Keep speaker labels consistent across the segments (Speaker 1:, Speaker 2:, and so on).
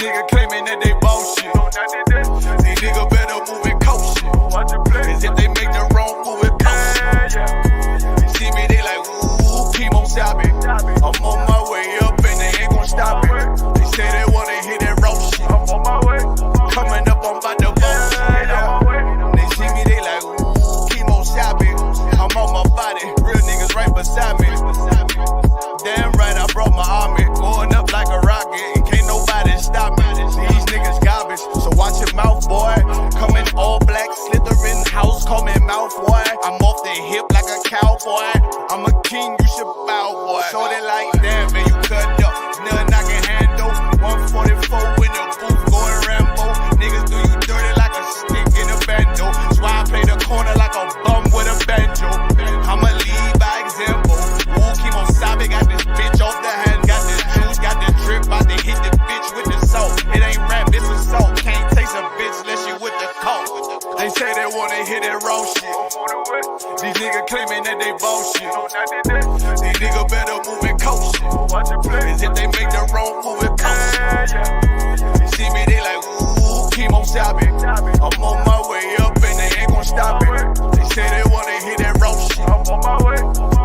Speaker 1: niggas claiming that they bullshit. These niggas better move and coast shit. Cause if they make the wrong move, it coast shit. They see me, they like, ooh, chemo sabi. I'm on my way up and they ain't gon' stop it. They say they wanna hear that raw shit. Coming up, I'm about to bullshit. They see me, they like, ooh, chemo sabi. I'm on my body, real niggas right beside me. Damn right, I brought my army. Going up like a rocket, and can't nobody stop me. These niggas garbage, so watch your mouth, boy. Coming all black, slithering house, call me mouth, boy. I'm off the hip like a cowboy. I'm a king, you should bow, boy. So they like, damn, man, you cut up. Nothing I can handle. 144 in the booth, going Rambo. Niggas do you dirty like a stick in a bando. That's why I play the corner like a bum with a banjo. I'ma lead by example. Ooh, Kimo Sabe got this bitch off the hand. Got this juice, got this drip. About to hit the bitch with the salt. It ain't rap, it's assault. Can't taste a bitch unless you with the coke. They say they wanna hear that raw shit. These niggas claiming that they bullshit. These niggas better move and coast shit. Cause if they make the wrong move, it coast shit. They see me, they like, ooh, Kimo Sabe. I'm on my way up and they ain't gon' stop it. They say they wanna hear that raw shit.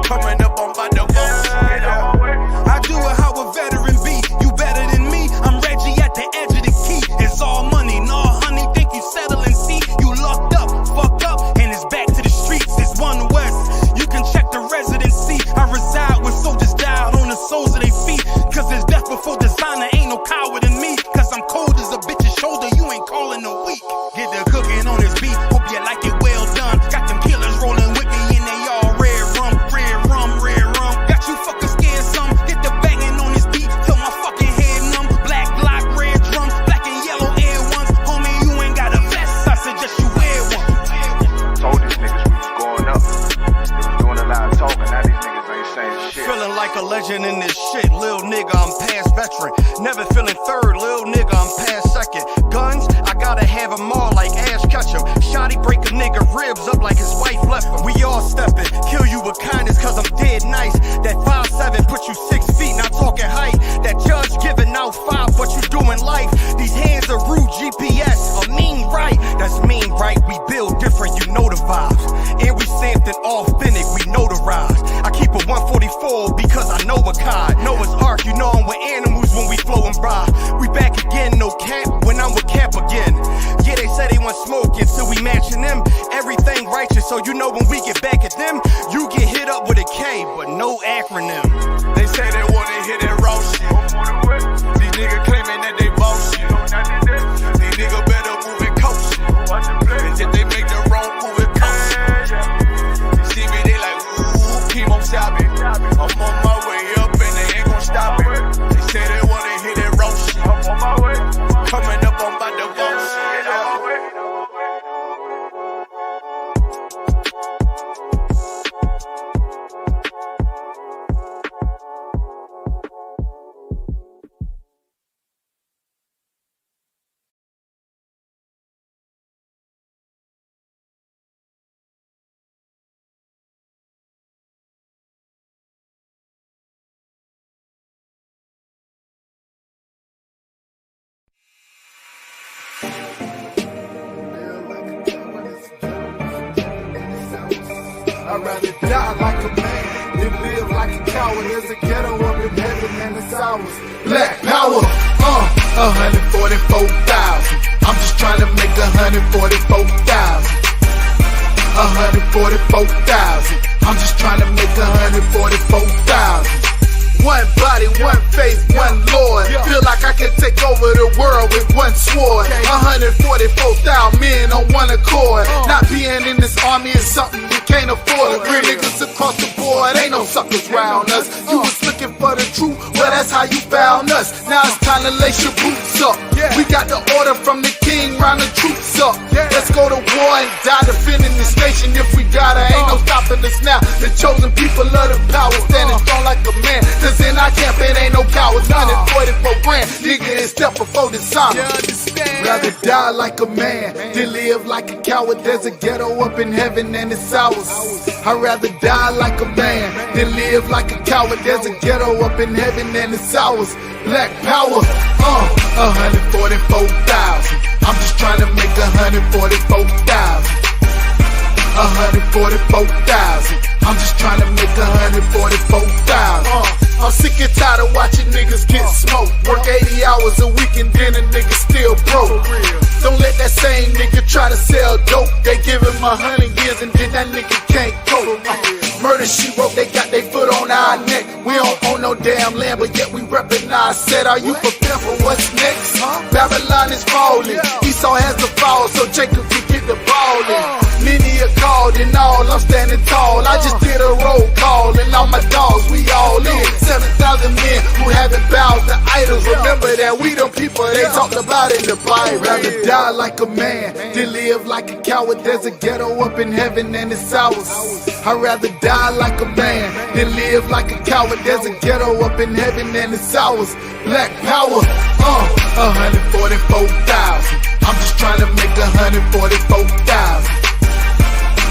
Speaker 1: Coming up, I'm about to bullshit.
Speaker 2: I do it how a veteran be. You better than me. I'm Reggie at the edge of the key. It's all money, no honey. Think you settle and see. You locked up, fucked up, and it's back to the streets. It's One West. You can check the residency. I reside when soldiers died on the soles of their feet. Cause there's death before designer. Ain't no coward in me. Cause I'm cold as a bitch's shoulder. You ain't calling a week. Get the cooking on this beat. Hope you like it well done. Got them killers rolling with me and they all red rum, red rum, red rum. Got you fuckers scared some. Get the banging on this beat till my fucking head numb. Black block, red drums, black and yellow air ones. Homie, you ain't got a vest. I suggest you wear one.
Speaker 3: Told these niggas we was going up. They was doing a lot of talking. Now these niggas ain't saying shit.
Speaker 2: Feeling like a legend in this shit. Lil nigga, I'm past veteran. Never feeling third. Lil nigga, I'm past second. Guns, I gotta have them all like Ash Ketchum. Shotty break a nigga ribs up like his wife left him. We all stepping. Kill you with kindness cause I'm dead nice. That 5'7" put you 6 feet, not talking height. That judge giving out 5, but you doing life. These hands are rude GPS. A mean right. That's mean right. We build different, you know the vibes. And we stamped it authentic, we notarized. I keep a 144 because I know a kind. Noah's Ark, you know I'm with animals when we flowing by. We back again, no cap, when I'm with Cap again. Yeah, they say they want smoking, so we matching them. Everything righteous, so you know when we get back at them, you get hit up with a K, but no acronym.
Speaker 1: They say they wanna hear that raw shit. These niggas claiming that they bullshit. These niggas better move and coast shit. Cause if they make the wrong move, it coast shit. They see me, they like, ooh, Kimo Sabe. I'm on my way up and they ain't gon' stop it. They say they wanna hear that raw shit. Coming up, I'm about to bullshit.
Speaker 4: I'd rather die like a man than live like a coward. There's a ghetto up in heaven and it's ours. Black power, 144,000. I'm just trying to make 144,000. 144,000. I'm just trying to make 144,000. One body, one faith, one Lord. Feel like I can take over the world with one sword. 144,000 men on one accord. Not being in this army is something we can't afford. Real niggas across the board, ain't no suckers round us. You was looking for the truth, well that's how you found us. Now it's time to lace your boots up. We got the order from the king, round the troops up. Let's go to war and die defending this nation. If we gotta, ain't no stopping us now. The chosen people of the power, standing strong like a man. Cause in our camp it ain't no cowards. 144 grand, nigga, it's death before dishonor. Rather die like a man than live like a coward. There's a ghetto up in heaven and it's ours. I'd rather die like a man than live like a coward. There's a ghetto up in heaven and it's ours. Black power, 144,000. I'm just trying to make 144,000. 144,000. I'm just trying to make 144,000. I'm sick and tired of watching niggas get smoked. Work 80 hours a week and then a nigga still broke. Don't let that same nigga try to sell dope. They give him 100 years and then that nigga can't cope. Murder she wrote, they got their foot on our neck. We don't own no damn land, but yet we reppin' our set. Are you prepared for what's next? Babylon is falling. Esau has to fall so Jacob can get the ball in. Many are called and all, I'm standing tall. I just did a roll call and all my dogs, we all in. 7,000 men who haven't bowed to idols. Remember that we them people they talked about in the Bible. Rather die like a man than live like a coward. There's a ghetto up in heaven and it's ours. I'd rather die like a man than live like a coward. There's a ghetto up in heaven and it's ours. Black power, 144,000. I'm just trying to make 144,000.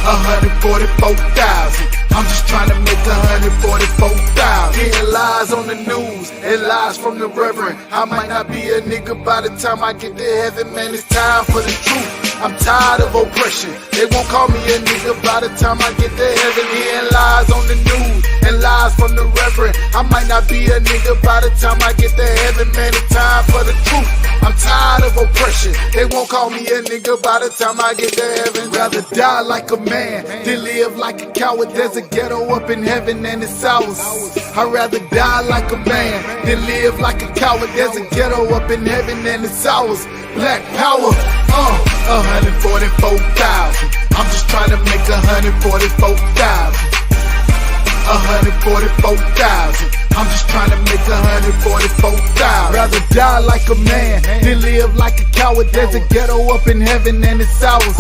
Speaker 4: 144,000. I'm just trying to make 144,000. Hearing lies on the news and lies from the reverend. I might not be a nigga by the time I get to heaven, man. It's time for the truth. I'm tired of oppression. They won't call me a nigga by the time I get to heaven. Hearing lies on the news and lies from the reverend. I might not be a nigga by the time I get to heaven, man. It's time for the truth. I'm tired of oppression. They won't call me a nigga by the time I get to heaven. Rather die like a man than live like a coward. There's a ghetto up in heaven and it's ours. I'd rather die like a man than live like a coward. There's a ghetto up in heaven and it's ours. Black power, 144,000. I'm just trying to make 144,000. 144,000. I'm just trying to make 144,000. Rather die like a man than live like a coward. There's a ghetto up in heaven and it's ours.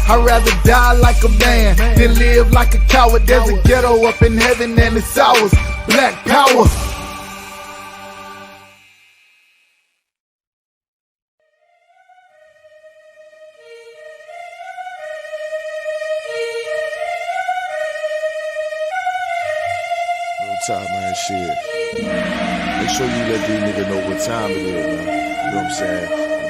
Speaker 4: I'd rather die like a man than live like a coward. There's a ghetto up in heaven and it's ours. Black power.
Speaker 5: Time, man, shit. Make sure you let these niggas know what time it is, man. You know what I'm saying?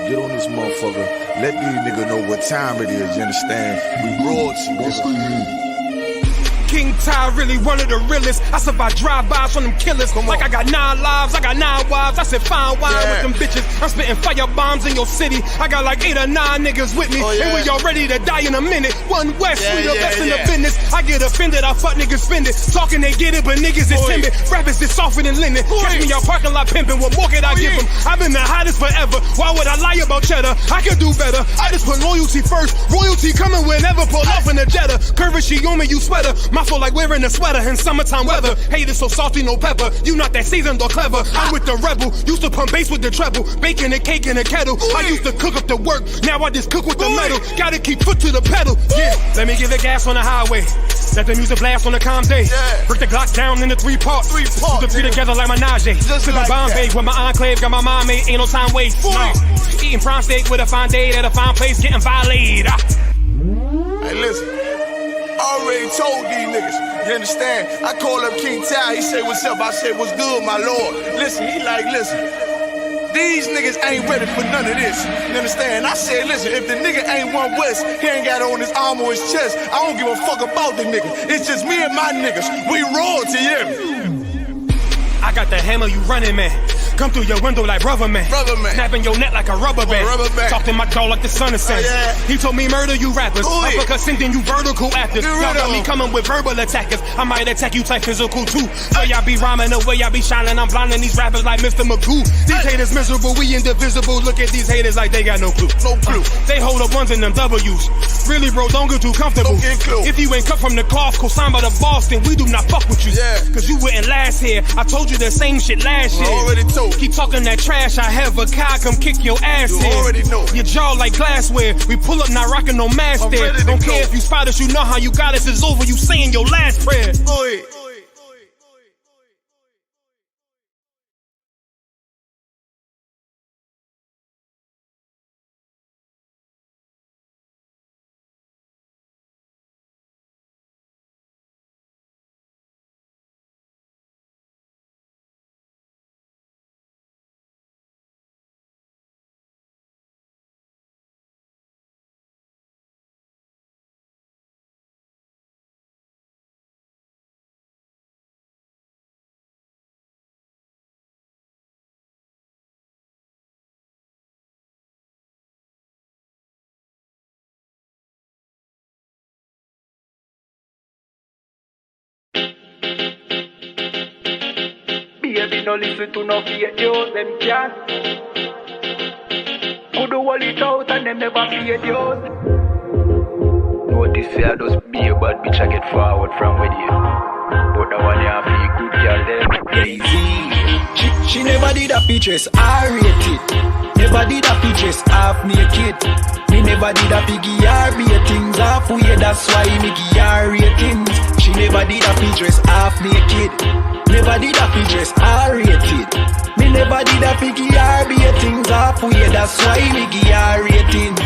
Speaker 5: Get on this motherfucker. Let these niggas know what time it is, you understand? We royalty, nigga.
Speaker 6: King Ty really one of the realest. I survived drive-bys from them killers. Like I got 9 lives, I got 9 wives. I said fine wine with them bitches. I'm spitting fire bombs in your city. I got like 8 or 9 niggas with me. And we all ready to die in a minute. One West, we the best in the business. I get offended, I fuck niggas spend it. Talking they get it, but niggas is timid. Rappers is softer than linen. Catch me out parking lot pimping. What more could I give them? I've been the hottest forever. Why would I lie about cheddar? I could do better. I just put loyalty first. Royalty coming whenever. Pull off in the Jetta. Curvature on me, you sweater. My flow like wearing a sweater in summertime weather. Haters so salty, no pepper. You not that seasoned or clever. I'm with the rebel. Used to pump bass with the treble. Baking a cake in a kettle. I used to cook up the work. Now I just cook with the metal. Gotta keep foot to the pedal. Yeah, let me give it gas on the highway. Let the music blast on the calm day. Break the Glock down into 3 parts. Put the 3 together like my Najee. Sipping like Bombay with my enclave. Got my mind made. Ain't no time waste. No. Eating prime steak with a fine date at a fine place. Getting violated.
Speaker 1: Hey, listen. Already told these niggas, you understand? I call up King Ty, he say what's up, I say what's good, my lord. Listen, he like, listen, these niggas ain't ready for none of this, you understand? I said, listen, if the nigga ain't one West, he ain't got on his arm or his chest, I don't give a fuck about the nigga. It's just me and my niggas, we royalty, yeah.
Speaker 6: I got the hammer, you running, man. Come through your window like rubber man. Snapping your neck like a rubber band. Talking my jaw like the sun is saying. He told me murder you rappers. Uppercut sending you vertical actors. Y'all got me coming with verbal attackers. I might attack you type physical too. So y'all be rhyming the way y'all be shining. I'm blinding these rappers like Mr. Magoo. These haters miserable, we indivisible. Look at these haters like they got no clue. No clue. They hold up ones in them W's. Really, bro, don't get too comfortable. If you ain't cut from the cloth, co-signed by the boss, then we do not fuck with you. Cause you wouldn't last here. I told you the same shit last year.
Speaker 1: Already told.
Speaker 6: Keep talking that trash, I have a car, come kick your ass in.
Speaker 1: Already know.
Speaker 6: Your jaw like glassware. We pull up, not rocking no mask there. Don't care if you spot us, you know how you got us. It's over, you saying your last prayer.
Speaker 7: Baby, no listen to no fake news, them can't. Could hold it out and them never fake news. Notice say I just be a bad bitch, I get forward from with you. But the one you have feel good girl them lazy. She never did a features, R-rated. Never did a features, half naked. Me never did a piggy R-ratings, halfway, that's why me give R-ratings. She never did a features, half naked. Never did a features, R-rated. Me never did a piggy R-ratings, halfway, that's why me give R-ratings.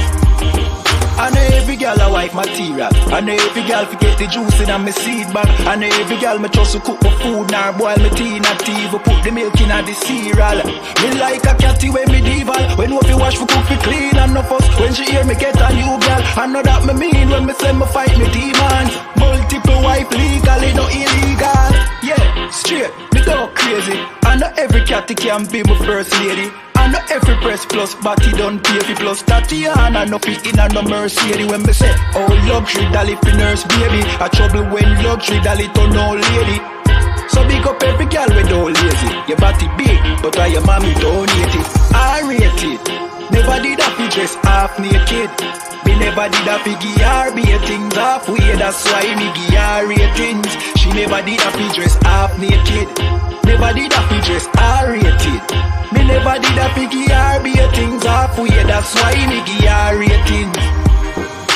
Speaker 7: I know every girl a wife material. I know every girl forget the juice in my seed bag. I know every girl me trust to cook my food, nor boil my tea, not even put the milk in the cereal. Me like a catty when me dival. When what you wash for cook for clean and no fuss. When she hear me get a new girl, I know that me mean when me say me fight me demons. Multiple wife legally, no illegal. Yeah, straight, me go crazy. I know every catty can be my first lady. I know every press plus body done pay for plus Tatiana no fit in a no Mercedes. When me say oh luxury dolly for nurse baby, a trouble when luxury dolly turn old lady. So big up every girl with no lazy. Your body big, but why your mommy donate it? I rate it. Never did a fi dress half naked. Me never did a fi give her ratings halfway. That's why me give her ratings. She never did a fi dress half naked. Never did a fi dress R-rated. Me never did a fi give her ratings halfway. That's why me give her ratings.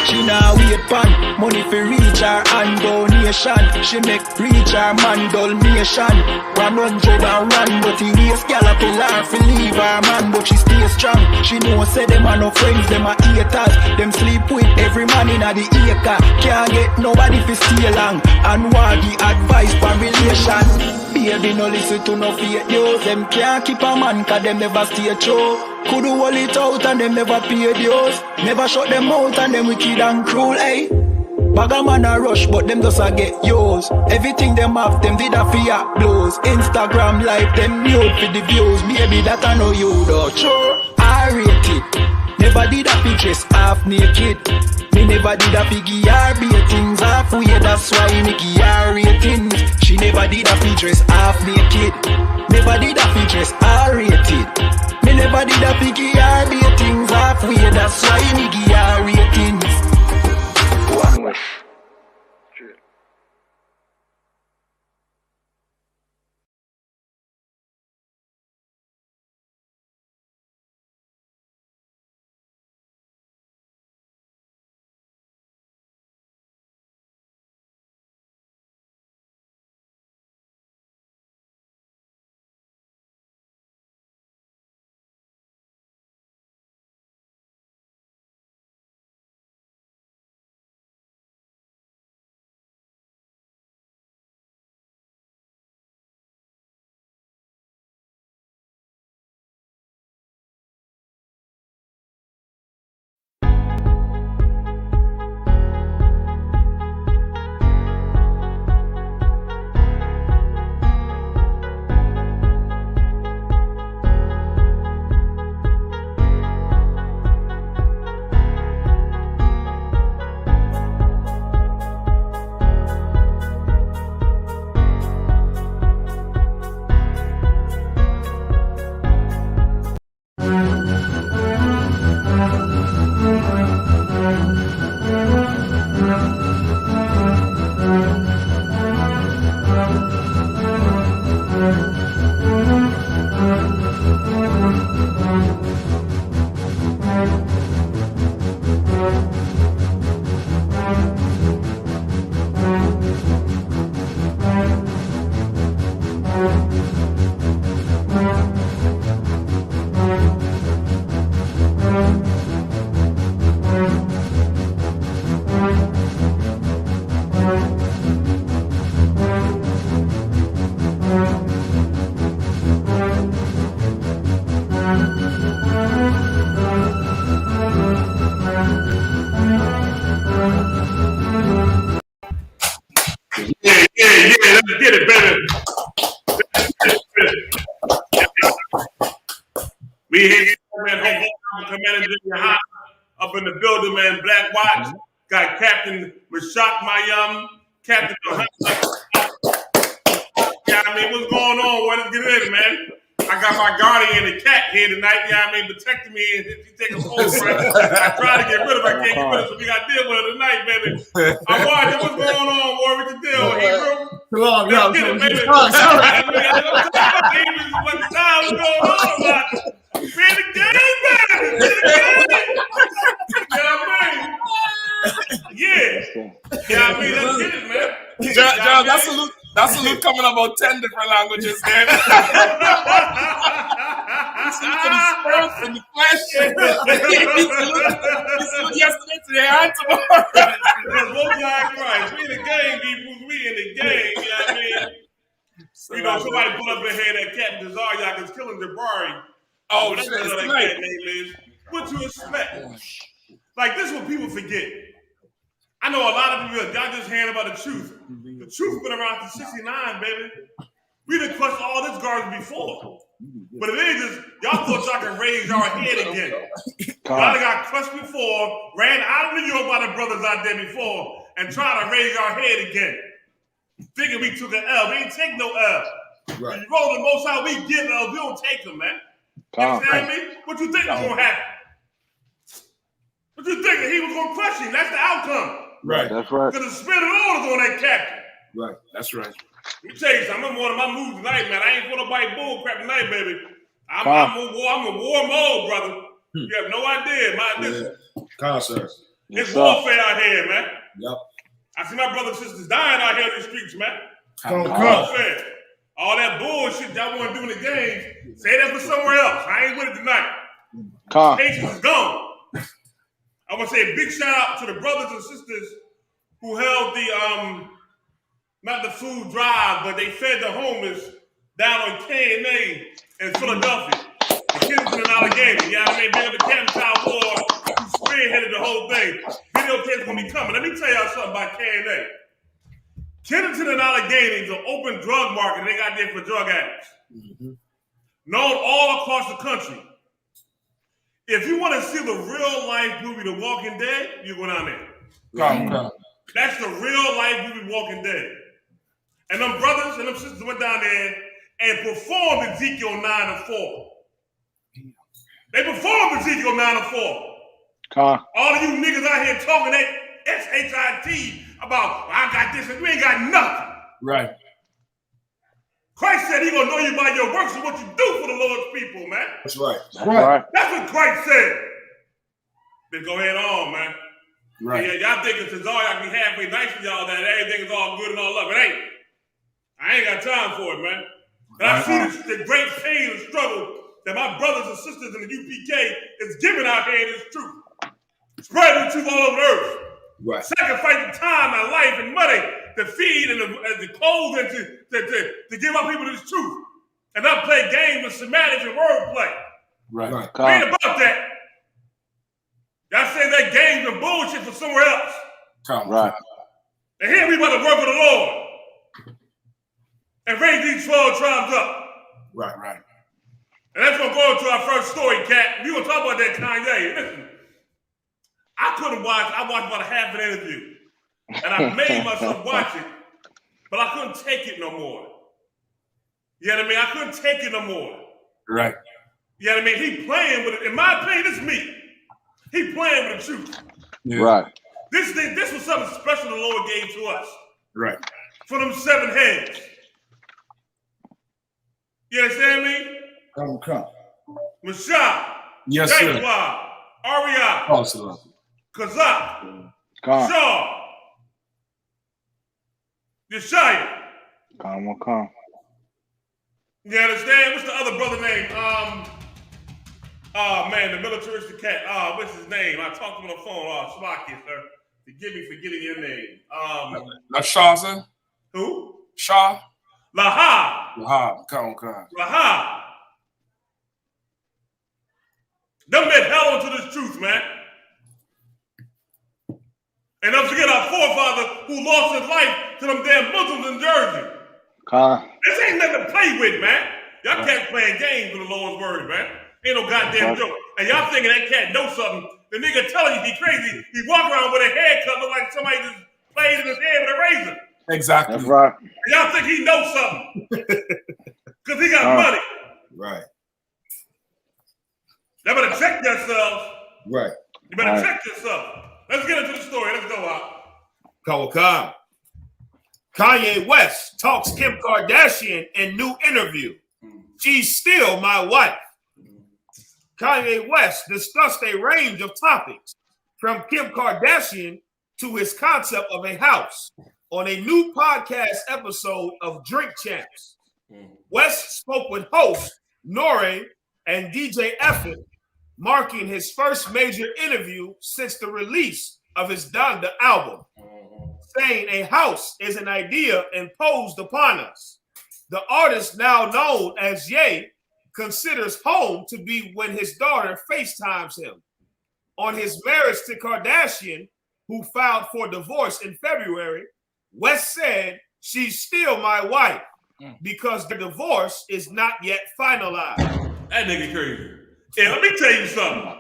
Speaker 7: She now wait pan money for reach her and donation. She make reach her man donation. 100 and run, but he waste gal a tell her fi leave her man, but she stay strong. She know say them a no friends, them a haters. Them sleep with every man in a the acre. Can't get nobody fi stay long and want the advice for relation. Baby no listen to no fake news. Them can't keep a man cause them never stay true. Could hold it out and them never pay dues. Never shut them out and them wicked and cruel, eh? Bag a man a rush but them just a get yours. Everything them have them did a fear blows. Instagram live them nude for the views. Baby that I know you though. Sure, I rate it. Never did a pictures half naked. Me never did a piggy R-ratings halfway. That's why me give her ratings. She never did a features half naked. Never did a features R-rated. Me never did a piggy R-ratings halfway. That's why me give her ratings. One wish.
Speaker 8: Let's get it, baby. We here, man. Commander GEN.YAHANNA up in the building, man. Black Watch got Captain Mayam, Captain. Yeah, I mean, what's going on? let's get in, man. I got my guardian, the cat, here tonight. You know what I mean? Protecting me and she take a hold, right? I try to get rid of her. I can't get rid of her, so we got to deal with her tonight, baby. I'm watching. What's going on, boy? What's the deal? Let's get it, baby. What's going on, man? We're in the game, baby. We're in the game. You know what I mean? Yeah. You know what I mean? Let's get it, man.
Speaker 9: John, that's a look coming about 10 different languages, man. Salute to the spirit and the flesh. Salute yesterday, today, and tomorrow.
Speaker 8: Most like Christ. We in the game, people. We in the game. You know what I mean? You know, somebody put up their head that Captain Zaryak is killing Jabari.
Speaker 9: Oh,
Speaker 8: that's
Speaker 9: shit.
Speaker 8: That cat name is. What you expect? Like, this is what people forget. I know a lot of people, y'all just hearing about the truth. The truth been around since '69, baby. We done crushed all this garbage before. But it is just, y'all thought y'all could raise y'all head again. Y'all done got crushed before, ran out of New York by the brothers out there before, and try to raise our head again. Thinking we took an L. We ain't take no L. Right. When you roll the most out, we give L. We don't take them, man. You understand me? What you think was going to happen? What you think? He was going to crush him. That's the outcome.
Speaker 9: Right.
Speaker 3: That's right.
Speaker 8: Because the spirit of the Lord is on that captain.
Speaker 9: Right. That's right.
Speaker 8: Let me tell you something. I'm in one of my moves tonight, man. I ain't for nobody bull crap tonight, baby. I'm in war mode, brother. You have no idea. It's warfare out here, man.
Speaker 9: Yep.
Speaker 8: I see my brothers and sisters dying out here in the streets, man.
Speaker 9: Warfare.
Speaker 8: All that bullshit y'all want to do in the games, say that for somewhere else. I ain't with it tonight. Patience is gone. I want to say a big shout out to the brothers and sisters who held the not the food drive, but they fed the homeless down on K&A in Philadelphia. The Kensington and Allegheny, you know what I mean? Big up the Captain Child Ward, who spearheaded the whole thing. Videotapes gonna be coming. Let me tell y'all something about K&A. Kensington and Allegheny is an open drug market they got there for drug addicts. Known all across the country. If you want to see the real life movie The Walking Dead, you go down there. That's the real life movie Walking Dead. And them brothers and them sisters went down there and performed Ezekiel 9:4. They performed Ezekiel 9:4. All of you niggas out here talking that SHIT about, I got this and we ain't got nothing.
Speaker 9: Right.
Speaker 8: Christ said he gonna know you by your works and what you do for the Lord's people, man.
Speaker 9: That's right.
Speaker 8: That's what Christ said. Then go ahead on, man.
Speaker 9: Right.
Speaker 8: Yeah, y'all think it's all y'all be halfway nice to y'all that everything is all good and all love. It ain't. I ain't got time for it, man. And I see the great pain and struggle that my brothers and sisters in the UPK is giving out here in this truth. Spreading the truth all over the earth.
Speaker 9: Right.
Speaker 8: Sacrificing time and life and money to feed and the clothes and to give our people this truth. And not play games with semantics and wordplay.
Speaker 9: Right.
Speaker 8: We ain't about that. Y'all say that games and bullshit for somewhere else.
Speaker 3: Right.
Speaker 8: And here we about to work with the Lord. And raise these 12 tribes up.
Speaker 9: Right.
Speaker 8: And that's going to go into our first story, Cat. We're going to talk about that Kanye. Listen, I watched about a half an interview. And I made myself watch it, but I couldn't take it no more. You know what I mean? I couldn't take it no more.
Speaker 9: Right.
Speaker 8: You know what I mean? He playing with it. In my opinion, this is me. He playing with the truth.
Speaker 9: Yeah.
Speaker 3: Right.
Speaker 8: This was something special the Lord gave to us.
Speaker 9: Right.
Speaker 8: For them 7 heads. You understand me?
Speaker 9: Come.
Speaker 8: Mashah.
Speaker 9: Yes, sir.
Speaker 8: J.Y. Aria.
Speaker 9: Awesome.
Speaker 8: Kazak. Shaw. Yeshaya.
Speaker 3: Come.
Speaker 8: You understand? What's the other brother name? The militaristic cat. What's his name? I talked to him on the phone. Slocky, sir. Forgive me for getting your name.
Speaker 9: That's Shaw, sir?
Speaker 8: Who?
Speaker 9: Shaw?
Speaker 8: Lahab.
Speaker 9: Come.
Speaker 8: Lahab. Them men held on to this truth, man. And don't forget our forefather who lost his life to them damn Muslims in Jersey. This ain't nothing to play with, man. Y'all cats playing games with the Lord's word, man. Ain't no goddamn joke. And y'all thinking that cat knows something. The nigga telling you he crazy. He walk around with a haircut, look like somebody just played in his head with a razor.
Speaker 9: Exactly.
Speaker 3: That's right.
Speaker 8: And y'all think he knows something. Because he got money.
Speaker 10: Right.
Speaker 8: Y'all better check yourselves.
Speaker 10: Right.
Speaker 8: You better check yourself. Let's get into the story. Let's go out.
Speaker 10: Kawakam. Kanye West talks Kim Kardashian in new interview. She's still my wife. Kanye West discussed a range of topics from Kim Kardashian to his concept of a house on a new podcast episode of Drink Champs. West spoke with host Nore and DJ Effin, marking his first major interview since the release of his Donda album, saying a house is an idea imposed upon us. The artist, now known as Ye, considers home to be when his daughter FaceTimes him. On his marriage to Kardashian, who filed for divorce in February, West said, "She's still my wife because the divorce is not yet finalized."
Speaker 8: That nigga crazy. Yeah, let me tell you something.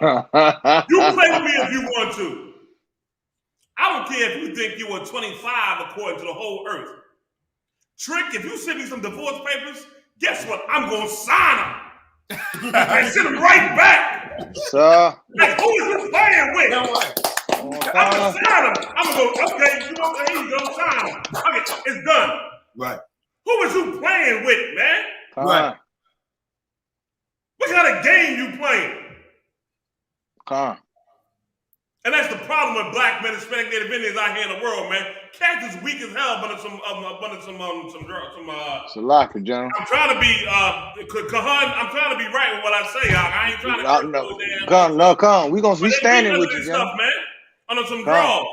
Speaker 8: You play with me if you want to. I don't care if you think you were 25 according to the whole earth. Trick, if you send me some divorce papers, guess what? I'm going to sign them. And send them right back.
Speaker 11: Sir.
Speaker 8: Like, who is you playing with? I'm going to sign them. I'm going to go, okay, you know, here you go, sign them. Okay, it's done.
Speaker 10: Right.
Speaker 8: Who is you playing with, man?
Speaker 10: Right.
Speaker 8: What kind of game you playing? And that's the problem with black men, Hispanic Native Indians out here in the world, man. Cats is weak as hell, but some
Speaker 11: Salaka, General.
Speaker 8: I'm trying to be Kahan. I'm trying to be right with what I say. I ain't trying to.
Speaker 11: Come. We standing with you, General.
Speaker 8: Stuff, man. Under some draws.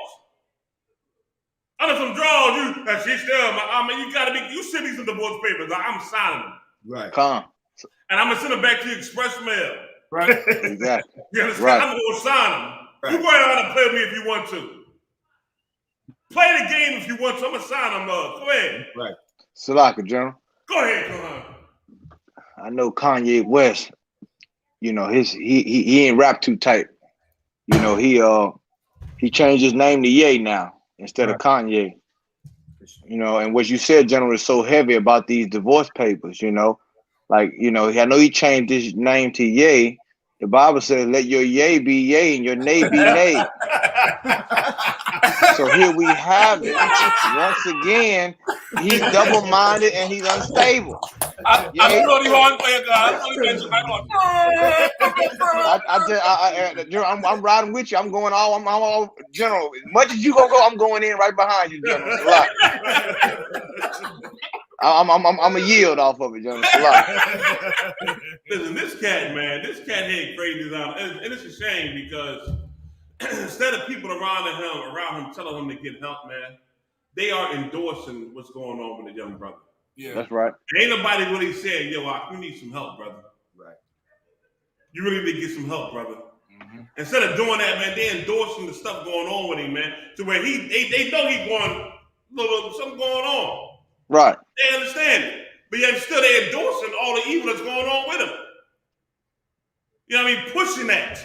Speaker 8: Under some draws, you. She's still. I mean, you gotta be. You send me some divorce papers. I'm signing them.
Speaker 10: Right.
Speaker 11: Come.
Speaker 8: And I'm gonna send them back to you express mail.
Speaker 10: Right.
Speaker 11: Exactly.
Speaker 8: You understand?
Speaker 11: Right.
Speaker 8: I'm gonna sign them.
Speaker 10: Right.
Speaker 8: You go ahead and play with me if you want to. Play the game if you want to. I'm gonna sign them. Go ahead.
Speaker 10: Right.
Speaker 11: Salaka, General.
Speaker 8: Go ahead, come on.
Speaker 11: I know Kanye West. You know he ain't rap too tight. You know he changed his name to Ye now instead of Kanye. You know, and what you said, General, is so heavy about these divorce papers. You know, like I know he changed his name to Ye. The Bible says, "Let your yea be yea and your nay be nay." So here we have it. Once again, he's double-minded and he's unstable. I'm riding with you. I'm going all. General, as much as you gonna go, I'm going in right behind you, General. It's a lot. I'm a yield off of it, General. It's a lot.
Speaker 8: Listen, this cat head crazy out, and it's a shame because instead of people around him telling him to get help, man, they are endorsing what's going on with the young brother.
Speaker 11: Yeah, that's right.
Speaker 8: Ain't nobody really saying, "Yo, you need some help, brother."
Speaker 10: Right.
Speaker 8: You really need to get some help, brother. Instead of doing that, man, they endorsing the stuff going on with him, man, to where they know he's going something going on.
Speaker 11: Right.
Speaker 8: They understand it. But yet still they endorsing all the evil that's going on with him. You know what I mean? Pushing that.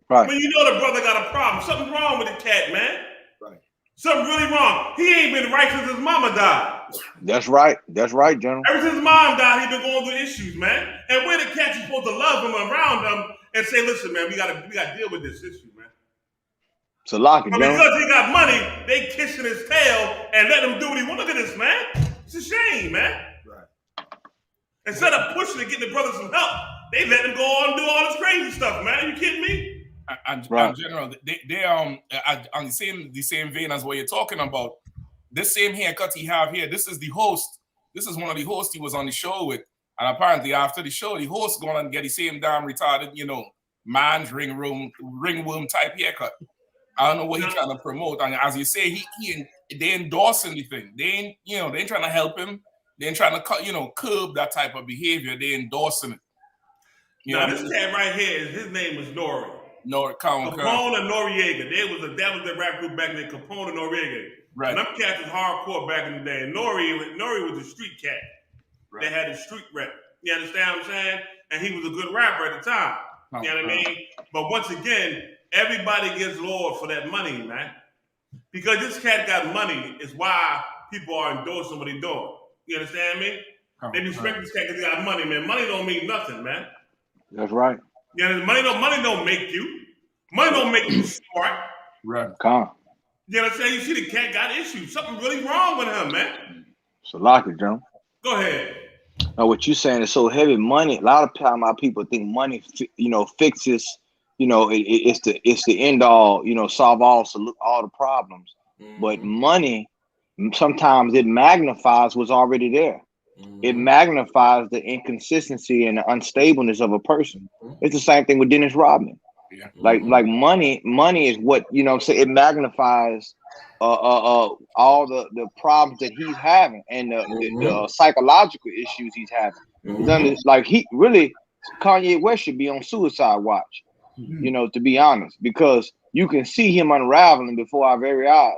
Speaker 11: Right.
Speaker 8: When you know the brother got a problem. Something's wrong with the cat, man.
Speaker 10: Right.
Speaker 8: Something really wrong. He ain't been right since his mama died.
Speaker 11: That's right. That's right, General.
Speaker 8: Ever since his mom died, he been going through issues, man. And where the cat is supposed to love him around him and say, "Listen, man, we gotta deal with this issue, man."
Speaker 11: It's a lock,
Speaker 8: but because he got money, they kissing his tail and let him do what he want. Look at this, man. It's a shame, man.
Speaker 10: Right.
Speaker 8: Instead of pushing and getting the brother some help, they let him go on and do all this crazy stuff, man. Are you kidding me?
Speaker 9: And General, they on the same vein as what you're talking about. This same haircut he have here, this is the host. This is one of the hosts he was on the show with. And apparently after the show, the host going and get the same damn retarded, man's ringworm type haircut. I don't know what he's trying to promote. And as you say, they endorsing the thing. They ain't trying to help him. They ain't trying to curb that type of behavior. They endorsing it.
Speaker 8: Now this cat right here, his name is Nori.
Speaker 9: Capone
Speaker 8: and Noriega. That was the rap group back then, Capone and Noriega.
Speaker 9: Right.
Speaker 8: And them cats was hardcore back in the day. And Nori was a street cat.
Speaker 9: Right.
Speaker 8: They had a street rep. You understand what I'm saying? And he was a good rapper at the time. You know what I mean? But once again, everybody gets loyal for that money, man. Because this cat got money is why people are endorsing what he's doing. You understand me? They respect this cat because he got money, man. Money don't mean nothing, man.
Speaker 11: That's right.
Speaker 8: Yeah, money don't make you. Money don't make you smart.
Speaker 9: Right.
Speaker 11: Come.
Speaker 8: You know what I'm saying? You see the cat got issues. Something really wrong with him, man.
Speaker 11: So lock it, John.
Speaker 8: Go ahead.
Speaker 11: Now, what you saying is so heavy. Money. A lot of time, our people think money, fixes. It's the end all. Solve all the problems. Mm-hmm. But money, sometimes it magnifies what's already there. Mm-hmm. It magnifies the inconsistency and the unstableness of a person. Mm-hmm. It's the same thing with Dennis Rodman. Yeah. Like money is what it magnifies all the problems that he's having and the psychological issues he's having. Mm-hmm. Like Kanye West should be on suicide watch. Mm-hmm. To be honest, because you can see him unraveling before our very eyes.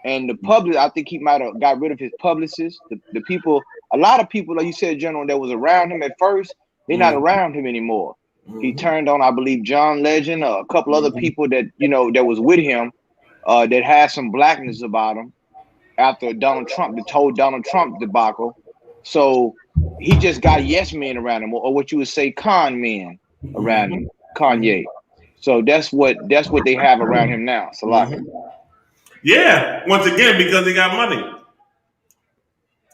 Speaker 11: And the public, I think he might have got rid of his publicists. The people, a lot of people, like you said, General, that was around him at first, they're not around him anymore. Mm-hmm. He turned on, I believe, John Legend, a couple other people that that was with him, that had some blackness about him after Donald Trump, the whole Donald Trump debacle. So he just got yes men around him, or what you would say con men around him, Kanye. So that's what they have around him now. So
Speaker 8: yeah, once again, because they got money.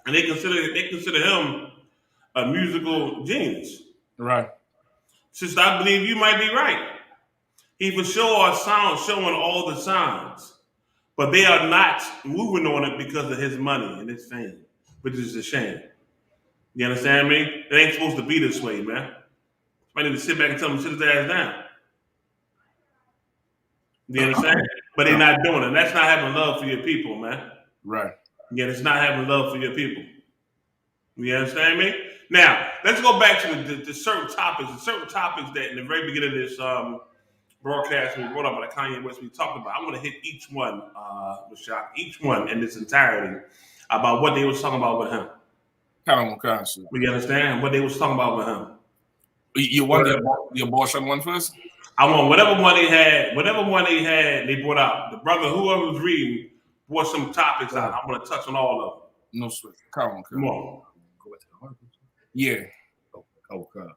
Speaker 8: And they consider him a musical genius.
Speaker 9: Right.
Speaker 8: Sister, I believe you might be right. He for sure are showing all the signs. But they are not moving on it because of his money and his fame, which is a shame. You understand me? It ain't supposed to be this way, man. I need to sit back and tell him to sit his ass down. You understand? But they're not doing it. That's not having love for your people, man.
Speaker 9: Right.
Speaker 8: Yeah, it's not having love for your people. You understand me? Now, let's go back to the certain topics. The certain topics that in the very beginning of this broadcast we brought up about Kanye West we talked about. I'm going to hit each one, each one in its entirety about what they was talking about with him. You understand? What they was talking about with him.
Speaker 9: You want the abortion one first?
Speaker 8: I want whatever one they had, they brought out. The brother, whoever was reading, brought some topics out. I'm going to touch on all of them.
Speaker 9: No sweat. Come on. Yeah.
Speaker 10: Okay.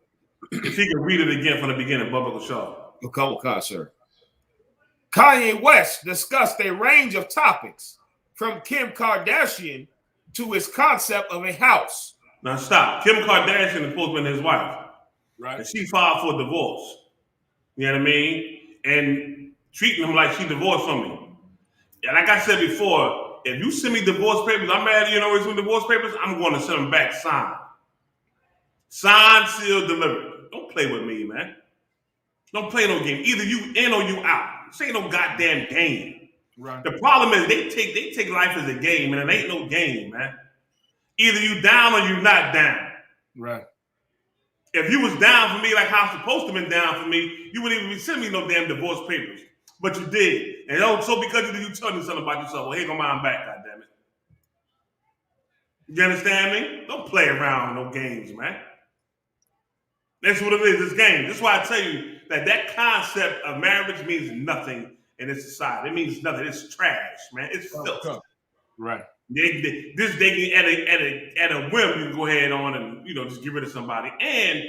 Speaker 8: If he can read it again from the beginning, Bubba Shaw.
Speaker 10: Okay, sir. Kanye West discussed a range of topics from Kim Kardashian to his concept of a house.
Speaker 8: Now stop. Kim Kardashian is supposed to be his wife.
Speaker 9: Right.
Speaker 8: And she filed for a divorce. You know what I mean? And treating him like she divorced from me. And like I said before, if you send me divorce papers, I'm mad at you know some divorce papers, I'm going to send them back signed. Signed, sealed, delivered. Don't play with me, man. Don't play no game. Either you in or you out. This ain't no goddamn game.
Speaker 9: Right.
Speaker 8: The problem is they take life as a game, and it ain't no game, man. Either you down or you not down.
Speaker 9: Right.
Speaker 8: If you was down for me like how I'm supposed to be down for me, you wouldn't even be sending me no damn divorce papers. But you did. And so because you tell me something about yourself, well, here go mine back, goddammit. You understand me? Don't play around with no games, man. That's what it is, this game. That's why I tell you that concept of marriage means nothing in this society. It means nothing. It's trash, man. It's filth.
Speaker 9: Right.
Speaker 8: They can at a whim, you can go ahead on and just get rid of somebody. And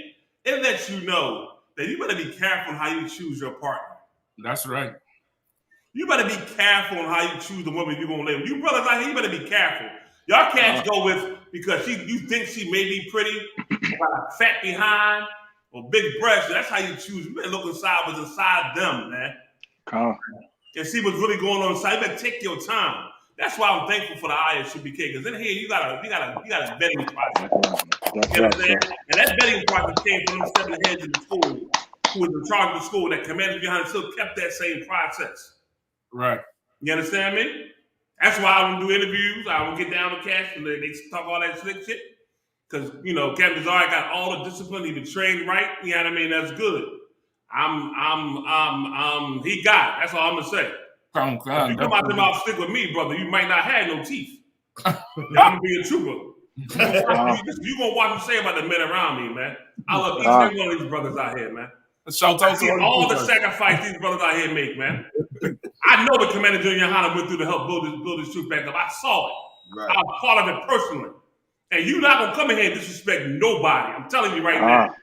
Speaker 8: it lets you know that you better be careful on how you choose your partner.
Speaker 9: That's right.
Speaker 8: You better be careful on how you choose the woman you're gonna live with. You brothers out here, you better be careful. Y'all can't go with because you think she may be pretty, got a fat behind, or big breasts. That's how you choose. You better look inside what's inside them, man. And see what's really going on inside. You better take your time. That's why I'm thankful for the I.S.U.P.K. because in here you got a vetting process. You know what I'm saying? And that vetting process came from them 7 heads in the school who was in charge of the school that commanded behind still kept that same process.
Speaker 9: Right.
Speaker 8: You understand me? That's why I don't do interviews. I don't get down to cash and they talk all that slick shit. Because, Captain Zari got all the discipline. He been trained right. You know what I mean? That's good. He got it. That's all I'm going to say. If you come out the mouth stick with me, brother, you might not have no teeth. I'm going to be a trooper. You're going to watch me say about the men around me, man. I love each and every one of these brothers out here, man. I see all the sacrifice these brothers out here make, man. I know what Commander GEN.YAHANNA went through to help build his truth back up. I saw it. Right. I was part of it personally. And you not gonna come in here and disrespect nobody. I'm telling you right now.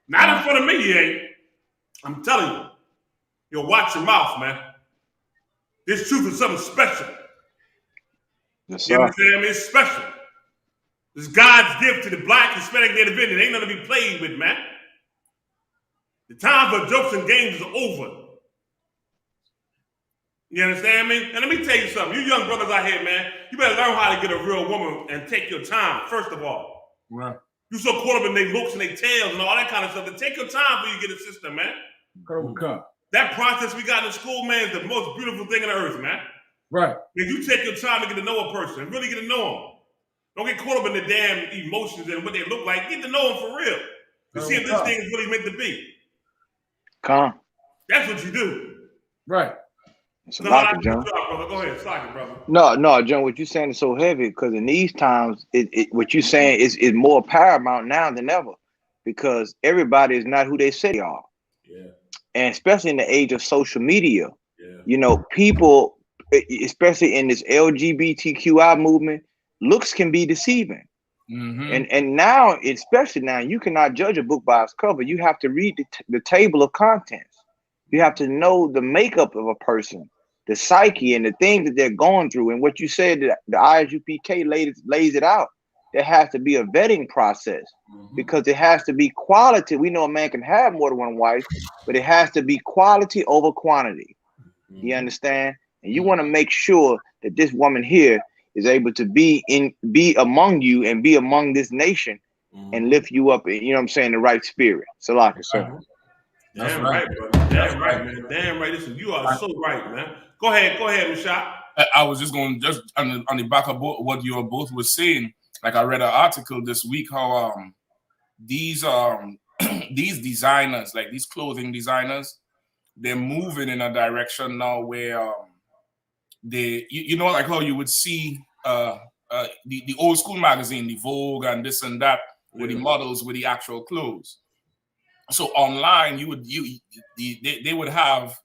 Speaker 8: Not in front of me, you ain't. I'm telling you. You'll watch your mouth, man. This truth is something special.
Speaker 11: Yes,
Speaker 8: you understand me? It's special. It's God's gift to the Black Hispanic Native Indian. It ain't nothing to be played with, man. The time for jokes and games is over. You understand me? And let me tell you something. You young brothers out here, man, you better learn how to get a real woman and take your time, first of all.
Speaker 10: Right.
Speaker 8: You so caught up in their looks and their tails and all that kind of stuff. Then take your time before you get a sister, man. That process we got in school, man, is the most beautiful thing on earth, man.
Speaker 10: Right.
Speaker 8: If you take your time to get to know a person and really get to know them. Don't get caught up in the damn emotions and what they look like. Get to know them for real. To see if this thing is really meant to be. That's what you do.
Speaker 10: Right.
Speaker 11: It's a lot, John.
Speaker 8: Go ahead, sock it, brother.
Speaker 11: No, John. What you're saying is so heavy because in these times, what you're saying is more paramount now than ever, because everybody is not who they say they are.
Speaker 8: Yeah.
Speaker 11: And especially in the age of social media, you know, people, especially in this LGBTQI movement, looks can be deceiving. And now, especially now, you cannot judge a book by its cover. You have to read the table of contents. You have to know the makeup of a person, the psyche, and the things that they're going through. And what you said, the ISUPK lays it out. There has to be a vetting process because it has to be quality. We know a man can have more than one wife, but it has to be quality over quantity. You understand? And you want to make sure that this woman here is able to be among you and be among this nation and lift you up, you know what I'm saying, the right spirit. So like I said.
Speaker 8: Damn right, brother. Damn right, man. Damn right. Listen, you are so right, man. Go ahead, Michelle.
Speaker 9: I was just going on the back of what you both were saying. Like I read an article this week how these designers, like these clothing designers, they're moving in a direction now where you know, like how you would see the old school magazine, the Vogue and this and that, with the models with the actual clothes. So online, they would have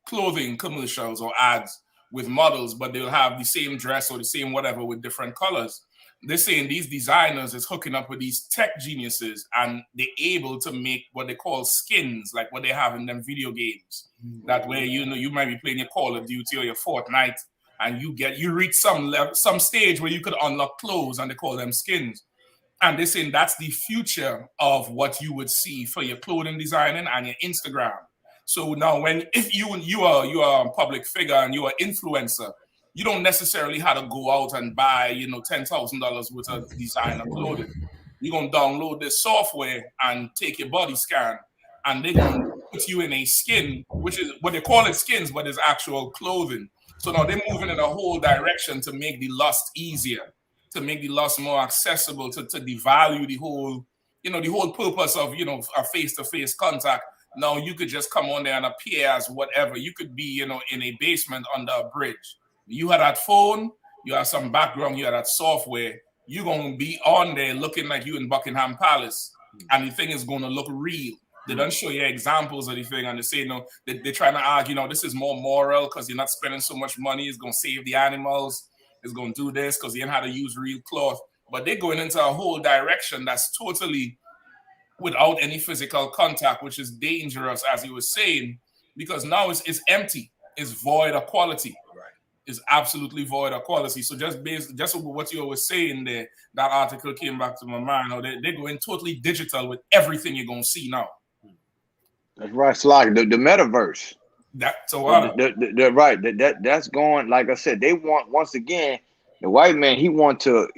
Speaker 9: clothing commercials or ads with models, but they'll have the same dress or the same whatever with different colors. They're saying these designers is hooking up with these tech geniuses, and they're able to make what they call skins, like what they have in them video games. That way, you know, you might be playing your Call of Duty or your Fortnite, and you reach some stage where you could unlock clothes, and they call them skins. And they're saying that's the future of what you would see for your clothing designing and your Instagram. So now, if you are a public figure and you're an influencer, you don't necessarily have to go out and buy, you know, $10,000 worth of designer clothing. You're gonna download this software and take your body scan, and they're gonna put you in a skin, which is what they call it skins, but it's actual clothing. So now they're moving in a whole direction to make the lust easier, to make the lust more accessible, to devalue the whole, you know, the whole purpose of, you know, a face-to-face contact. Now you could just come on there and appear as whatever. You could be, you know, in a basement under a bridge. You had that phone, you have some background, you have that software, you're going to be on there looking like you in Buckingham Palace, and the thing is going to look real. They don't show you examples of the thing, and they say, no, they're trying to argue, you know, this is more moral because you're not spending so much money, it's going to save the animals, it's going to do this because you don't have to use real cloth. But they're going into a whole direction that's totally without any physical contact, which is dangerous, as he was saying, because now it's empty, it's void of quality. Is absolutely void of quality. So just what you were saying there, that article came back to my mind. Now they're going totally digital with everything you're gonna see now.
Speaker 11: That's right. It's like the metaverse.
Speaker 9: That's
Speaker 11: That's going, like I said, they want, once again, the white man, he want to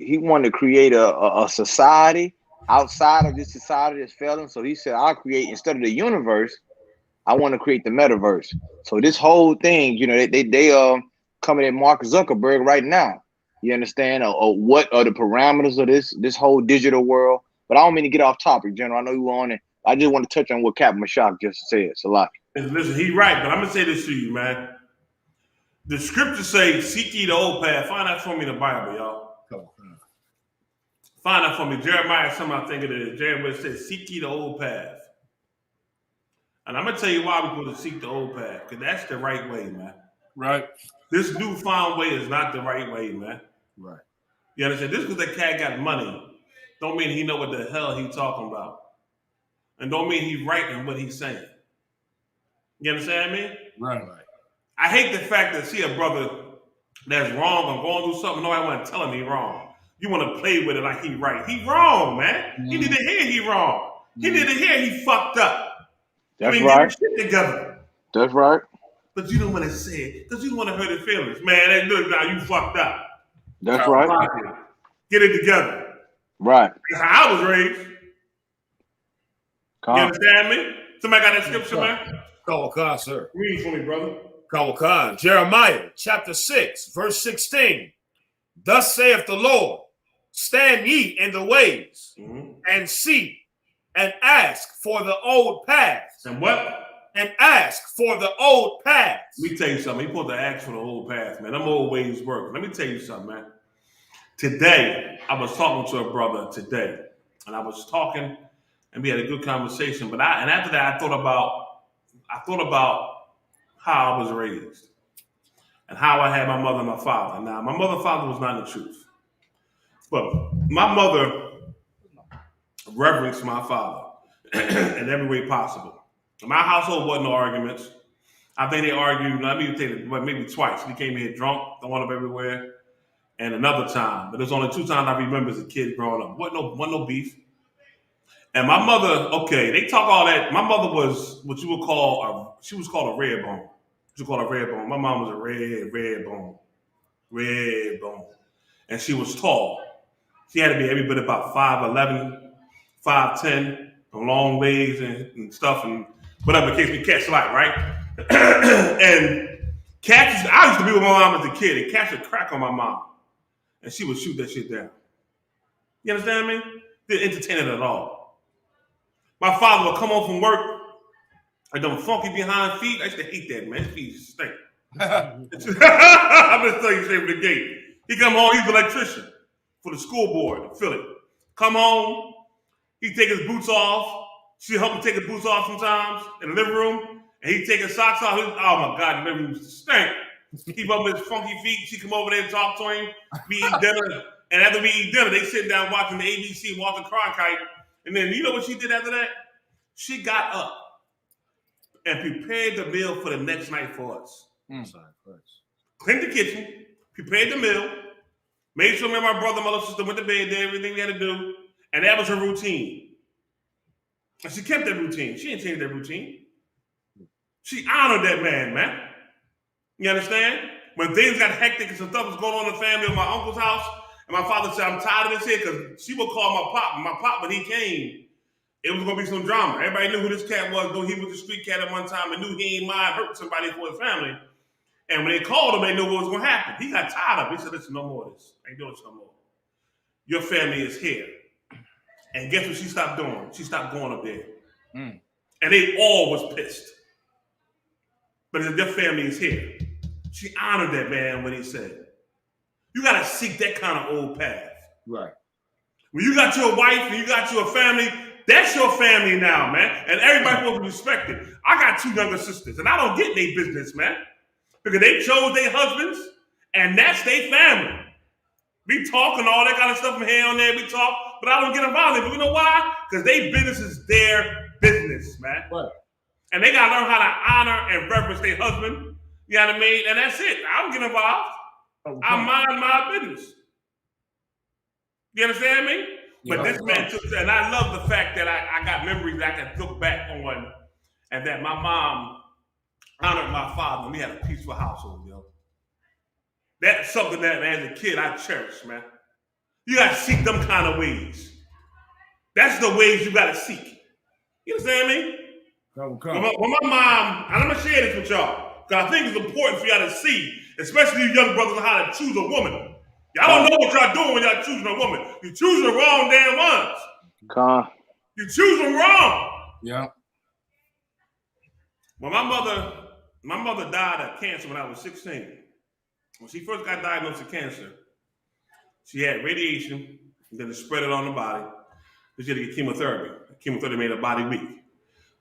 Speaker 11: create a society outside of this society that's failing. So he said, I'll create, instead of the universe, I want to create the metaverse. So this whole thing, you know, they coming at Mark Zuckerberg right now. You understand? Or what are the parameters of this whole digital world? But I don't mean to get off topic, General. I know you were on it. I just want to touch on what Captain Mashak just said. So like,
Speaker 8: listen, he right, but I'm gonna say this to you, man. The scriptures say, "Seek ye the old path." Find that for me in the Bible, y'all. Find that for me. Jeremiah, something I think it is. Jeremiah says, "Seek ye the old path." And I'm gonna tell you why we're going to seek the old path, because that's the right way, man.
Speaker 10: Right.
Speaker 8: This newfound way is not the right way, man.
Speaker 10: Right.
Speaker 8: You understand? Just because that cat got money, don't mean he know what the hell he talking about. And don't mean he writing what he's saying. You understand me?
Speaker 9: Right.
Speaker 8: I hate the fact that see a brother that's wrong or going through something, nobody want to tell him he wrong. You want to play with it like he right. He wrong, man. He need to hear he wrong. He need to hear he fucked up.
Speaker 11: That's right.
Speaker 8: Get your shit together.
Speaker 11: That's right.
Speaker 8: But you don't want to say it because you don't want to hurt his feelings. Man, that look now you fucked up.
Speaker 11: That's right.
Speaker 8: Get it together.
Speaker 11: Right.
Speaker 8: That's how I was raised. You understand me? Somebody got that scripture, man?
Speaker 10: Kawakah, sir.
Speaker 8: Read for me, brother.
Speaker 10: Kawakah. Jeremiah chapter 6, verse 16. Thus saith the Lord, stand ye in the ways and see and ask for the old paths.
Speaker 8: And what?
Speaker 10: And ask for the old paths.
Speaker 8: Let me tell you something. He supposed to ask for the old paths, man. Them old ways work. Let me tell you something, man. Today, I was talking to a brother today, and I was talking, and we had a good conversation. But after that, I thought about how I was raised and how I had my mother and my father. Now, my mother and father was not the truth, but my mother reverenced my father in every way possible. In my household wasn't no arguments. I think they argued, maybe twice. He came here drunk, throwing up everywhere, and another time. But there's only 2 times I remember as a kid growing up. Wasn't no beef. And my mother, okay, they talk all that. My mother was what you would call she was called a red bone. What you call a red bone. My mom was a red bone. And she was tall. She had to be every bit about 5'11", 5'10", long legs and stuff and whatever case we catch light, right? And cats, I used to be with my mom as a kid and cats would crack on my mom. And she would shoot that shit down. You understand me? Didn't entertain it at all. My father would come home from work and them funky behind feet. I used to hate that, man. His feet stink. I'm just telling you straight from the gate. He come home, he's an electrician for the school board in Philly. Come home, he take his boots off. She help him take his boots off sometimes in the living room. And he take his socks off. Oh my God, the living room used to stink. Keep up with his funky feet. She come over there and talk to him. We eat dinner. And after we eat dinner, they sit down watching the ABC, Walter Cronkite. And then you know what she did after that? She got up and prepared the meal for the next night for us. Cleaned the kitchen, prepared the meal, made sure me and my brother and my little sister went to bed, did everything we had to do. And that was her routine. And she kept that routine. She didn't change that routine. She honored that man. You understand? When things got hectic and some stuff was going on in the family at my uncle's house, and my father said, I'm tired of this here, because she would call my pop. My pop, when he came, it was going to be some drama. Everybody knew who this cat was, though he was a street cat at one time and knew he ain't mind hurting somebody for his family. And when they called him, they knew what was going to happen. He got tired of it. He said, listen, no more of this. I ain't doing this no more. Your family is here. And guess what she stopped doing? She stopped going up there. And they all was pissed. But their family is here. She honored that man when he said, you got to seek that kind of old path.
Speaker 10: Right.
Speaker 8: When you got your wife and you got your family, that's your family now, man. And everybody's supposed to respect it. I got 2 younger sisters, and I don't get their business, man. Because they chose their husbands, and that's their family. We talk and all that kind of stuff from here on there, we talk, but I don't get involved in it. But you know why? Because their business is their business, man.
Speaker 10: Right.
Speaker 8: And they got to learn how to honor and reverence their husband. You know what I mean? And that's it. I don't get involved. I mind my business. You understand me? But this man took that. And I love the fact that I got memories that I can look back on and that my mom honored my father. And we had a peaceful household, yo. That's something that, man, as a kid, I cherish, man. You got to seek them kind of ways. That's the ways you got to seek. You understand me? When my mom, and I'm going to share this with y'all, because I think it's important for y'all to see, especially you young brothers, how to choose a woman. Y'all don't know what y'all doing when y'all choosing a woman. You're choosing the wrong damn ones. You're choosing wrong.
Speaker 9: Yeah.
Speaker 8: Well, my mother died of cancer when I was 16. When she first got diagnosed with cancer, she had radiation, and then it spread it on the body. She had to get chemotherapy. Chemotherapy made her body weak.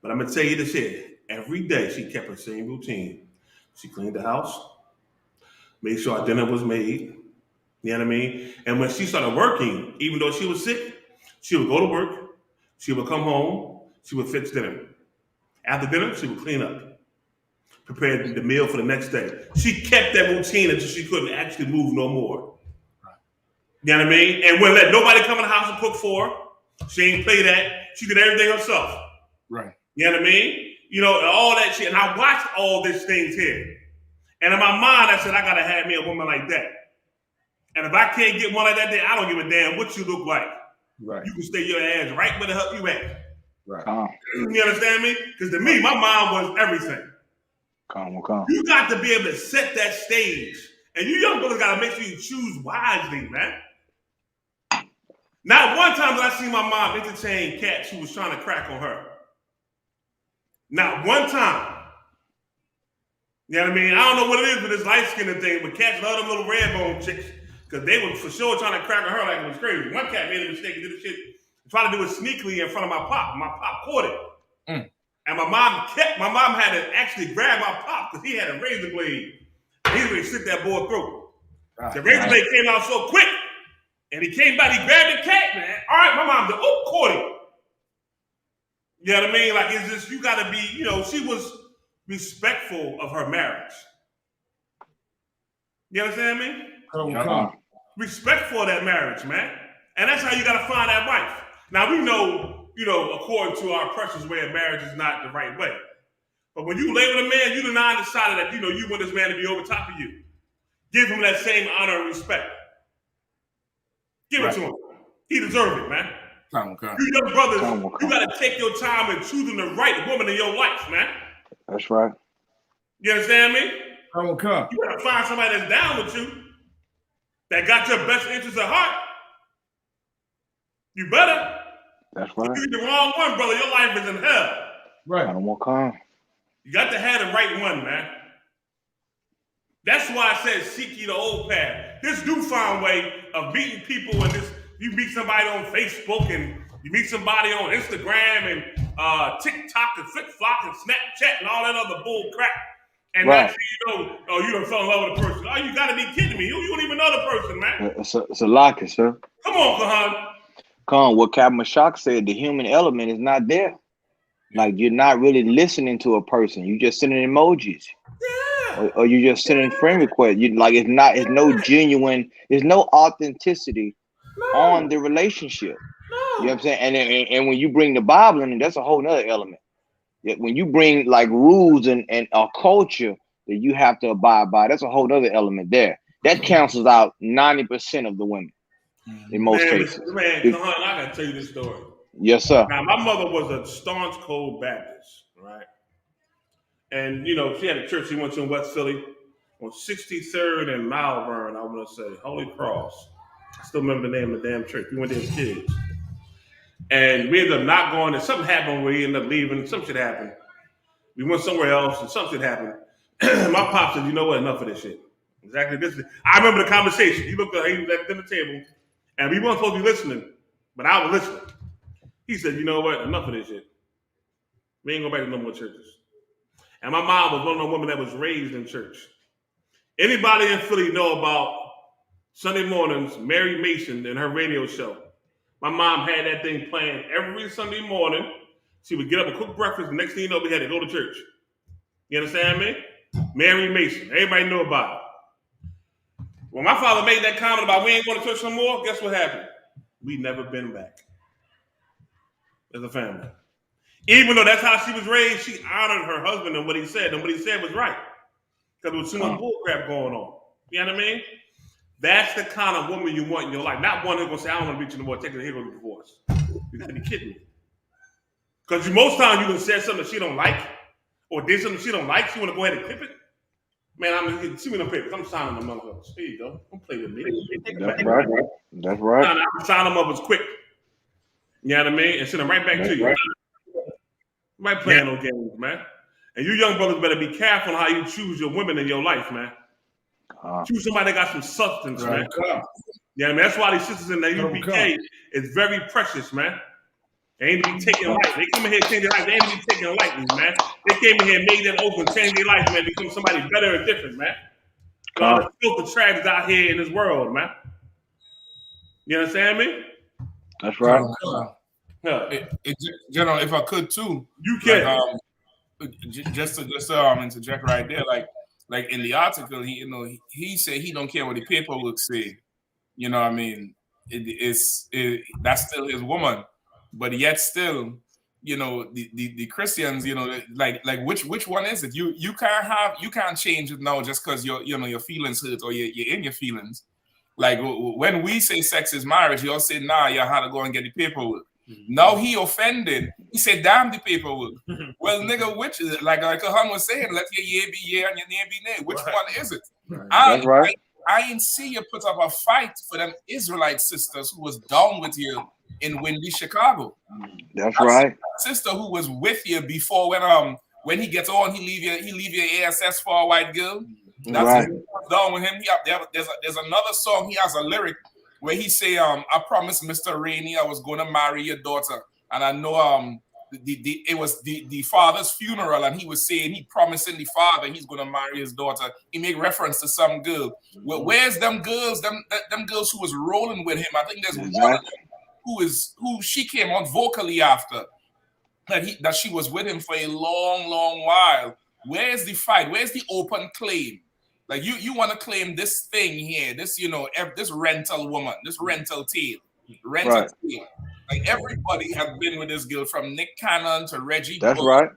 Speaker 8: But I'm going to tell you this here. Every day she kept her same routine. She cleaned the house, made sure our dinner was made. You You know what I mean? And when she started working, even though she was sick, she would go to work, she would come home, she would fix dinner. After dinner, she would clean up, prepare the meal for the next day. She kept that routine until she couldn't actually move no more. You know what I mean? And wouldn't let nobody come in the house and cook for her. She ain't play that. She did everything herself.
Speaker 9: Right.
Speaker 8: You know what I mean? You know, all that shit. And I watched all these things here. And in my mind, I said, I gotta have me a woman like that. And if I can't get one like that, then I don't give a damn what you look like.
Speaker 10: Right.
Speaker 8: You can stay your ass right where the hell you at.
Speaker 10: Right.
Speaker 8: You understand me? Because to me, my mom was everything. You got to be able to set that stage. And you young brothers got to make sure you choose wisely, man. Not one time did I see my mom entertain cats who was trying to crack on her. Not one time. You know what I mean? I don't know what it is with this light-skinned thing, but cats love them little red-bone chicks because they were for sure trying to crack on her like it was crazy. One cat made a mistake and did the shit, tried to do it sneakily in front of my pop. My pop caught it. And my mom had to actually grab my pop because he had a razor blade. He was going to slit that boy's throat. The razor blade came out so quick. And he came back, he grabbed the cat, man. All right, my mom said, oh, caught him. You know what I mean? Like, it's just, you got to be, you know, she was respectful of her marriage. You understand me? Respectful of that marriage, man. And that's how you got to find that wife. Now, we know, you know, according to our precious way of marriage is not the right way. But when you lay with a man, you did not decided that, you know, you want this man to be over top of you. Give him that same honor and respect. Give it to him. He deserves it, man. You young brothers, you got to take your time in choosing the right woman in your life, man.
Speaker 11: That's right.
Speaker 8: You understand me? You got to find somebody that's down with you, that got your best interests at heart. You better.
Speaker 11: That's right.
Speaker 8: If you get the wrong one, brother, your life is in hell.
Speaker 10: Right.
Speaker 8: You got to have the right one, man. That's why I said seek ye the old path. This newfound way of meeting people and this, you meet somebody on Facebook and you meet somebody on Instagram and TikTok and Flip-Flop and Snapchat and all that other bull crap. And that's how you know, oh, you done fell in love with a person. Oh, you got to be kidding me. You don't even know the person, man.
Speaker 11: It's a locket, sir.
Speaker 8: Come on, Kahan.
Speaker 11: Khan, what Captain Shock said, the human element is not there. Like, you're not really listening to a person. You just sending emojis. Yeah. Or you just sending friend requests. You like it's no genuine, there's no authenticity on the relationship. You know what I'm saying? And when you bring the Bible in, that's a whole nother element. When you bring like rules and a culture that you have to abide by, that's a whole other element there. That cancels out 90% of the women in most cases.
Speaker 8: Man, Kahan, I gotta tell you this story.
Speaker 11: Yes, sir.
Speaker 8: Now, my mother was a staunch cold Baptist, right? And, you know, she had a church she went to in West Philly on 63rd and Malvern, I want to say, Holy Cross. I still remember the name of the damn church. We went there as kids. And we ended up not going, and something happened where we ended up leaving. Some shit happened. We went somewhere else, and some shit happened. My pop said, you know what, enough of this shit. Exactly this. I remember the conversation. He looked at, he was at the dinner table, and we weren't supposed to be listening, but I was listening. He said, you know what, enough of this shit. We ain't going back to no more churches. And my mom was one of the women that was raised in church. Anybody in Philly know about Sunday mornings, Mary Mason and her radio show? My mom had that thing playing every Sunday morning. She would get up and cook breakfast. The next thing you know, we had to go to church. You understand me? Mary Mason. Everybody knew about it. When my father made that comment about we ain't going to church no more, guess what happened? We never been back as a family. Even though that's how she was raised, she honored her husband and what he said. And what he said was right. Because there was too much bullcrap going on. You know what I mean? That's the kind of woman you want in your life. Not one who's going to say, I don't want to beat you no more. Take it, here goes the divorce. You got to be kidding me. Because most times you can say something that she don't like or did something she don't like. She want to go ahead and clip it. Man, I'm see me them papers. I'm signing them up. Here you go. Don't play with me.
Speaker 11: That's right. That's right.
Speaker 8: I'm signing them up as quick. You know what I mean? And send them right back to you. You might play no games, man. And you young brothers better be careful on how you choose your women in your life, man. Choose somebody that got some substance, man. Yeah, man. That's why these sisters in the UPK is very precious, man. They ain't to be taken lightly. They come in here and change their life. They ain't to be taken lightly, man. They came in here and made that open, change their life, man. Become somebody better and different, man. All the filthy trash is out here in this world, man. You understand me?
Speaker 11: That's right.
Speaker 9: General, if I could too,
Speaker 8: you can.
Speaker 9: Just to interject right there, like in the article, he said he don't care what the paperwork say. You know what I mean? That's still his woman, but yet still, the Christians, like which one is it? You can't change it now just because your feelings hurt or you're in your feelings. Like when we say sex is marriage, you all say nah, you had to go and get the paperwork. Now he offended. He said, damn the paperwork. Well, nigga, which is it? Like Kahan was saying, let your yeah be yeah and your nay be nay. Which one is it?
Speaker 11: That's right.
Speaker 9: I ain't see you put up a fight for them Israelite sisters who was down with you in windy Chicago.
Speaker 11: That's right.
Speaker 9: Sister who was with you before when he gets on, he leave your ASS for a white girl. That's
Speaker 11: right.
Speaker 9: Down with him. There's another song. He has a lyric where he say, I promised Mr. Rainey I was going to marry your daughter. And I know it was the father's funeral, and he was saying he promising the father he's going to marry his daughter. He make reference to some girl. Well, where's them girls? Them girls who was rolling with him. I think there's one of them who she came on vocally after that she was with him for a long, long while. Where's the fight? Where's the open claim? Like you want to claim this thing here, this this rental woman, this rental tale, tale. Like everybody has been with this girl from Nick Cannon to Reggie.
Speaker 11: That's
Speaker 9: Bush,
Speaker 11: right.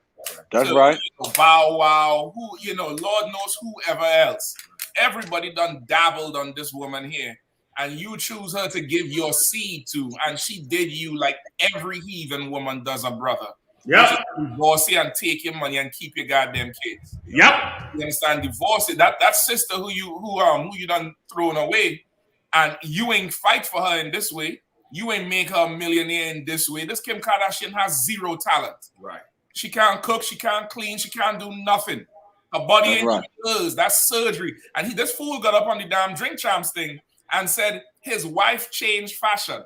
Speaker 11: That's right.
Speaker 9: Bow Wow, who Lord knows whoever else. Everybody done dabbled on this woman here, and you choose her to give your seed to, and she did you like every heathen woman does a brother.
Speaker 8: Yep.
Speaker 9: Divorce you and take your money and keep your goddamn kids.
Speaker 8: Yep.
Speaker 9: You understand? Divorce it. That sister who you done thrown away, and you ain't fight for her in this way. You ain't make her a millionaire in this way. This Kim Kardashian has zero talent.
Speaker 8: Right.
Speaker 9: She can't cook. She can't clean. She can't do nothing. Her body ain't hers. That's surgery. And this fool got up on the damn Drink Champs thing and said his wife changed fashion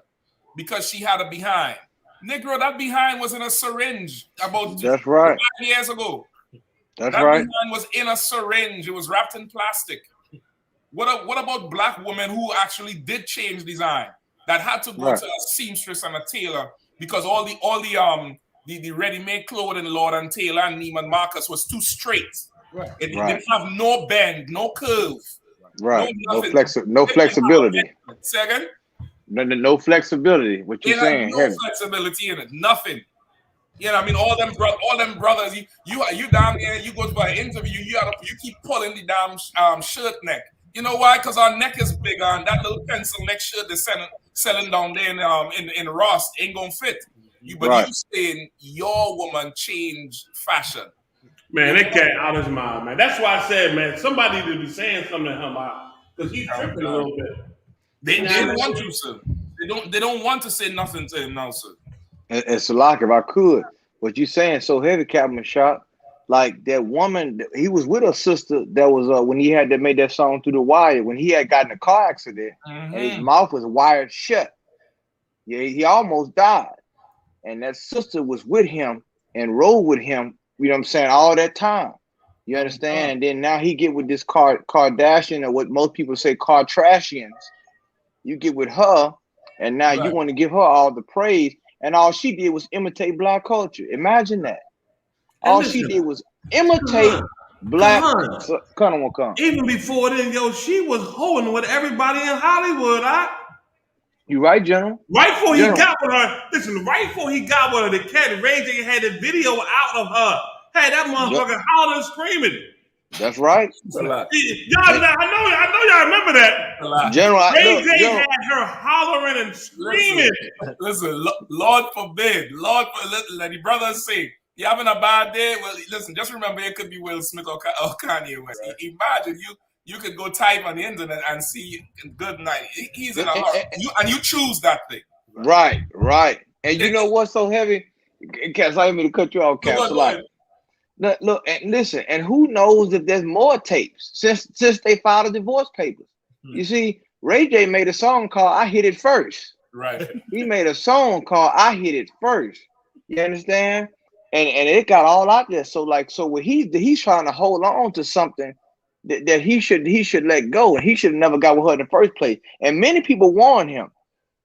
Speaker 9: because she had a behind. Negro, that behind was in a syringe about 5 years ago. That behind was in a syringe. It was wrapped in plastic. What about black women who actually did change design that had to go to a seamstress and a tailor because all the ready-made clothing Lord and Taylor and Neiman Marcus was too straight. Right. It didn't have no bend, no curve.
Speaker 11: Right. No flexibility.
Speaker 9: Second.
Speaker 11: No flexibility. What you saying?
Speaker 9: No flexibility in it. Nothing. You know, I mean, all them brothers. You down there. You go to an interview. You keep pulling the damn shirt neck. You know why? Because our neck is bigger, and that little pencil neck shirt they're selling down there in Ross ain't gonna fit. You saying your woman changed fashion.
Speaker 8: Man, that cat out of his mind, man. That's why I said, man, somebody to be saying something to him because he's tripping a little bit.
Speaker 9: They don't want to, sir. They don't want to say nothing to him now, sir.
Speaker 11: And Salak, if I could, what you saying so heavy, Captain Shot, like that woman, he was with a sister that was when he had made that song Through the Wire, when he had gotten a car accident and his mouth was wired shut. Yeah, he almost died. And that sister was with him and rode with him, you know what I'm saying, all that time. You understand? And then now he get with this Kardashian, or what most people say Kardashians. You get with her, and now you want to give her all the praise, and all she did was imitate black culture. Imagine that. All she did was imitate black.
Speaker 8: Even before then, she was hoeing with everybody in Hollywood.
Speaker 11: You right, General?
Speaker 8: Right before he got with her. Listen, right before he got with her, the cat Ray J had the video out of her. Had that motherfucker hollering and screaming.
Speaker 11: That's right.
Speaker 8: I know y'all remember that.
Speaker 11: General,
Speaker 8: Ray J had her hollering and screaming.
Speaker 9: Listen, Lord forbid. Let the brothers say, you having a bad day? Well, listen, just remember it could be Will Smith or Kanye West. Right. Imagine you could go type on the internet and see good night. He's in a hurry. And you choose that thing.
Speaker 11: Right. And you know what's so heavy? Cass, I didn't mean to cut you off, Cass. Look, and listen, and who knows if there's more tapes since they filed the divorce papers. You see, Ray J made a song called I Hit It First.
Speaker 9: Right.
Speaker 11: He made a song called I Hit It First. You understand? And it got all out there. So what he's trying to hold on to something that he should let go, and he should have never got with her in the first place. And many people warned him.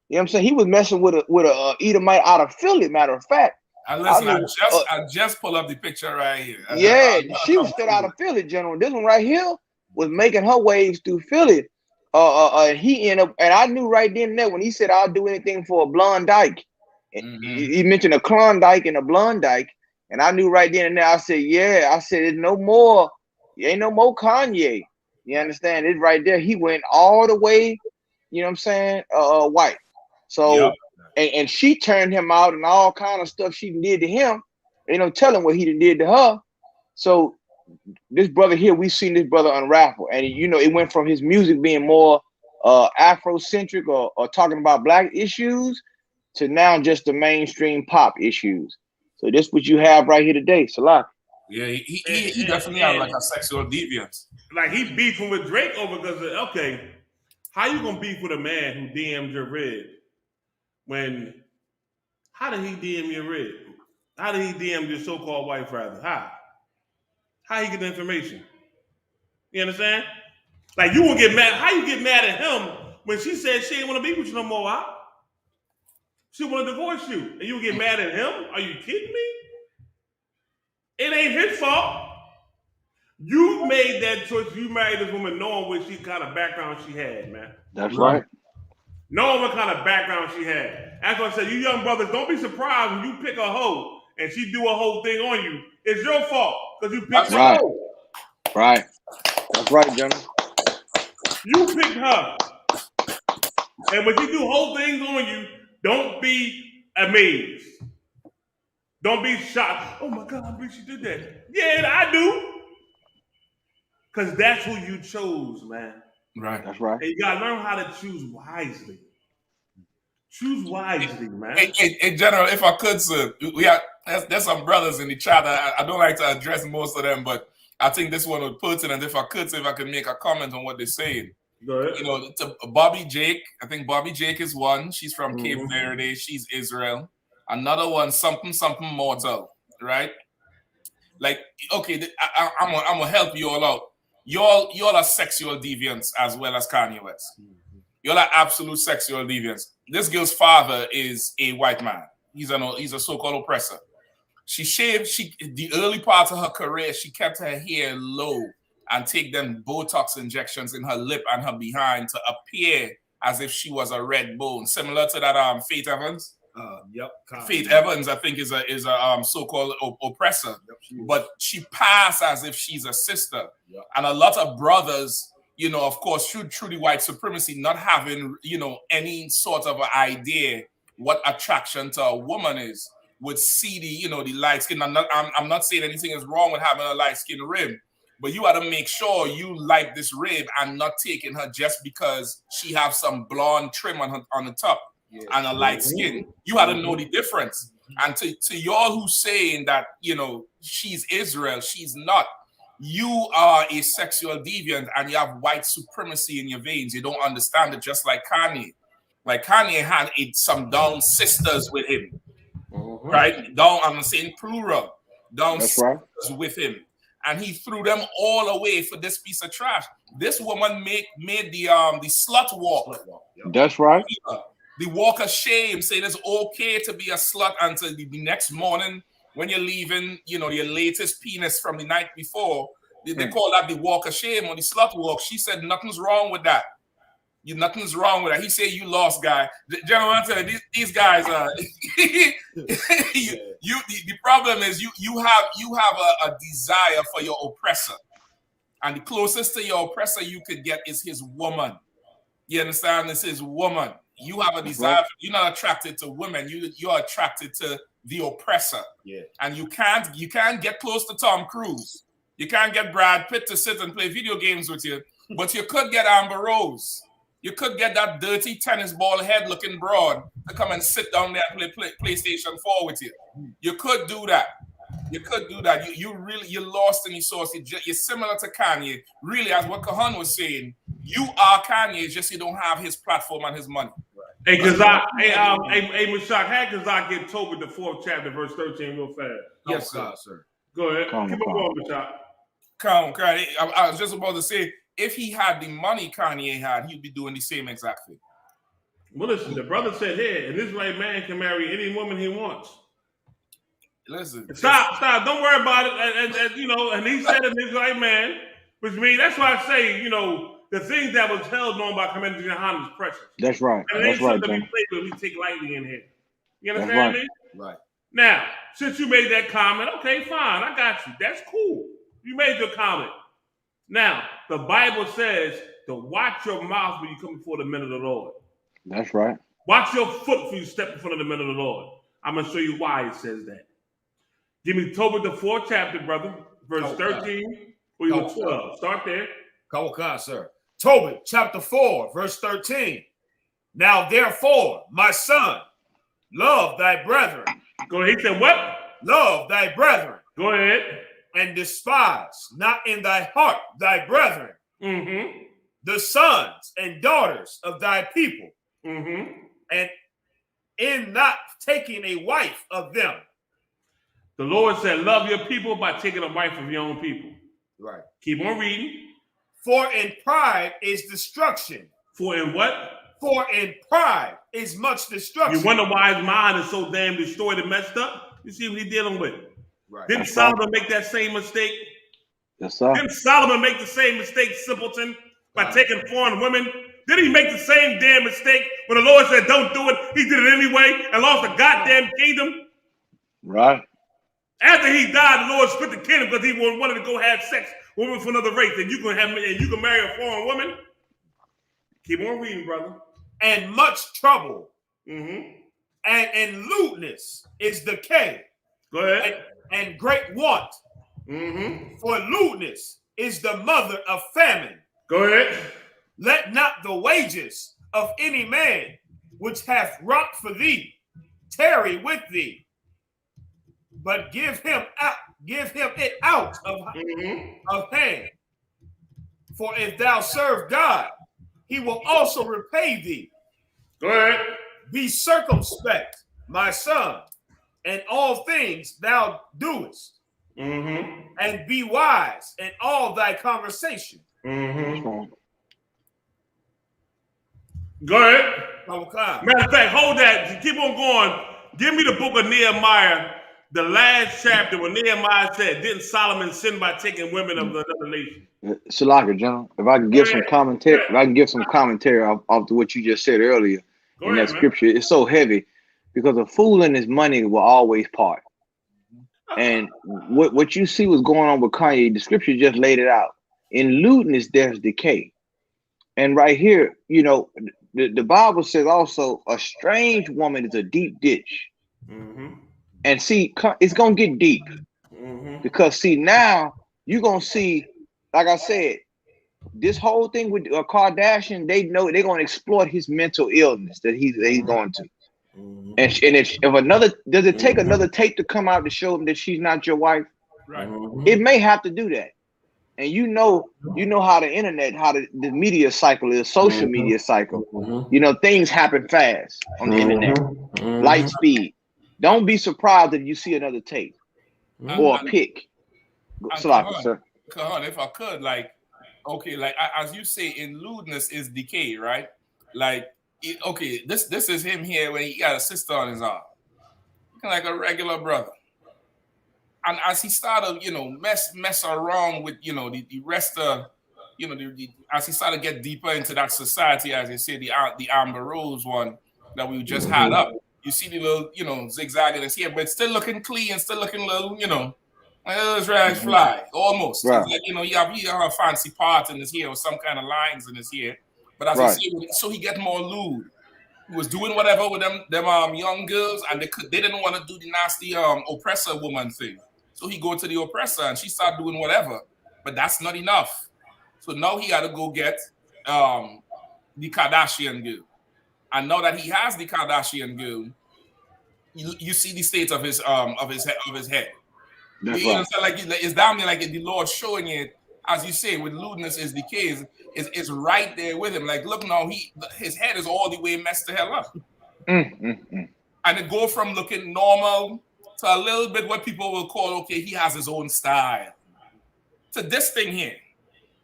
Speaker 11: You know what I'm saying? He was messing with a Edomite out of Philly, matter of fact.
Speaker 9: And listen, I just pull up the picture right here.
Speaker 11: Yeah, she was straight out of Philly, General. This one right here was making her waves through Philly. He ended up, and I knew right then and there when he said, "I'll do anything for a blonde dyke." He mentioned a Klondike and a blonde dyke, and I knew right then and there. I said, "Yeah," I said, "It's no more. Ain't no more Kanye." You understand? It's right there. He went all the way. You know what I'm saying? White. So, and she turned him out and all kind of stuff she did to him. Ain't no telling what he did to her. So this brother here, we've seen this brother unravel, and you know, it went from his music being more Afrocentric or talking about black issues to now just the mainstream pop issues. So this what you have right here today, Salah.
Speaker 9: Yeah, he definitely has like a sexual deviance.
Speaker 8: Like he beefing with Drake over because okay, how you gonna beef with a man who DM'd your rib? How did he DM your rib? How did he DM your so-called wife rather? How he get the information? You understand? Like you won't get mad. How you get mad at him when she said she didn't want to be with you no more? Huh? She want to divorce you, and you get mad at him? Are you kidding me? It ain't his fault. You made that choice. You married this woman knowing what kind of background she had, man.
Speaker 11: That's right.
Speaker 8: Knowing what kind of background she had. That's what I said. You young brothers, don't be surprised when you pick a hoe and she do a whole thing on you. It's your fault because you picked her.
Speaker 11: Right. Right. That's right, General.
Speaker 8: You picked her. And when she do whole things on you, don't be amazed. Don't be shocked. Oh my God, I believe she did that. Yeah, I do. Because that's who you chose, man.
Speaker 9: Right.
Speaker 11: That's right.
Speaker 8: And you gotta learn how to choose wisely. Choose wisely, man.
Speaker 9: In general, if I could, sir, there's some brothers in the chat. I don't like to address most of them, but I think this one would put it. And if I could make a comment on what they're saying.
Speaker 8: Go ahead.
Speaker 9: You know, to Bobby Jake. I think Bobby Jake is one. She's from Cape Verde. She's Israel. Another one, something mortal, right? Like, okay, I'm gonna help you all out. Y'all are sexual deviants as well as Kanye West. Y'all are absolute sexual deviants. This girl's father is a white man. He's a so-called oppressor. She shaved. The early part of her career, she kept her hair low and take them Botox injections in her lip and her behind to appear as if she was a red bone, similar to that Faith Evans. Faith Evans, I think, is a so-called oppressor, but she passed as if she's a sister. And a lot of brothers, you know, of course, through the white supremacy, not having, you know, any sort of an idea what attraction to a woman is, would see the light skin. I'm not saying anything is wrong with having a light skin rib, but you got to make sure you like this rib and not taking her just because she have some blonde trim on the top. And a light skin. You had to know the difference. And to y'all who's saying that, you know, she's Israel, she's not. You are a sexual deviant and you have white supremacy in your veins. You don't understand it, just like Kanye. Like Kanye had some down sisters with him. Right? Down, I'm saying plural. Down sisters with him. And he threw them all away for this piece of trash. This woman made the slut walk.
Speaker 11: That's right.
Speaker 9: The walk of shame, saying it's okay to be a slut until the next morning when you're leaving, you know, your latest penis from the night before. They call that the walk of shame or the slut walk. She said nothing's wrong with that. Nothing's wrong with that. He said you lost, guy. Gentlemen, I tell you, these guys are. The problem is you have a desire for your oppressor, and the closest to your oppressor you could get is his woman. You understand? It's his woman. You have a desire. You're not attracted to women. You're attracted to the oppressor. Yeah. And you can't get close to Tom Cruise. You can't get Brad Pitt to sit and play video games with you. But you could get Amber Rose. You could get that dirty tennis ball head looking broad to come and sit down there and play PlayStation 4 with you. You could do that. You could do that. You're lost in the source. You're similar to Kanye. Really, as what Kahan was saying, you are Kanye. It's just you don't have his platform and his money.
Speaker 8: Hey, Mashak, had Kazak get told with the 4th chapter, verse 13, real fast.
Speaker 9: Yes, sir.
Speaker 8: Go ahead. Keep on, Mashak.
Speaker 9: Come. I was just about to say, if he had the money Kanye had, he'd be doing the same exact thing.
Speaker 8: Well, listen, the brother said here, an Israelite man can marry any woman he wants.
Speaker 9: Listen.
Speaker 8: Stop. Don't worry about it. And you know, and he said an Israelite man, which means that's why I say, you know, the things that was held on by Commander GEN.YAHANNA is precious.
Speaker 11: That's right.
Speaker 8: And it
Speaker 11: That's
Speaker 8: ain't
Speaker 11: right,
Speaker 8: something to be
Speaker 11: John.
Speaker 8: played with, we take lightly in here. You
Speaker 11: That's
Speaker 8: understand
Speaker 11: right.
Speaker 8: me?
Speaker 9: Right.
Speaker 8: Now, since you made that comment, okay, fine, I got you. That's cool. You made your comment. Now, the Bible says to watch your mouth when you come before the men of the Lord.
Speaker 11: That's right.
Speaker 8: Watch your foot before you step in front of the men of the Lord. I'm going to show you why it says that. Give me Tobit the 4th chapter, brother. Verse 13 or 12. Start there.
Speaker 10: Kawakah, sir. Tobit chapter 4, verse 13. Now therefore, my son, love thy brethren.
Speaker 8: Go ahead. He said what?
Speaker 10: Love thy brethren.
Speaker 8: Go ahead.
Speaker 10: And despise not in thy heart thy brethren.
Speaker 8: Mm-hmm.
Speaker 10: The sons and daughters of thy people.
Speaker 8: Mm-hmm.
Speaker 10: And in not taking a wife of them.
Speaker 8: The Lord said, love your people by taking a wife of your own people.
Speaker 10: Right.
Speaker 8: Keep on reading.
Speaker 10: For in pride is destruction.
Speaker 8: For in what?
Speaker 10: For in pride is much destruction.
Speaker 8: You wonder why his mind is so damn destroyed and messed up? You see what he's dealing with.
Speaker 10: Right.
Speaker 8: Didn't Solomon make that same mistake?
Speaker 11: Yes, sir.
Speaker 8: Didn't Solomon make the same mistake, simpleton, by taking foreign women? Didn't he make the same damn mistake when the Lord said don't do it? He did it anyway and lost the goddamn kingdom?
Speaker 11: Right.
Speaker 8: After he died, the Lord split the kingdom because he wanted to go have sex with women from another race. And you can marry a foreign woman? Keep on reading, brother.
Speaker 10: And much trouble.
Speaker 8: Mm-hmm.
Speaker 10: And lewdness is decay.
Speaker 8: Go ahead.
Speaker 10: And great want.
Speaker 8: Mm-hmm.
Speaker 10: For lewdness is the mother of famine.
Speaker 8: Go ahead.
Speaker 10: Let not the wages of any man which hath wrought for thee tarry with thee, but give him it out of hand. For if thou serve God, he will also repay thee.
Speaker 8: Go ahead.
Speaker 10: Be circumspect, my son, in all things thou doest, and be wise in all thy conversation.
Speaker 8: Go ahead.
Speaker 10: Okay.
Speaker 8: Matter of fact, hold that. Keep on going. Give me the book of Nehemiah, the last chapter where Nehemiah said, didn't Solomon sin by taking women of another nation?
Speaker 11: Shalaka, General. If I can give some commentary, off to what you just said earlier in that scripture, it's so heavy because a fool and his money will always part. And what you see what's going on with Kanye, the scripture just laid it out. In lewdness, there's decay. And right here, you know, the Bible says also a strange woman is a deep ditch. And see, it's going to get deep. Because see, now you're going to see, like I said, this whole thing with Kardashian, they know they're going to exploit his mental illness that he's going to. And if another, does it take another tape to come out to show him that she's not your wife?
Speaker 8: Right.
Speaker 11: It may have to do that. And you know how the internet, how the media cycle is, social media cycle. You know, things happen fast on the internet, light speed. Don't be surprised if you see another tape or a pic. Sir.
Speaker 9: If I could, like, okay, like as you say, in lewdness is decay, right? Like, okay, this is him here when he got a sister on his arm, like a regular brother. And as he started, you know, mess around with, you know, the rest of, you know, as he started to get deeper into that society, as you say, the Amber Rose one that we just had up, you see the little, you know, zigzagging here, but still looking clean, still looking little, you know, like those rags fly, almost. Right. Like, you know, you have a fancy part in his hair or some kind of lines in his hair, but as he said, so he get more lewd. He was doing whatever with them young girls, and they didn't want to do the nasty oppressor woman thing. So he go to the oppressor and she start doing whatever, but that's not enough. So now he got to go get the Kardashian girl, and now that he has the Kardashian girl, you see the state of his head.
Speaker 11: That's
Speaker 9: you
Speaker 11: right.
Speaker 9: know, so like it's down there, like the Lord showing it, as you say, with lewdness is decay, is right there with him. Like, look now, his head is all the way messed the hell up, and it go from looking normal to a little bit what people will call, okay, he has his own style, to this thing here.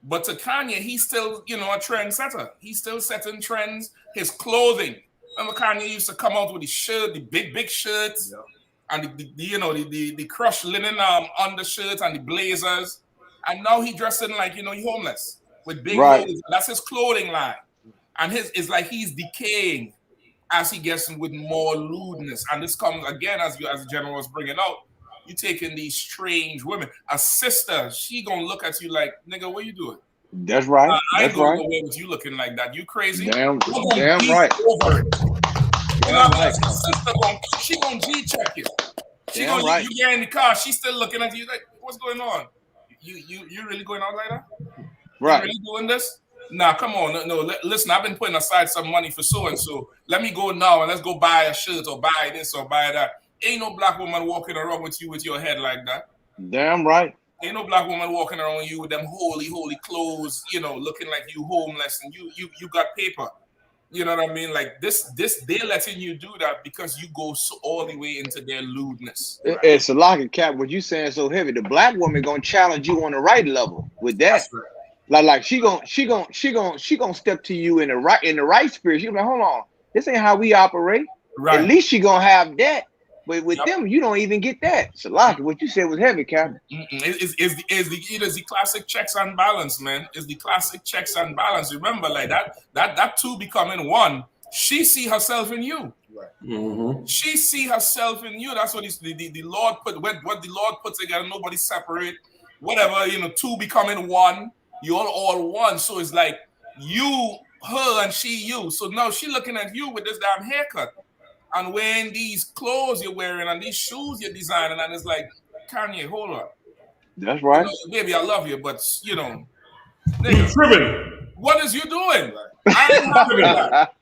Speaker 9: But to Kanye, he's still, you know, a trendsetter. He's still setting trends. His clothing, Remember Kanye used to come out with his shirt, the big shirts, and the crushed linen undershirts and the blazers. And now he dressing like, he homeless with big holes. That's his clothing line. And it's like he's decaying as he gets with more lewdness. And this comes again, as the general was bringing out, you taking these strange women. A sister, she gonna look at you like, nigga, what you doing?
Speaker 11: That's right.
Speaker 9: I ain't gonna go away with you looking like that. You crazy?
Speaker 11: Damn right.
Speaker 9: Over it. Sister she gonna G-check you. She gonna you get in the car, she's still looking at you like, what's going on? You really going out like that?
Speaker 11: Right.
Speaker 9: You really doing this? Nah, come on. No, listen, I've been putting aside some money for so-and-so. Let me go now and let's go buy a shirt or buy this or buy that. Ain't no black woman walking around with you with your head like that.
Speaker 11: Damn right.
Speaker 9: Ain't no black woman walking around with you with them holy clothes, looking like you homeless and you got paper. You know what I mean? Like this, they're letting you do that because you go all the way into their lewdness. Right?
Speaker 11: It's a lock and cap. What you saying so heavy? The black woman gonna challenge you on the right level with that.
Speaker 9: That's right.
Speaker 11: Like she gonna step to you in the right spirit. She gonna be like, hold on, this ain't how we operate.
Speaker 9: Right.
Speaker 11: At least she gonna have that. But with them, you don't even get that. So like what you said was heavy, Captain.
Speaker 9: Is the classic checks and balance, man. It's the classic checks and balance. Remember, like that two becoming one. She see herself in you. Right. Mm-hmm. She see herself in you. That's what the Lord put. What the Lord put together, nobody separate. Whatever, two becoming one. You're all one. So it's like you, her, and she, you. So now she looking at you with this damn haircut and wearing these clothes you're wearing and these shoes you're designing. And it's like, Kanye, hold on.
Speaker 11: That's right.
Speaker 9: Baby, I love you, but, nigga,
Speaker 8: you tripping.
Speaker 9: What is you doing? I ain't having that.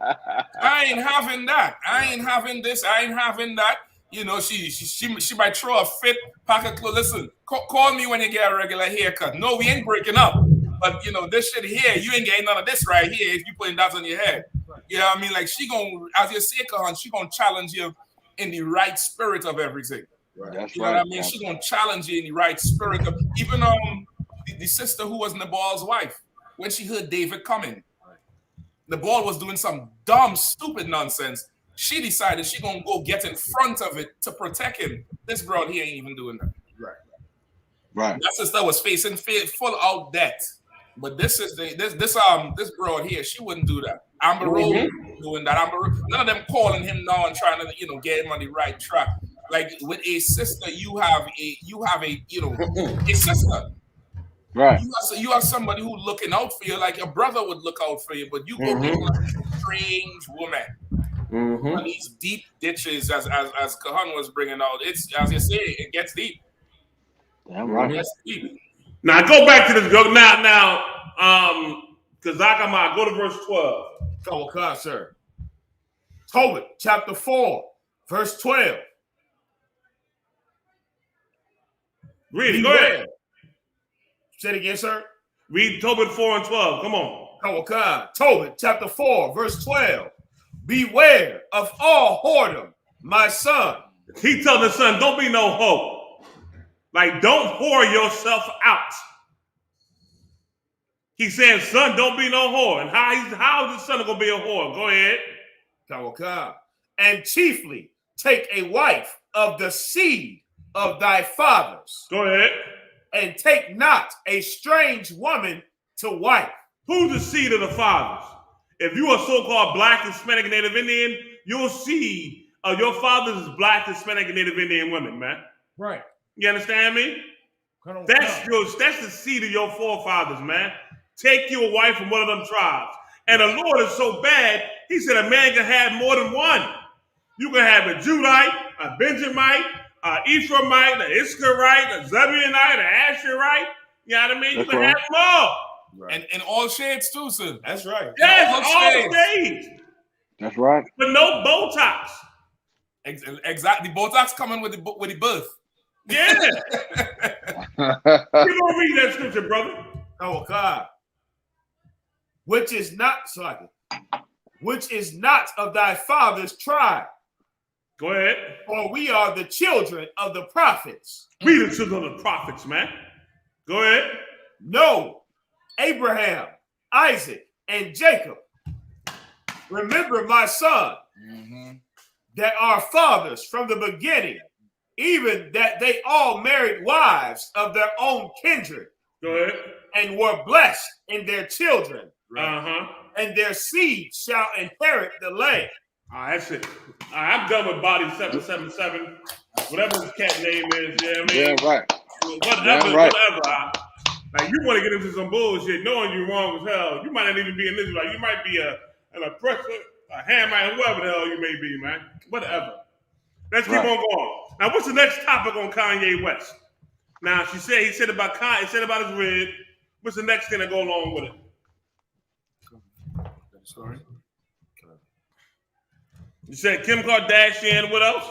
Speaker 9: I ain't having that. I ain't having this. I ain't having that. She might throw a fit, pack of clothes. Listen, call me when you get a regular haircut. No, we ain't breaking up. But, this shit here, you ain't getting none of this right here if you putting that on your head. You know what I mean? Like, she gonna, as you say, Kahan, she gonna challenge you in the right spirit of everything.
Speaker 11: Right. That's
Speaker 9: you know what I mean? She gonna challenge you in the right spirit of, even the sister who was Nabal's wife, when she heard David coming, Nabal was doing some dumb, stupid nonsense. She decided she gonna go get in front of it to protect him. This broad here ain't even doing that.
Speaker 11: Right.
Speaker 9: That sister was facing full out debt. But this broad here, she wouldn't do that. Amber Rose doing that. None of them calling him now and trying to get him on the right track. Like with a sister, you have a sister.
Speaker 11: Right.
Speaker 9: You have somebody who looking out for you, like your brother would look out for you, but you go be like a strange woman. And these deep ditches, as Kahan was bringing out, it's, as you say, it gets deep.
Speaker 11: Damn right.
Speaker 9: It gets deep.
Speaker 8: Now go back to this. Go now. Kazakama, go to verse 12.
Speaker 10: Come on, sir. Tobit, chapter 4, verse 12.
Speaker 8: Read it. Go ahead.
Speaker 10: Say it again, sir.
Speaker 8: Read Tobit 4 and 12. Come on.
Speaker 10: Tobit, chapter 4, verse 12. Beware of all whoredom, my son.
Speaker 8: He telling the son, don't be no hoe. Like, don't whore yourself out. He's saying, son, don't be no whore. And how is the son going to be a whore? Go ahead.
Speaker 10: And chiefly take a wife of the seed of thy fathers.
Speaker 8: Go ahead.
Speaker 10: And take not a strange woman to wife.
Speaker 8: Who's the seed of the fathers? If you are so-called black, Hispanic, and Native Indian, your seed of your fathers is black, Hispanic, and Native Indian women, man.
Speaker 10: Right.
Speaker 8: You understand me? That's the seed of your forefathers, man. Take you a wife from one of them tribes. And the Lord is so bad, he said a man can have more than one. You can have a Judite, a Benjamite, a Ephraimite, a Iskarite, a Zebulonite, an Asherite. You know what I mean? You can have them all.
Speaker 9: Right. And all shades too, sir.
Speaker 10: That's right.
Speaker 8: Yes, all shades.
Speaker 11: That's right.
Speaker 8: But no Botox.
Speaker 9: Exactly. Botox coming with the birth.
Speaker 8: Yeah. You gonna read that scripture, brother?
Speaker 10: Oh God. Which is not of thy father's tribe.
Speaker 8: Go ahead.
Speaker 10: For we are the children of the prophets.
Speaker 8: We the children of the prophets, man. Go ahead.
Speaker 10: No, Abraham, Isaac, and Jacob. Remember, my son, that are fathers from the beginning, even that they all married wives of their own kindred.
Speaker 8: Go ahead.
Speaker 10: And were blessed in their children.
Speaker 8: Uh-huh.
Speaker 10: And their seed shall inherit the land.
Speaker 8: That's it. I'm done with Body 777. Whatever his cat name is, you know what I mean?
Speaker 11: Yeah, right.
Speaker 8: Whatever. Like, you want to get into some bullshit knowing you're wrong as hell. You might not even be an Israelite. You might be an oppressor, a Hamite, whoever the hell you may be, man. Whatever. Let's keep on going. Now, what's the next topic on Kanye West? Now, he said about his rib. What's the next thing that go along with it?
Speaker 10: Sorry.
Speaker 8: You said Kim Kardashian, what else?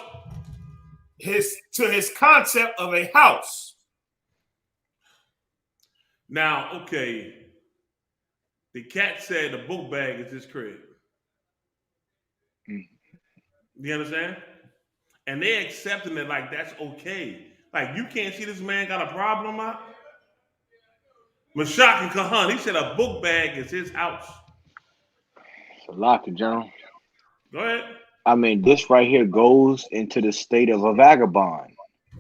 Speaker 10: His concept of a house.
Speaker 8: Now, okay. The cat said the book bag is his crib. You understand? And they accepting it like that's okay. Like, you can't see this man got a problem out? Mashak and Kahan, he said a book bag is his house.
Speaker 11: It's a lot, General.
Speaker 8: Go ahead.
Speaker 11: I mean, this right here goes into the state of a vagabond.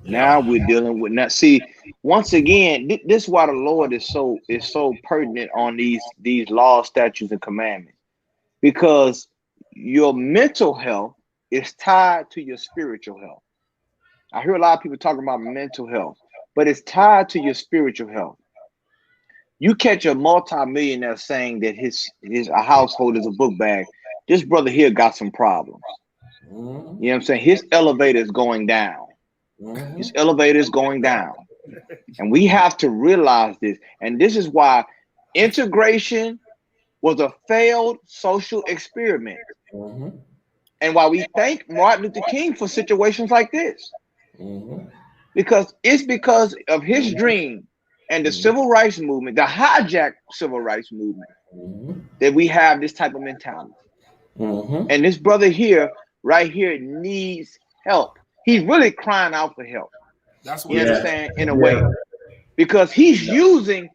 Speaker 11: Now we're dealing with now. See, once again, this is why the Lord is so pertinent on these laws, statutes, and commandments, because your mental health is tied to your spiritual health. I hear a lot of people talking about mental health, but it's tied to your spiritual health. You catch a multimillionaire saying that his household is a book bag. This brother here got some problems. You know what I'm saying? His elevator is going down. His elevator is going down. And we have to realize this. And this is why integration was a failed social experiment. And why we thank Martin Luther King for situations like this. Because it's because of his dream and the civil rights movement, the hijacked civil rights movement, that we have this type of mentality. And this brother here, right here, needs help. He's really crying out for help.
Speaker 9: That's what
Speaker 11: you understand, in a way. Because he's using,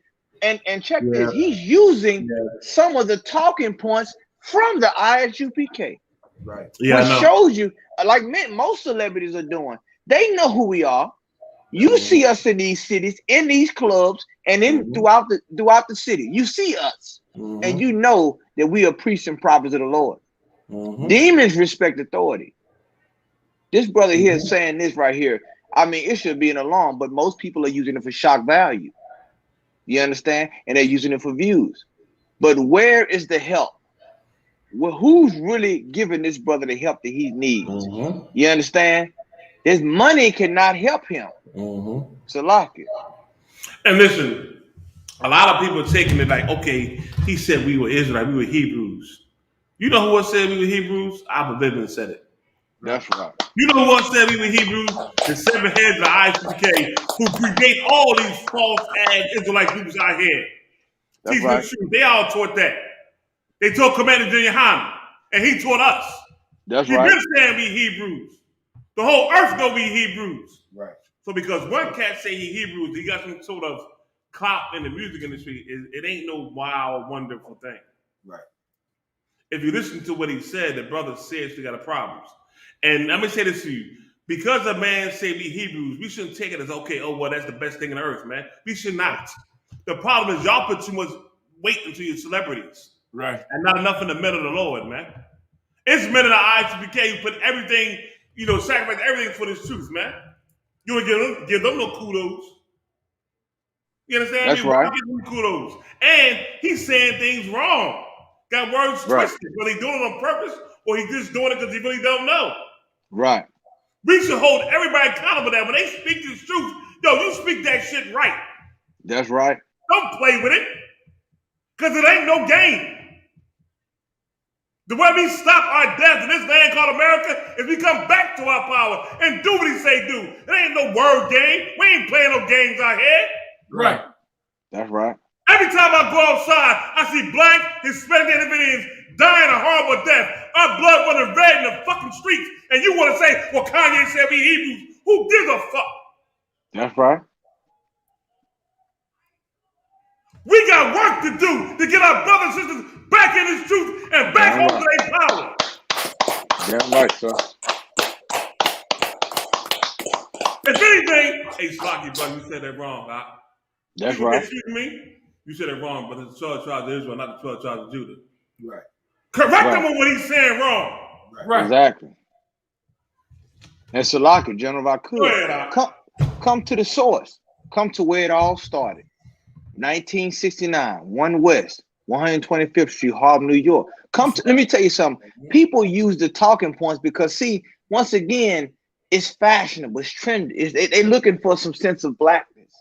Speaker 11: and check this, he's using some of the talking points from the ISUPK.
Speaker 10: Right.
Speaker 11: Which shows you, like most celebrities are doing, they know who we are. You see us in these cities, in these clubs, and in throughout the city. You see us, and you know that we are priests and prophets of the Lord. Demons respect authority. This brother here is saying this right here. I mean, it should be an alarm, but most people are using it for shock value. You understand? And they're using it for views. But where is the help? Well, who's really giving this brother the help that he needs? You understand? His money cannot help him. So lock it.
Speaker 8: And listen, a lot of people are taking it like, okay, he said we were Israelite, we were Hebrews. You know who else said we were Hebrews? Abba Bivin said it.
Speaker 11: That's right.
Speaker 8: You know who else said we were Hebrews? The seven heads of the I.S.U.P.K, who create all these false ass Israelite groups out here.
Speaker 11: That's right.
Speaker 8: They all taught that. They taught Commander GEN.YAHANNA, and he taught us.
Speaker 11: That's
Speaker 8: We've
Speaker 11: right.
Speaker 8: been saying we Hebrews. The whole earth know we Hebrews.
Speaker 10: Right.
Speaker 8: So because one cat say he Hebrews, he got some sort of clout in the music industry, it ain't no wild, wonderful thing.
Speaker 10: Right.
Speaker 8: If you listen to what he said, the brother seriously got a problems. And let me say this to you. Because a man say we Hebrews, we shouldn't take it as, okay, oh, well, that's the best thing on earth, man. We should not. The problem is y'all put too much weight into your celebrities.
Speaker 10: Right.
Speaker 8: And not enough in the middle of the Lord, man. It's men in the I.S.U.P.K who put everything, sacrifice everything for this truth, man. You would give them no kudos. You understand?
Speaker 11: That's right.
Speaker 8: Give them kudos. And he's saying things wrong. Got words twisted. Whether he's doing it on purpose or he's just doing it because he really don't know.
Speaker 11: Right.
Speaker 8: We should hold everybody accountable that when they speak this truth, you speak that shit right.
Speaker 11: That's right.
Speaker 8: Don't play with it. Because it ain't no game. The way we stop our death in this land called America is we come back to our power and do what he say do. It ain't no word game. We ain't playing no games out here.
Speaker 10: Right.
Speaker 11: That's right.
Speaker 8: Every time I go outside, I see black, Hispanic Indians dying a horrible death. Our blood running red in the fucking streets. And you want to say, well, Kanye said we Hebrews. Who gives a fuck?
Speaker 11: That's right.
Speaker 8: We got work to do to get our brothers and sisters back in this truth and back home to their power.
Speaker 11: Damn right, sir.
Speaker 8: If anything, hey, Slocky, brother, you said that wrong.
Speaker 11: That's right.
Speaker 8: Excuse me. You said it wrong, but it's the 12 tribes of Israel, not the 12 tribes of Judah.
Speaker 10: Right.
Speaker 8: Correct him on what he's saying wrong.
Speaker 10: Right.
Speaker 11: Exactly. And Salaki, General, if I could, come to the source. Come to where it all started. 1969, 1 West, 125th Street, Harlem, New York. Let me tell you something. People use the talking points because, see, once again, it's fashionable, it's trendy. They're looking for some sense of blackness,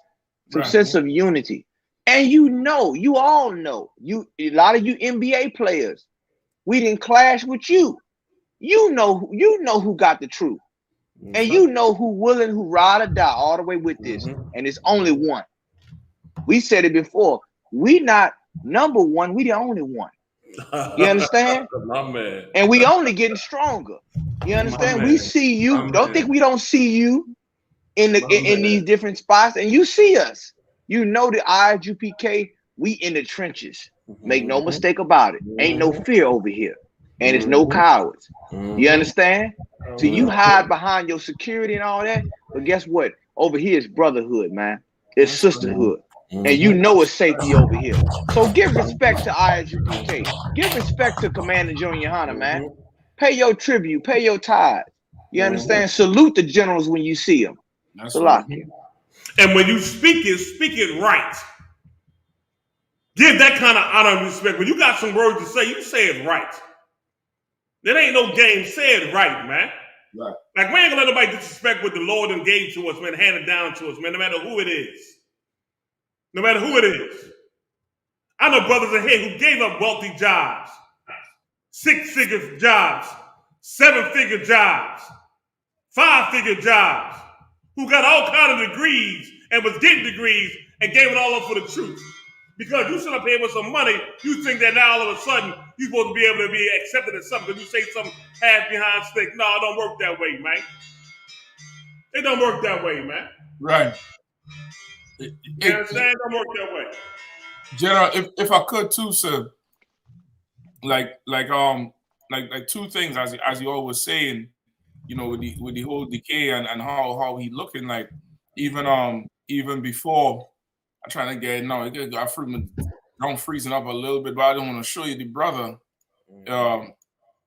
Speaker 11: some sense of unity. And you all know, a lot of you NBA players, we didn't clash with you. You know who got the truth. And you know who willing, who ride or die all the way with this. And it's only one. We said it before. We not number one, we the only one. You understand?
Speaker 8: My man.
Speaker 11: And we only getting stronger. You understand? We see you. Don't think we don't see you in these different spots. And you see us. You know the I.S.U.P.K, we in the trenches. Make no mistake about it. Ain't no fear over here. And it's no cowards. You understand? So you hide behind your security and all that. But guess what? Over here is brotherhood, man. It's sisterhood. And you know it's safety over here. So give respect to I.S.U.P.K. Give respect to Commander GEN.YAHANNA, man. Pay your tribute. Pay your tithe. You understand? Salute the generals when you see them. Salaki.
Speaker 8: And when you speak it right. Give that kind of honor and respect. When you got some words to say, you say it right. There ain't no game. Say it right, man. Right. Like, we ain't gonna let nobody disrespect what the Lord and gave to us, man, handed down to us, man, no matter who it is. No matter who it is. I know brothers in here who gave up wealthy jobs, 6-figure jobs, 7-figure jobs, 5-figure jobs, who got all kinds of degrees and was getting degrees and gave it all up for the truth. Because you sit up here with some money, you think that now all of a sudden you're supposed to be able to be accepted as something because you say something half behind stick. No, it don't work that way, man. It don't work that way, man.
Speaker 9: Right.
Speaker 8: You understand? It don't work that way.
Speaker 9: General, if I could too, sir, like two things as you always saying, you know, with the whole decay and how he looking like, even before I'm trying to get I'm freezing up a little bit, but I don't want to show you the brother.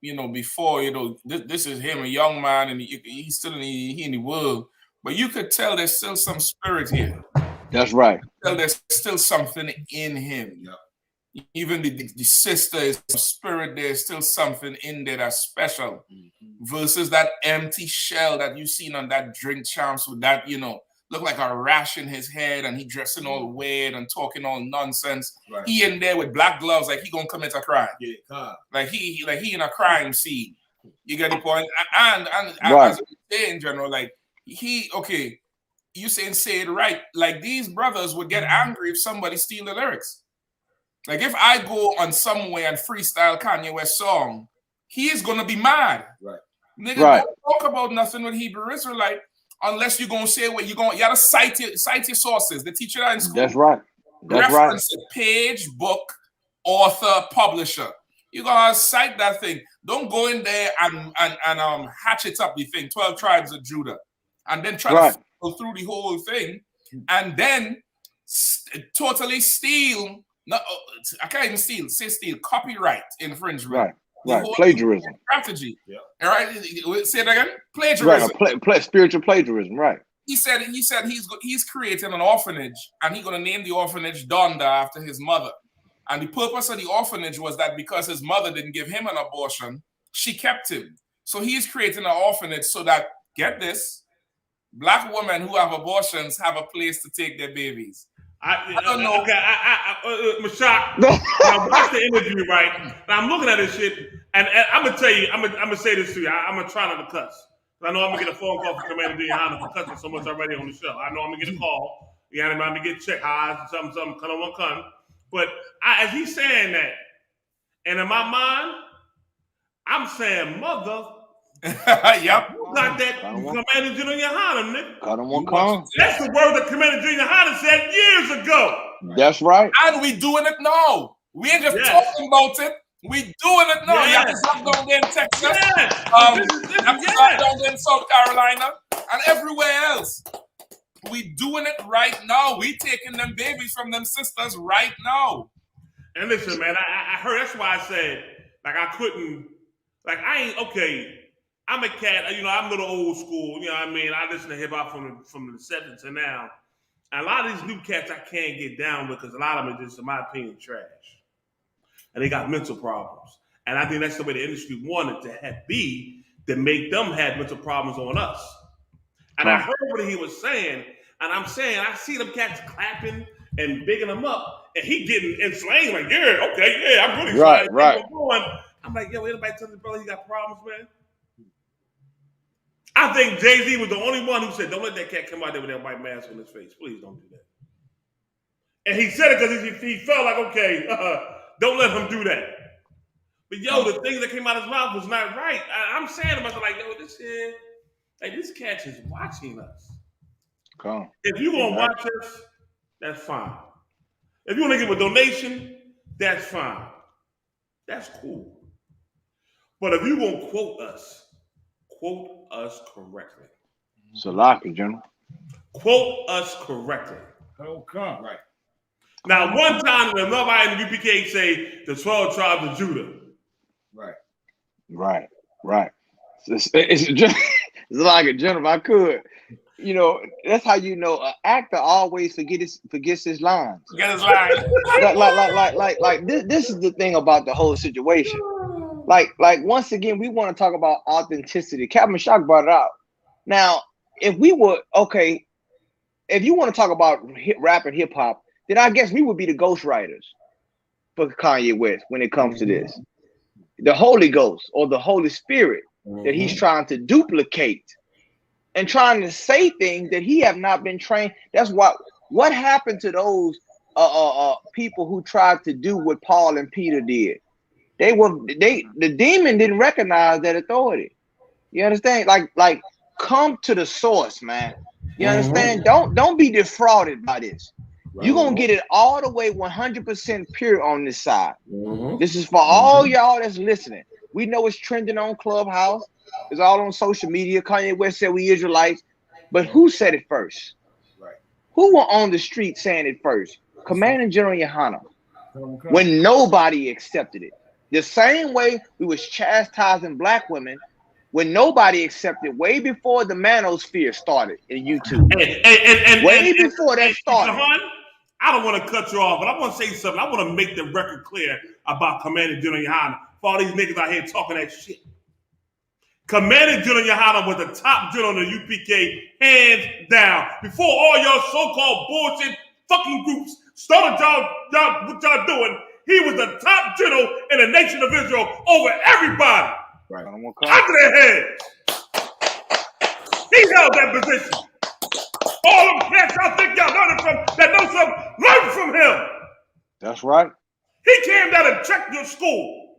Speaker 9: You know, before, you know, this is him, a young man, and he's still in the world, but you could tell there's still some spirit here.
Speaker 11: That's right.
Speaker 9: There's still something in him. Yeah. Even the sister is spirit. There's still something in there that's special, versus that empty shell that you seen on that Drink Champs with that, you know, look like a rash in his head, and he dressing all weird and talking all nonsense. Right. He in there with black gloves, like he gonna commit a crime. Yeah, like he in a crime scene. You get the point? And right. As a in general, like you saying say it right. Like these brothers would get angry if somebody steal the lyrics. Like if I go on somewhere and freestyle Kanye West song, he is gonna be mad. Right. Nigga, right. Don't talk about nothing with Hebrew Israelite unless you're gonna say what you gotta cite your sources. They teach you that in school.
Speaker 11: That's right. That's
Speaker 9: Reference right. Page, book, author, publisher. You gotta cite that thing. Don't go in there and hatchet up the thing, 12 tribes of Judah, and then try to go through the whole thing, and then totally steal. No, I can't even steal. Copyright infringement.
Speaker 11: Right. Right, plagiarism
Speaker 9: strategy. Yeah. All right, say it again. Plagiarism.
Speaker 11: Right, spiritual plagiarism. Right.
Speaker 9: He said he's creating an orphanage, and he's gonna name the orphanage Donda after his mother. And the purpose of the orphanage was that because his mother didn't give him an abortion, she kept him. So he's creating an orphanage so that, get this, black women who have abortions have a place to take their babies. I don't know.
Speaker 8: Okay, Mashak, I watched the interview, right? Now I'm looking at this shit, and I'm gonna tell you, I'm gonna say this to you. I'm gonna try not to cuss. I know I'm gonna get a phone call from Commander GEN.YAHANNA for cussing so much already on the show. I know I'm gonna get a call. Yeah, I'm gonna get checked high, something, kind of one con. But as he's saying that, and in my mind, I'm saying, mother.
Speaker 9: Yep.
Speaker 8: You got that Commander GEN.YAHANNA,
Speaker 11: nigga.
Speaker 8: That's the word that Commander GEN.YAHANNA said years ago.
Speaker 11: That's right.
Speaker 9: And we doing it now. We ain't just talking about it. We doing it now. You have to lock down there in Texas. You have to lock down there in South Carolina and everywhere else. We doing it right now. We taking them babies from them sisters right now.
Speaker 8: And listen, man, I heard, that's why I said, like, I couldn't, like, I ain't, okay, I'm a cat, you know, I'm a little old school, you know what I mean? I listen to hip-hop from the 70s to now. And a lot of these new cats I can't get down with because a lot of them are just, in my opinion, trash. And they got mental problems. And I think that's the way the industry wanted to be, to make them have mental problems on us. And I heard what he was saying, and I'm saying, I see them cats clapping and bigging them up, and he getting inflamed, like, yeah, okay, yeah, I'm really
Speaker 11: right,
Speaker 8: trying
Speaker 11: right.
Speaker 8: going. I'm like, yo, anybody tell his brother he got problems, man? I think Jay-Z was the only one who said, don't let that cat come out there with that white mask on his face. Please don't do that. And he said it because he felt like, okay, don't let him do that. But yo, the thing that came out of his mouth was not right. I'm saying to myself, like, yo, this cat is watching us.
Speaker 11: Come.
Speaker 8: If you gonna watch us, that's fine. If you want to give a donation, that's fine. That's cool. But if you gonna quote us correctly.
Speaker 11: Salaki, General.
Speaker 8: Quote us correctly.
Speaker 10: Oh, come.
Speaker 8: Right. Now, one time when nobody in the UPK say the 12 tribes of Judah.
Speaker 11: Right. It's like a general. If I could, you know, that's how you know an actor always forgets his lines.
Speaker 9: Forget his lines.
Speaker 11: like this is the thing about the whole situation. Like once again, we want to talk about authenticity. Captain Shock brought it out. Now, if we were okay, if you want to talk about rap and hip hop, then I guess we would be the ghostwriters for Kanye West when it comes to this. The Holy Ghost or the Holy Spirit that he's trying to duplicate and trying to say things that he have not been trained. That's what happened to those people who tried to do what Paul and Peter did. The demon didn't recognize that authority. You understand? Like come to the source, man. You understand? Don't be defrauded by this. You're gonna get it all the way 100% pure on this side. This is for all y'all that's listening. We know it's trending on Clubhouse. It's all on social media. Kanye West said we Israelites, but who said it first? Who were on the street saying it first? Commanding General Yohanna. When nobody accepted it. The same way we was chastising black women when nobody accepted, way before the manosphere started in YouTube. Way before that started.
Speaker 8: I don't want to cut you off, but I want to say something. I want to make the record clear about Commanding General Yohanna for all these niggas out here talking that shit. Commanding General Yohanna was the top general in the UPK, hands down. Before all y'all so-called bullshit fucking groups started what y'all doing, he was the top general in the nation of Israel over everybody.
Speaker 11: Right.
Speaker 8: Under their heads. He held that position. All them cats y'all think y'all learning from, that know something, learn from him.
Speaker 11: That's right.
Speaker 8: He came down and checked your school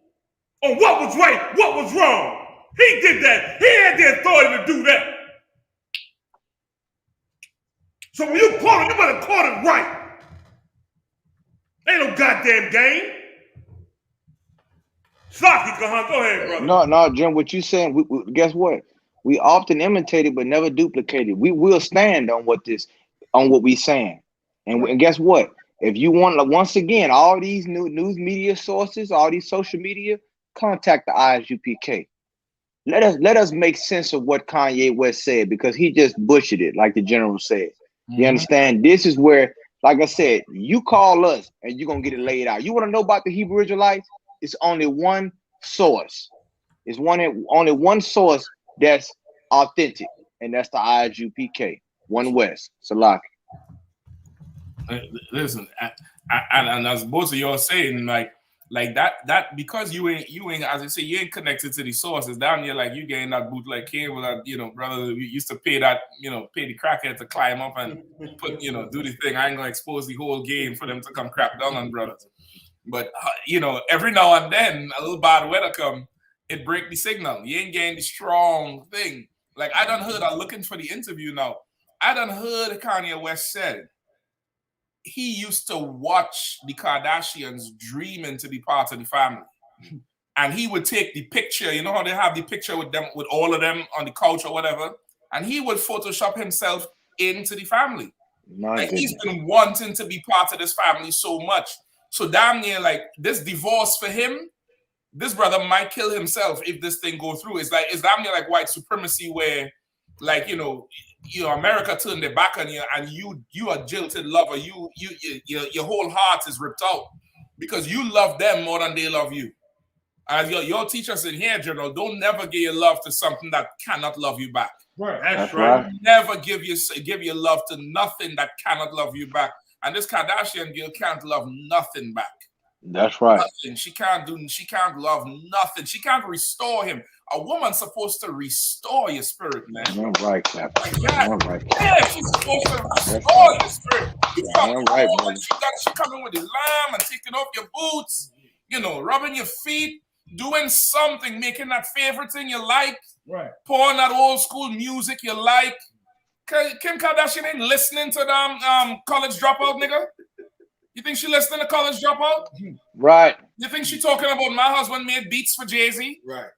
Speaker 8: on what was right, what was wrong. He did that. He had the authority to do that. So when you quote it, you better quote it right. Ain't no goddamn game. Slocky, Kahan, go ahead, brother.
Speaker 11: No, Jim, what you saying, guess what? We often imitate it, but never duplicate it. We will stand on what we saying. And guess what? If you want, once again, all these new news media sources, all these social media, contact the ISUPK. Let us make sense of what Kanye West said, because he just butchered it, like the general said. You understand? This is where, like I said, you call us and you're gonna get it laid out. You want to know about the Hebrew Israelites? It's only one source. It's only one source that's authentic, and that's the ISUPK, One West, Salaki.
Speaker 9: Listen, and as both of y'all saying, like that because you ain't as I say, you ain't connected to the sources down here, like you getting that bootleg cable that, you know, brother, we used to pay the crackhead to climb up and put, you know, do the thing. I ain't gonna expose the whole game for them to come crap down on brothers. But you know, every now and then a little bad weather come, it break the signal. You ain't getting the strong thing. Like I done heard, I'm looking for the interview now. I done heard Kanye West said he used to watch the Kardashians dreaming to be part of the family. and he would take the picture. You know how they have the picture with them, with all of them on the couch or whatever, and he would Photoshop himself into the family. Like he's been wanting to be part of this family so much. So damn near like this divorce for him, this brother might kill himself if this thing go through. It's damn near like white supremacy where, like, you know, America turned their back on you and you a jilted lover. Your whole heart is ripped out because you love them more than they love you. As your teachers in here, General, don't never give your love to something that cannot love you back.
Speaker 8: Right, that's right.
Speaker 9: Never give your love to nothing that cannot love you back. And this Kardashian girl can't love nothing back.
Speaker 11: That's right.
Speaker 9: Nothing. She can't love nothing. She can't restore him. A woman's supposed to restore your spirit, man.
Speaker 11: You're right, Captain.
Speaker 9: You're right. Yeah, she's supposed to restore your spirit. You come home and she coming with the lamb and taking off your boots, you know, rubbing your feet, doing something, making that favorite thing you like,
Speaker 8: right?
Speaker 9: Pouring that old school music you like. Kim Kardashian ain't listening to them college dropout nigga. You think she listening to college dropout?
Speaker 11: Right.
Speaker 9: You think she talking about my husband made beats for Jay-Z?
Speaker 8: Right.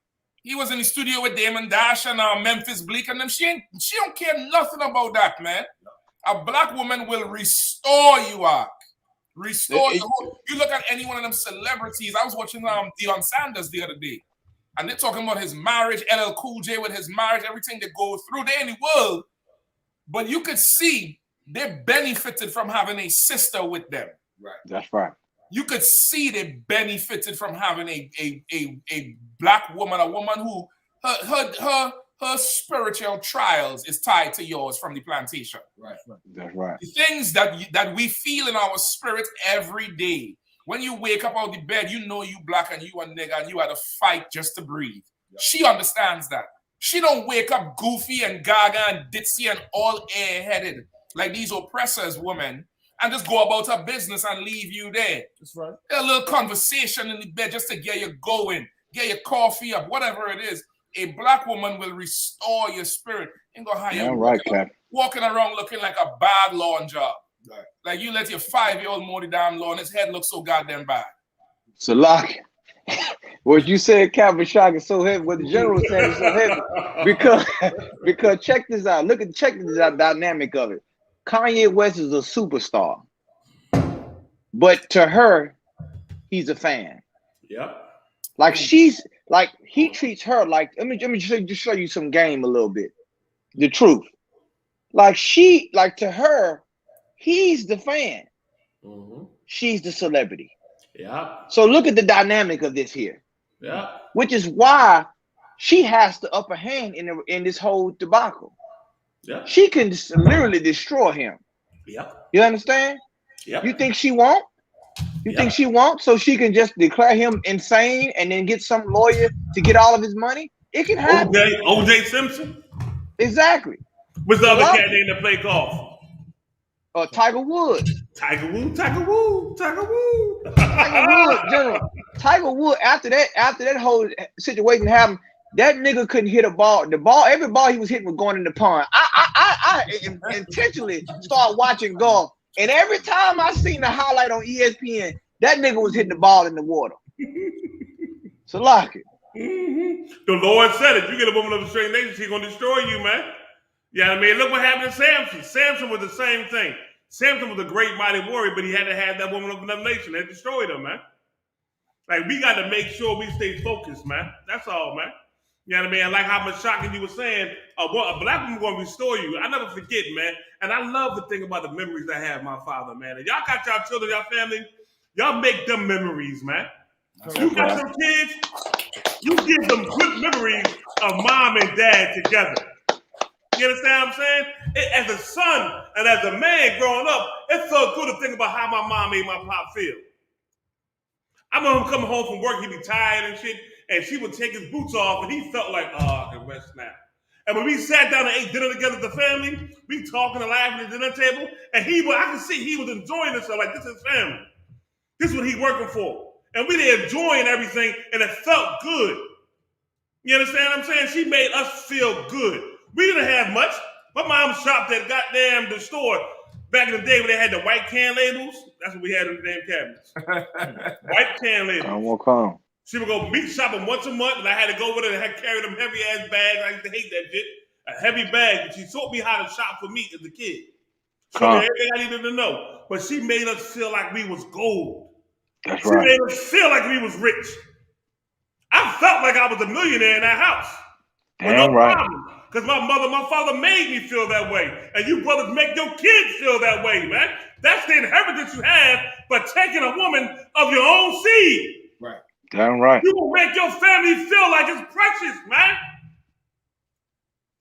Speaker 9: He was in the studio with Damon Dash and Memphis Bleak and them. She don't care nothing about that, man. A black woman will restore you, Ark. Restore you. You look at any one of them celebrities. I was watching Deion Sanders the other day, and they're talking about his marriage, LL Cool J with his marriage, everything they go through. They're in the world, but you could see they benefited from having a sister with them.
Speaker 8: Right.
Speaker 11: That's right.
Speaker 9: You could see they benefited from having a black woman, a woman who her spiritual trials is tied to yours from the plantation.
Speaker 8: Right.
Speaker 11: That's right.
Speaker 9: The things that we feel in our spirit every day. When you wake up out of the bed, you know you black and you a nigga and you had to fight just to breathe. Yep. She understands that. She don't wake up goofy and gaga and ditzy and all airheaded like these oppressors, women, and just go about her business and leave you there.
Speaker 8: That's right.
Speaker 9: A little conversation in the bed just to get you going, get your coffee up, whatever it is. A black woman will restore your spirit. You go how you walking around looking like a bad lawn job. Right. Like you let your 5-year-old mow the damn lawn, his head looks so goddamn bad.
Speaker 11: So lock. What you said, Calvin Shock is so heavy. What the general said is so heavy because check this out. Check this out dynamic of it. Kanye West is a superstar, but to her, he's a fan.
Speaker 8: Yep.
Speaker 11: Like he treats her like. Let me just show you some game a little bit. The truth. Like to her, he's the fan.
Speaker 8: Mm-hmm.
Speaker 11: She's the celebrity.
Speaker 8: Yeah.
Speaker 11: So look at the dynamic of this here.
Speaker 8: Yeah.
Speaker 11: Which is why she has the upper hand in this whole debacle.
Speaker 8: Yeah.
Speaker 11: She can literally destroy him.
Speaker 8: Yep.
Speaker 11: You understand?
Speaker 8: Yep.
Speaker 11: You think she won't? You think she won't? So she can just declare him insane and then get some lawyer to get all of his money? It can happen.
Speaker 8: OJ Simpson?
Speaker 11: Exactly.
Speaker 8: What's the other cat named to play golf?
Speaker 11: Tiger Woods.
Speaker 8: Tiger Woods,
Speaker 11: General. Tiger Woods, after that whole situation happened, that nigga couldn't hit a ball. Every ball he was hitting was going in the pond. I intentionally started watching golf, and every time I seen the highlight on ESPN, that nigga was hitting the ball in the water. So lock it.
Speaker 8: Mm-hmm. The Lord said it. You get a woman of a straight nation, she's gonna destroy you, man. Yeah, I mean, look what happened to Samson. Samson was the same thing. Samson was a great mighty warrior, but he had to have that woman of another nation that destroyed him, man. Like, we got to make sure we stay focused, man. That's all, man. You know what I mean? Like how much shocking you were saying, a black woman going to restore you. I never forget, man. And I love to think about the memories I have of my father, man. And y'all got y'all children, y'all family, y'all make them memories, man. You got some kids, you give them good memories of mom and dad together. You understand what I'm saying? As a son and as a man growing up, it felt good to think about how my mom made my pop feel. I remember him coming home from work, he'd be tired and shit, and she would take his boots off, and he felt like, oh, I can rest now. And when we sat down and ate dinner together as a family, we talking and laughing at the dinner table, and I could see he was enjoying himself, like this is family. This is what he working for. And we were enjoying everything, and it felt good. You understand what I'm saying? She made us feel good. We didn't have much. My mom shopped at goddamn the store back in the day when they had the white can labels. That's what we had in the damn cabinets. White can labels.
Speaker 11: I won't come.
Speaker 8: She would go meat shopping once a month, and I had to go with her and had to carry them heavy ass bags. I used to hate that shit. A heavy bag. But she taught me how to shop for meat as a kid. Showed me everything I needed to know. But she made us feel like we was gold.
Speaker 11: That's
Speaker 8: she
Speaker 11: right.
Speaker 8: made us feel like we was rich. I felt like I was a millionaire in that house.
Speaker 11: Damn right.
Speaker 8: Because my father made me feel that way. And you brothers make your kids feel that way, man. That's the inheritance you have by taking a woman of your own seed.
Speaker 10: Right.
Speaker 11: Damn right.
Speaker 8: You will make your family feel like it's precious, man.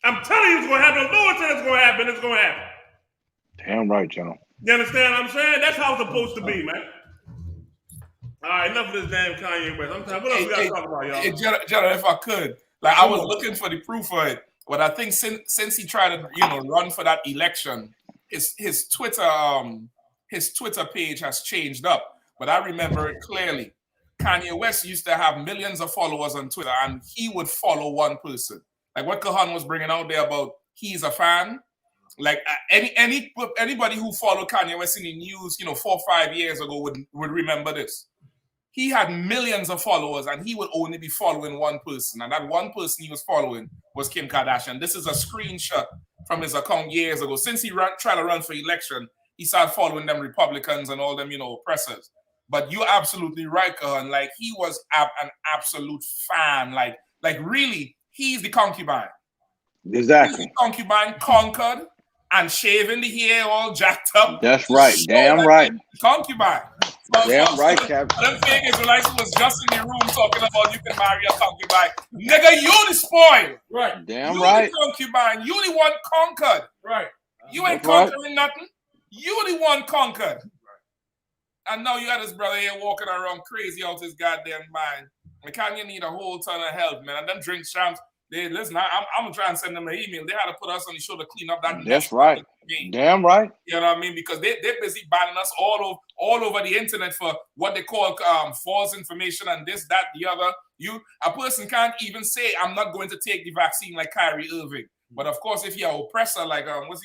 Speaker 8: I'm telling you it's going to happen. The Lord said it's going to happen. It's going to happen.
Speaker 11: Damn right, John.
Speaker 8: You understand what I'm saying? That's how it's supposed to be, man. All right, enough of this damn Kanye West. What else we got to talk about, y'all?
Speaker 9: Hey, Jenna, if I could, like I was looking for the proof for it, but I think since he tried to, run for that election, his Twitter page has changed up. But I remember it clearly. Kanye West used to have millions of followers on Twitter, and he would follow one person. Like what Kahan was bringing out there about he's a fan. Like anybody who followed Kanye West in the news, 4 or 5 years ago would remember this. He had millions of followers, and he would only be following one person, and that one person he was following was Kim Kardashian. This is a screenshot from his account years ago. Since he tried to run for election, he started following them Republicans and all them, oppressors. But you're absolutely right, Kahan. Like he was an absolute fan. Like really, he's the concubine.
Speaker 11: Exactly.
Speaker 9: He's the concubine, conquered and shaving the hair all jacked up.
Speaker 11: That's right. Damn right.
Speaker 9: Concubine.
Speaker 11: Damn right, Captain.
Speaker 9: Them fake Israelites was just in the room talking about you can marry a concubine. Nigga, you the spoil.
Speaker 10: Right.
Speaker 11: Damn
Speaker 9: you
Speaker 11: right.
Speaker 9: The concubine. You the one conquered.
Speaker 10: Right.
Speaker 9: You ain't conquering nothing. You the one conquered. And now you got this brother here walking around crazy out his goddamn mind. And Kanye need a whole ton of help, man. And them drink champs. Listen, I'm gonna try and send them an email. They had to put us on the show to clean up that.
Speaker 11: That's right. Damn right.
Speaker 9: You know what I mean? Because they're busy banning us all over the internet for what they call false information and this, that, the other. A person can't even say I'm not going to take the vaccine like Kyrie Irving. But of course, if you're an oppressor like what's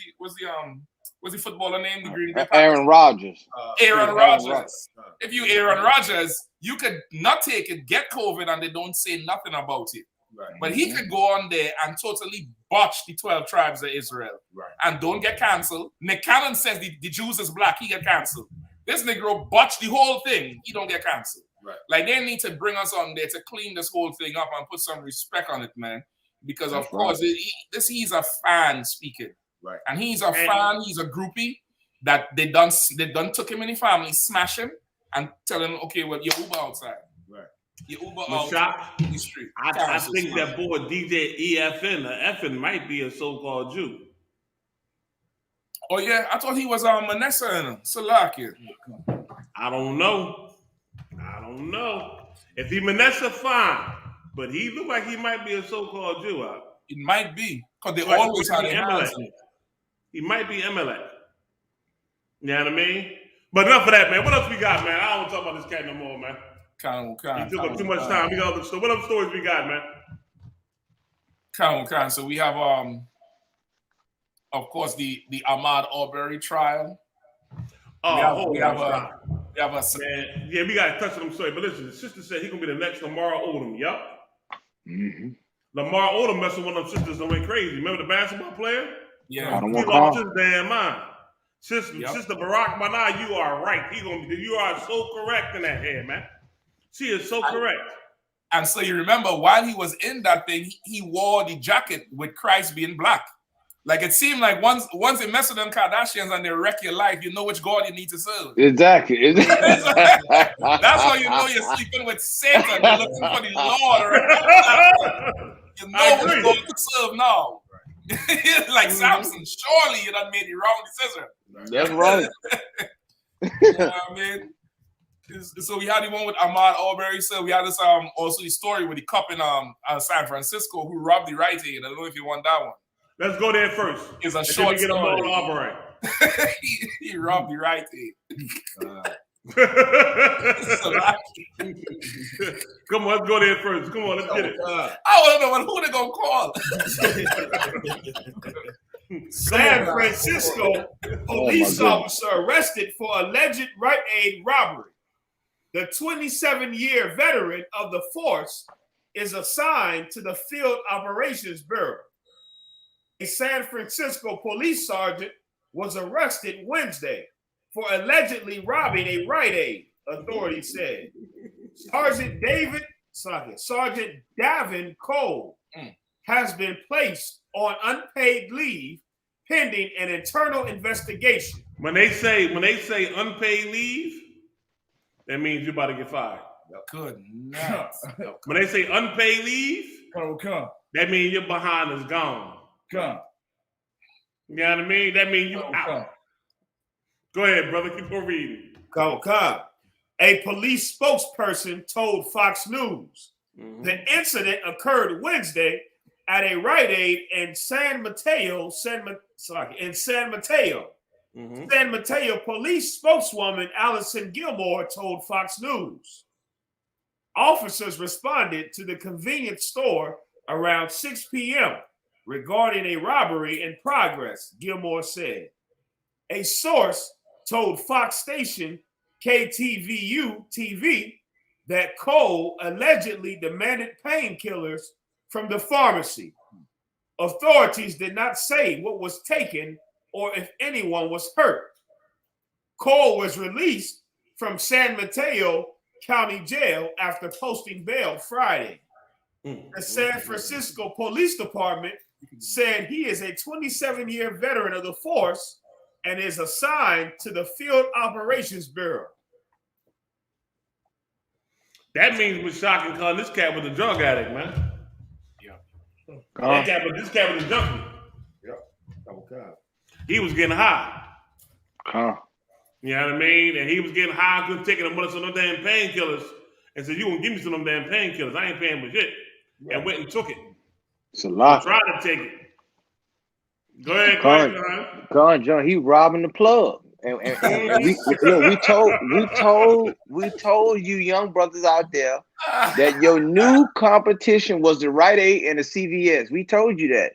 Speaker 9: the footballer name? The Green Bay
Speaker 11: Aaron Rodgers.
Speaker 9: Aaron Rodgers. If you Aaron Rodgers, you could not take it, get COVID, and they don't say nothing about it. Right. But he could go on there and totally botch the 12 tribes of Israel and don't get canceled. Nick Cannon says the Jews is black, he get canceled. This Negro botched the whole thing, he don't get canceled. Right. Like they need to bring us on there to clean this whole thing up and put some respect on it, man. Because of course, he's a fan speaking. Right. And he's a fan, he's a groupie that they done took him in the family, smash him, and tell him, okay, well, you're Uber outside. Right. You Uber out in the street.
Speaker 8: I think that boy DJ EFN might be a so-called Jew.
Speaker 9: Oh yeah, I thought he was Manasseh and Salakia.
Speaker 8: I don't know. If he Manasseh, fine. But he looked like he might be a so-called Jew.
Speaker 9: It might be. Because they always had their hands in it.
Speaker 8: He might be Emelech. You know what I mean? But enough of that, man. What else we got, man? I don't want to talk about this cat no more, man. He took up too much time. We got other stuff. What other stories we got, man?
Speaker 9: So we have, of course, the Ahmaud Arbery trial.
Speaker 8: We have a man, yeah, we got to touch on them story. But listen, the sister said he's gonna be the next Lamar Odom. Yup.
Speaker 11: Mm-hmm.
Speaker 8: Lamar Odom messed with one of them sisters and went crazy. Remember the basketball player?
Speaker 9: Yeah.
Speaker 8: He lost his damn mind. Sister Barack Mana, you are right. You are so correct in that head, man. She is so correct.
Speaker 9: And so you remember, while he was in that thing, he wore the jacket with Christ being black. Like it seemed like once they mess with them Kardashians and they wreck your life, you know which God you need to serve.
Speaker 11: Exactly.
Speaker 9: That's how you know you're sleeping with Satan. You're looking for the Lord. Right? You know which God to serve now. Like Samson, surely you done made the wrong decision.
Speaker 11: That's right.
Speaker 9: You know what I mean? So we had the one with Ahmaud Arbery. So we had this also the story with the cop in San Francisco who robbed the Rite Aid. I don't know if you want that one.
Speaker 8: Let's go there first.
Speaker 9: It's a short story.
Speaker 8: Ahmaud Arbery.
Speaker 9: he robbed the Rite Aid.
Speaker 8: Come on, let's go there first. Come on, let's get it.
Speaker 9: I want to know who they gonna call.
Speaker 10: San Francisco police officer arrested for alleged Rite Aid robbery. the 27-year veteran of the force, is assigned to the Field Operations Bureau. A San Francisco police sergeant was arrested Wednesday for allegedly robbing a Rite Aid, authorities said. Sergeant Davin Cole has been placed on unpaid leave pending an internal investigation.
Speaker 8: When they say unpaid leave, that means you're about to get fired.
Speaker 9: Good night.
Speaker 8: When they say unpaid leave, that means your behind is gone. You know what I mean? That means you out. Go ahead, brother. Keep on reading.
Speaker 10: A police spokesperson told Fox News the incident occurred Wednesday at a Rite Aid in San Mateo. San Mateo police spokeswoman Allison Gilmore told Fox News. Officers responded to the convenience store around 6 p.m. regarding a robbery in progress, Gilmore said. A source told Fox station KTVU-TV that Cole allegedly demanded painkillers from the pharmacy. Authorities did not say what was taken or if anyone was hurt. Cole was released from San Mateo County Jail after posting bail Friday. The San Francisco Police Department said he is a 27-year veteran of the force and is assigned to the Field Operations Bureau.
Speaker 8: That means with shock and con, this cat was a drug addict, man. This cat was a junkie. He was getting high. You know what I mean? And he was getting high, couldn't take it and some of them damn painkillers. And said, you gonna give me some of them damn painkillers. I ain't paying for shit. And went and took it.
Speaker 11: It's a lot.
Speaker 8: Tried to take it. Go ahead,
Speaker 11: John. He robbing the plug. And we told you young brothers out there that your new competition was the Rite Aid and the CVS. We told you that.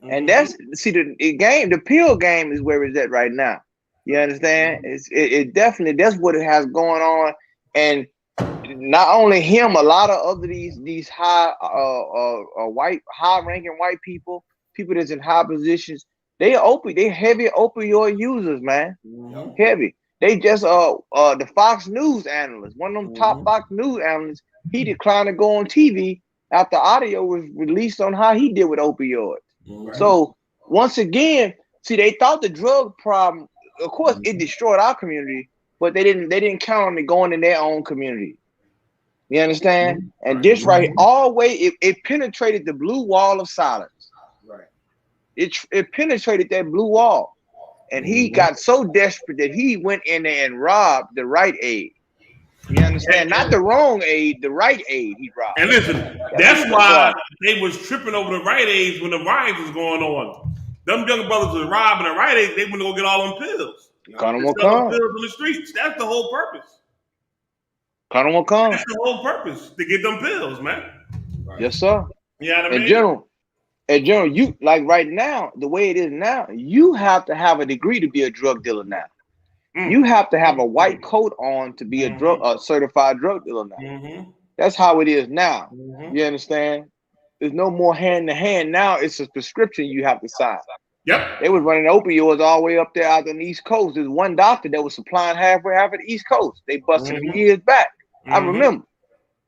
Speaker 11: And that's the pill game is where it's at right now. You understand? It definitely, that's what it has going on. And not only him, a lot of other these high ranking white people that's in high positions, they heavy opioid users, man. Heavy. They just the Fox News analyst, one of them top Fox News analysts, he declined to go on TV after audio was released on how he did with opioids. So once again, see, they thought the drug problem, of course, it destroyed our community, but they didn't count on it going in their own community. You understand? And this right, always it penetrated the blue wall of silence. It penetrated that blue wall, and he got so desperate that he went in there and robbed the Rite Aid. You understand? Not the wrong aid, the Rite Aid he robbed.
Speaker 8: And listen, that's why they was tripping over the Rite Aids when the riots was going on. Them young brothers was robbing the Rite Aid. They went to go get all them pills. Pills in the streets. That's the whole purpose. That's the whole purpose, to get them pills, man.
Speaker 11: Yes, sir.
Speaker 8: You know what I mean?
Speaker 11: And General, you like right now, the way it is now, you have to have a degree to be a drug dealer now. You have to have a white coat on to be a certified drug dealer now. That's how it is now. You understand? There's no more hand to hand now. It's a prescription you have to sign.
Speaker 8: Yep.
Speaker 11: They was running opioids all the way up there out on the East Coast. There's one doctor that was supplying half of the East Coast. They busted him years back. I remember.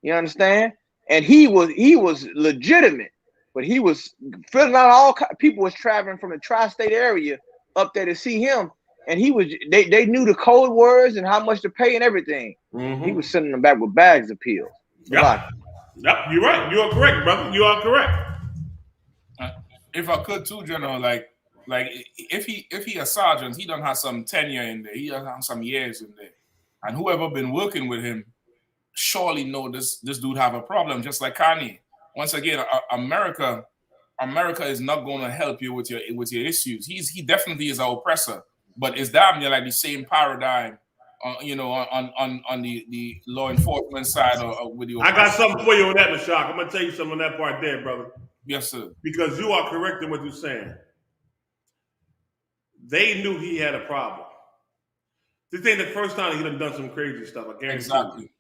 Speaker 11: You understand? And he was legitimate, but he was filling out all people was traveling from the tri-state area up there to see him. And they knew the code words and how much to pay and everything. He was sending them back with bags of pills.
Speaker 8: Yep, you're right. You are correct, brother. You are correct.
Speaker 9: If I could too, General, like if he a sergeant, he don't have some tenure in there. He don't have some years in there. And whoever been working with him surely know this dude have a problem, just like Kanye. Once again, America is not going to help you with your issues. He definitely is our oppressor. But it's damn near like the same paradigm, on the law enforcement side or with the.
Speaker 8: I got something for you on that, Mashak. I'm gonna tell you something on that part there, brother.
Speaker 9: Yes, sir.
Speaker 8: Because you are correct in what you're saying. They knew he had a problem. This ain't the first time he done some crazy stuff. I guarantee.
Speaker 9: Exactly.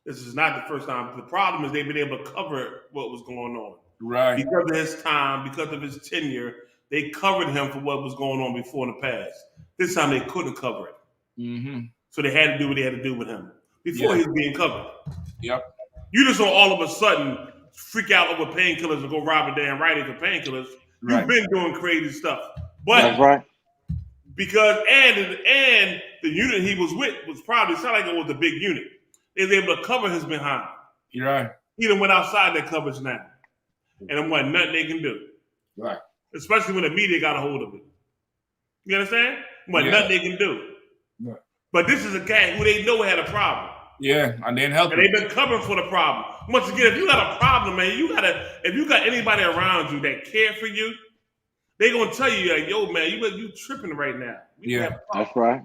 Speaker 8: This is not the first time. The problem is they've been able to cover what was going on.
Speaker 9: Right.
Speaker 8: Because of his time, because of his tenure, they covered him for what was going on before in the past. This time they couldn't cover it.
Speaker 9: Mm-hmm.
Speaker 8: So they had to do what they had to do with him. Before he was being covered.
Speaker 9: Yep.
Speaker 8: You just don't all of a sudden freak out over painkillers and go rob a damn Rite Aid for painkillers.
Speaker 9: Right.
Speaker 8: You've been doing crazy stuff. But
Speaker 11: that's right.
Speaker 8: Because and the unit he was with was probably sounded like it was a big unit. They was able to cover his behind.
Speaker 9: You're right.
Speaker 8: He done went outside their coverage now. And there wasn't nothing they can do.
Speaker 10: Right.
Speaker 8: Especially when the media got a hold of it. You understand? Nothing they can do.
Speaker 10: Right.
Speaker 8: But this is a cat who they know had a problem.
Speaker 9: Yeah, and then help.
Speaker 8: And they've been covering for the problem. Once again, if you got a problem, man, if you got anybody around you that care for you, they gonna tell you, like, yo, man, you tripping right now.
Speaker 11: That's right.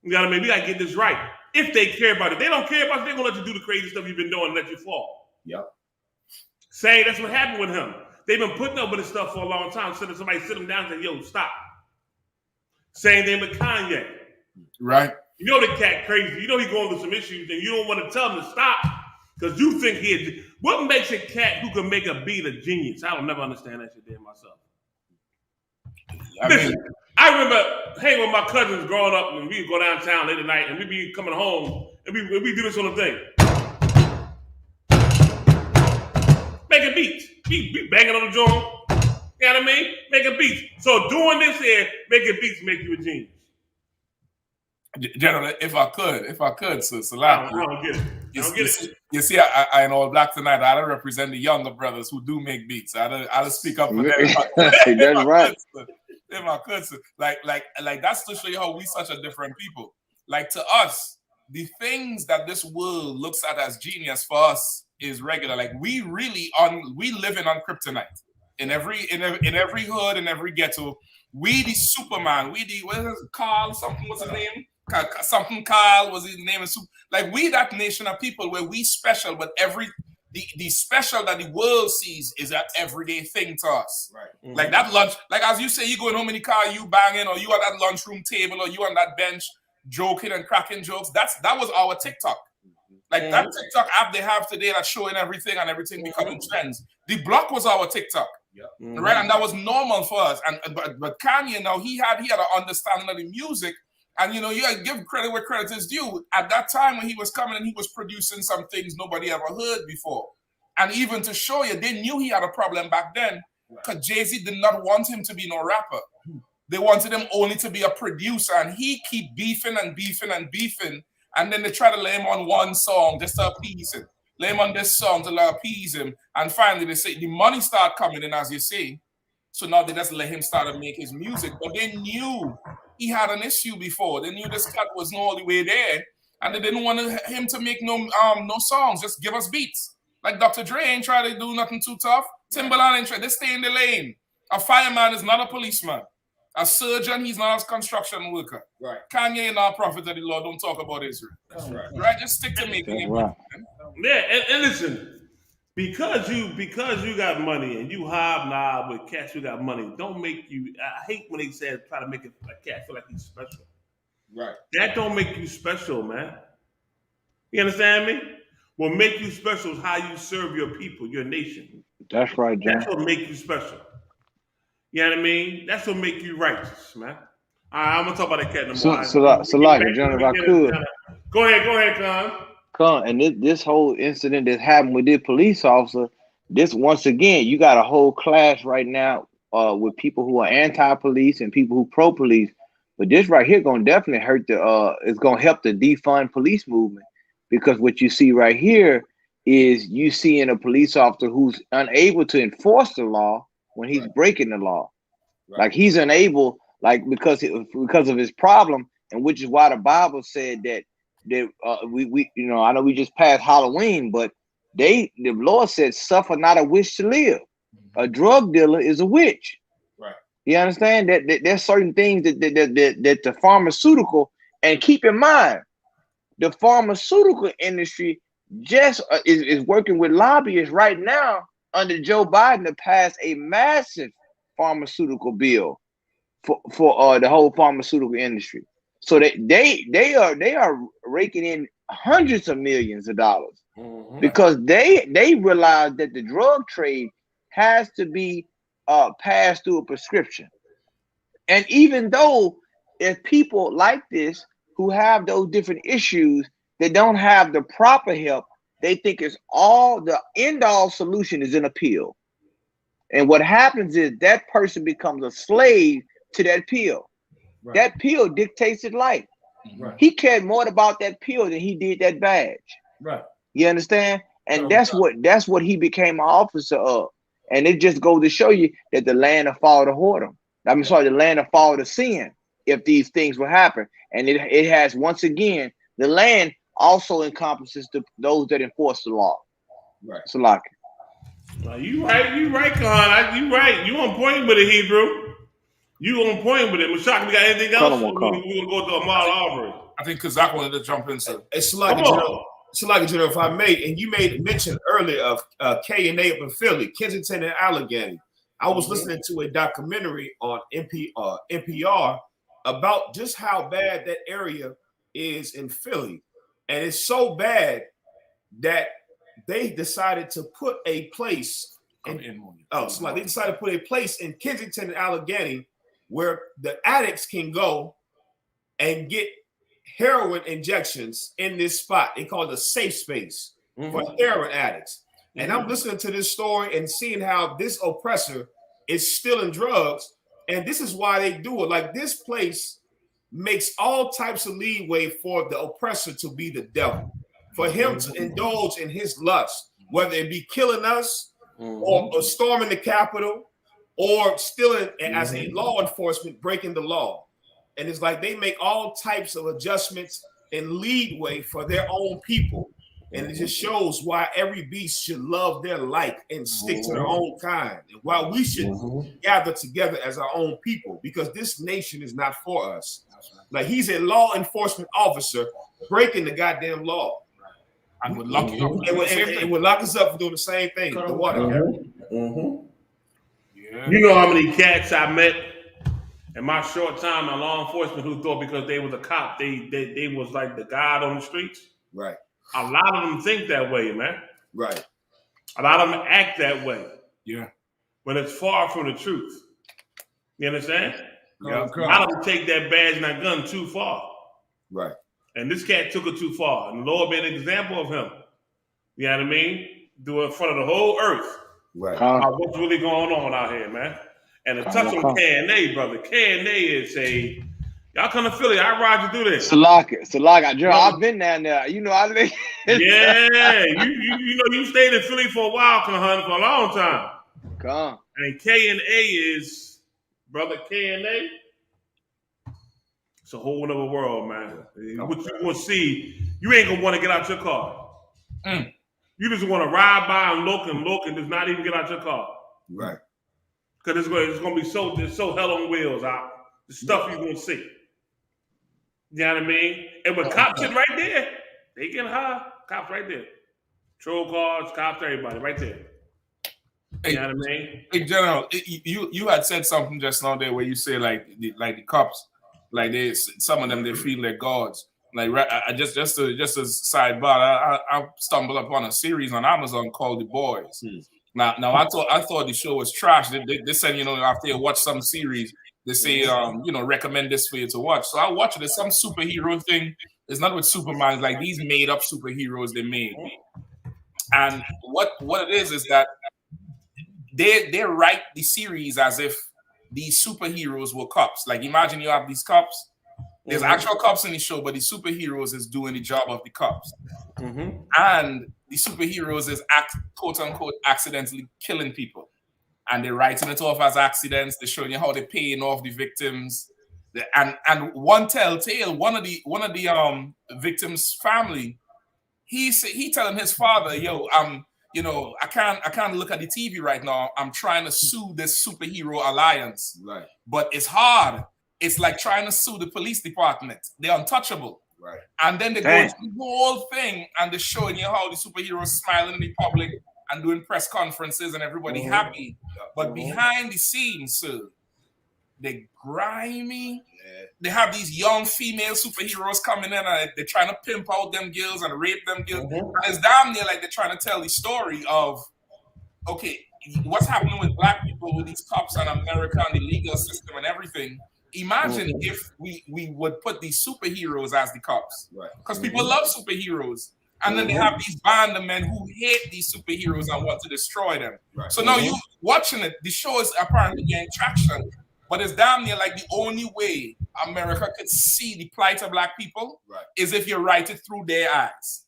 Speaker 8: You know what I mean? We gotta get this right. If they care about it. If they don't care about it, they're gonna let you do the crazy stuff you've been doing and let you fall.
Speaker 10: Yep.
Speaker 8: Saying that's what happened with him. They've been putting up with this stuff for a long time. So that somebody sit him down and say, yo, stop. Same thing with Kanye.
Speaker 9: Right.
Speaker 8: You know the cat crazy. You know he's going through some issues and you don't want to tell him to stop because you think what makes a cat who can make a beat a genius? I don't never understand that shit there myself. Listen, I remember hanging with my cousins growing up and we'd go downtown late at night and we'd be coming home and we do this on the thing. Making beats. We banging on the joint. You know what I mean? Making beats. So doing this here, making beats make you a genius.
Speaker 9: General, if I could, so
Speaker 8: I don't get it.
Speaker 9: You see, I in All Black tonight, I represent the younger brothers who do make beats. I speak up for them.
Speaker 11: That's right.
Speaker 9: If I could, so like that's to show you how we such a different people. Like to us, the things that this world looks at as genius for us is regular. Like we living on kryptonite. In every hood, in every ghetto, we the Superman, we the Carl, something what's his name? Something Carl was his name. Like we that nation of people where we special, but the special that the world sees is an everyday thing to us. Right. Mm-hmm. Like that lunch, like as you say, you going home in the car, you banging, or you at that lunchroom table, or you on that bench joking and cracking jokes. That was our TikTok. Like that TikTok app they have today that's showing everything and everything becoming trends. The block was our TikTok. Yep. Right, and that was normal for us. And but Kanye now he had an understanding of the music, and you know you gotta give credit where credit is due. At that time when he was coming and he was producing some things nobody ever heard before, and even to show you, they knew he had a problem back then because Jay-Z did not want him to be no rapper. They wanted him only to be a producer, and he keep beefing and beefing and beefing, and then they try to lay him on one song just to appease him. Lay him on this song to appease him. And finally, they say the money start coming in, as you say. So now they just let him start to make his music. But they knew he had an issue before. They knew this cat was not all the way there. And they didn't want him to make no songs. Just give us beats. Like Dr. Dre ain't trying to do nothing too tough. Timbaland ain't trying. They stay in the lane. A fireman is not a policeman. A surgeon, he's not a construction worker. Right. Kanye and our prophet of the Lord don't talk about Israel. That's right. Right? Just stick to making it.
Speaker 11: Right.
Speaker 8: Yeah, and listen, because you got money and you hobnob with cats who got money, don't make you. I hate when they say try to make a cat feel like he's special. Right. That don't make you special, man. You understand me? What make you special is how you serve your people, your nation.
Speaker 11: That's right, John.
Speaker 8: That's what make you special. You know what I mean? That's what make you righteous, man. All right, I'm gonna talk about that cat in the morning.
Speaker 11: So like, John, if I could.
Speaker 8: Go ahead, Con.
Speaker 11: And this whole incident that happened with this police officer, this once again, you got a whole clash right now with people who are anti-police and people who pro-police. But this right here gonna definitely hurt it's gonna help the defund police movement, because what you see right here is you seeing a police officer who's unable to enforce the law when he's breaking the law. Right. Like he's unable, like because of his problem, and which is why the Bible said that we you know, I know we just passed Halloween, but the Lord said, "Suffer not a witch to live." A drug dealer is a witch. Right. You understand that there's certain things that the pharmaceutical, and keep in mind, the pharmaceutical industry just is working with lobbyists right now under Joe Biden to pass a massive pharmaceutical bill for the whole pharmaceutical industry. So they are raking in hundreds of millions of dollars because they realized that the drug trade has to be passed through a prescription. And even though if people like this who have those different issues, they don't have the proper help, they think it's all the end-all solution is in a pill. And what happens is that person becomes a slave to that pill. Right. That pill dictates his life. Right. He cared more about that pill than he did that badge. Right. You understand? And that's what he became an officer of. And it just goes to show you that the land will fall to whoredom. I'm sorry, the land will fall to sin if these things will happen. And it has, once again, the land also encompasses those that enforce the law. Right. Salaki.
Speaker 8: You right, Khan. You right. You on point with it, Hebrew. You on point with it. Mashak, we got anything else? We're gonna go to Ahmaud Arbery.
Speaker 9: I think Kazak wanted to jump in. So
Speaker 10: it's like General, if I may, and you made mention earlier of K&A up in Philly, Kensington and Allegheny. I was listening to a documentary on NPR about just how bad that area is in Philly. And it's so bad that they decided to put a place they decided to put a place in Kensington and Allegheny where the addicts can go and get heroin injections in this spot. They call it a safe space for heroin addicts. And I'm listening to this story and seeing how this oppressor is stealing drugs. And this is why they do it. Like, this place makes all types of leeway for the oppressor to be the devil, for him to indulge in his lust, whether it be killing us or storming the Capitol or stealing as a law enforcement, breaking the law. And it's like they make all types of adjustments and leadway for their own people. And it just shows why every beast should love their like and stick to their own kind. And why we should gather together as our own people, because this nation is not for us. Like, he's a law enforcement officer breaking the goddamn law. And would lock you up. It would lock us up for doing the same thing. The water.
Speaker 8: Yeah. You know how many cats I met in my short time in law enforcement who thought because they was a cop, they was like the god on the streets? Right. A lot of them think that way, man. Right. A lot of them act that way. Yeah. But it's far from the truth. You understand? Yeah. A lot of them take that badge and that gun too far. Right. And this cat took it too far. And the Lord made an example of him. You know what I mean? Do it in front of the whole earth. Right. What's really going on out here, man? And to touch on K&A, brother. K&A is a... Y'all come to Philly. I ride you through this.
Speaker 11: Salaka. Joe, I've been down there. You know,
Speaker 8: yeah. You know, you stayed in Philly for a while, Kahan, for a long time. Come. And K&A is, brother, K&A. It's a whole other world, man. What you gonna see, you ain't gonna want to get out your car. You just want to ride by and look and just not even get out your car. Right. Because it's gonna be so hell on wheels out. The stuff you're gonna see. You know what I mean? And with cops sitting right there, they getting high. Cops right there. Patrol cars, cops, everybody right there. You know what I mean?
Speaker 9: Hey, General, you had said something just now there where you say like the cops, like some of them they feel like gods. Like I just a sidebar, I stumbled upon a series on Amazon called The Boys. Now I thought the show was trash. They said, you know, after you watch some series, they say, you know, recommend this for you to watch. So I watched it. It's some superhero thing. It's not with Superman. It's like these made up superheroes they made. And what it is that they write the series as if these superheroes were cops. Like, imagine you have these cops. There's actual cops in the show, but the superheroes is doing the job of the cops. And the superheroes is quote unquote accidentally killing people. And they're writing it off as accidents. They're showing you how they're paying off the victims. And one telltale, one of the victim's family, he telling his father, yo, you know, I can't look at the TV right now. I'm trying to sue this superhero alliance. Right. But it's hard. It's like trying to sue the police department. They're untouchable. Right. And then they go into the whole thing and they're showing you how the superheroes smiling in the public and doing press conferences and everybody happy. But behind the scenes, sir, they're grimy, they have these young female superheroes coming in and they're trying to pimp out them girls and rape them girls. And it's damn near like they're trying to tell the story of, okay, what's happening with black people, with these cops in America and the legal system and everything. Imagine if we would put these superheroes as the cops. Because people love superheroes. And then they have these band of men who hate these superheroes and want to destroy them. So now you watching it, the show is apparently getting traction, but it's damn near like the only way America could see the plight of black people is if you write it through their eyes.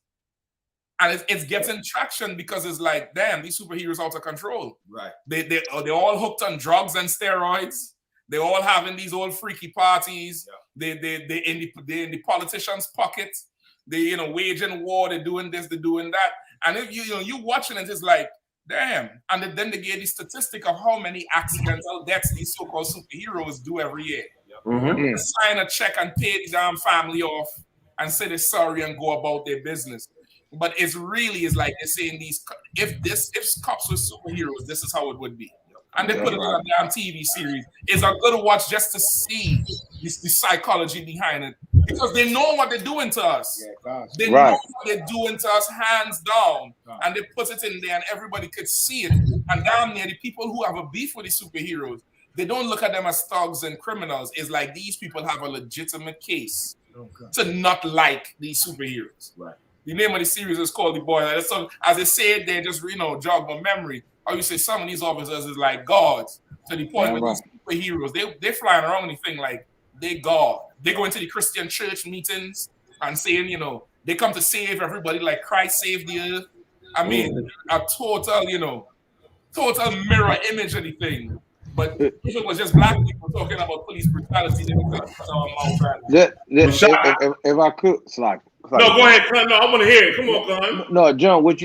Speaker 9: And it's getting traction because it's like, damn, these superheroes out of control. They're all hooked on drugs and steroids. They're all having these old freaky parties. They're in the politicians' pockets. They, waging war, they're doing this, they're doing that. And if you watching it, it's like, damn. And then they gave the statistic of how many accidental deaths these so-called superheroes do every year. They sign a check and pay the damn family off and say they're sorry and go about their business. But it's like they're saying if cops were superheroes, this is how it would be. And they put it on a damn TV series. It's a good watch just to see the psychology behind it. Because they know what they're doing to us. They know what they're doing to us hands down. And they put it in there and everybody could see it. And down there, the people who have a beef with the superheroes, they don't look at them as thugs and criminals. It's like these people have a legitimate case to not like these superheroes. The name of the series is called The Boy. So as they say it, they just, jog my memory. Or you say some of these officers is like gods to the point where these superheroes, they're flying around and think like they God. They go into the Christian church meetings and saying, they come to save everybody like Christ saved the earth. I mean, a total mirror image of the thing. But if it was just black people talking about police brutality, then we could put our mouth right.
Speaker 11: If I could, Slack.
Speaker 8: No, go ahead, Con. No, I want to hear it. Come on, Con.
Speaker 11: No, John, what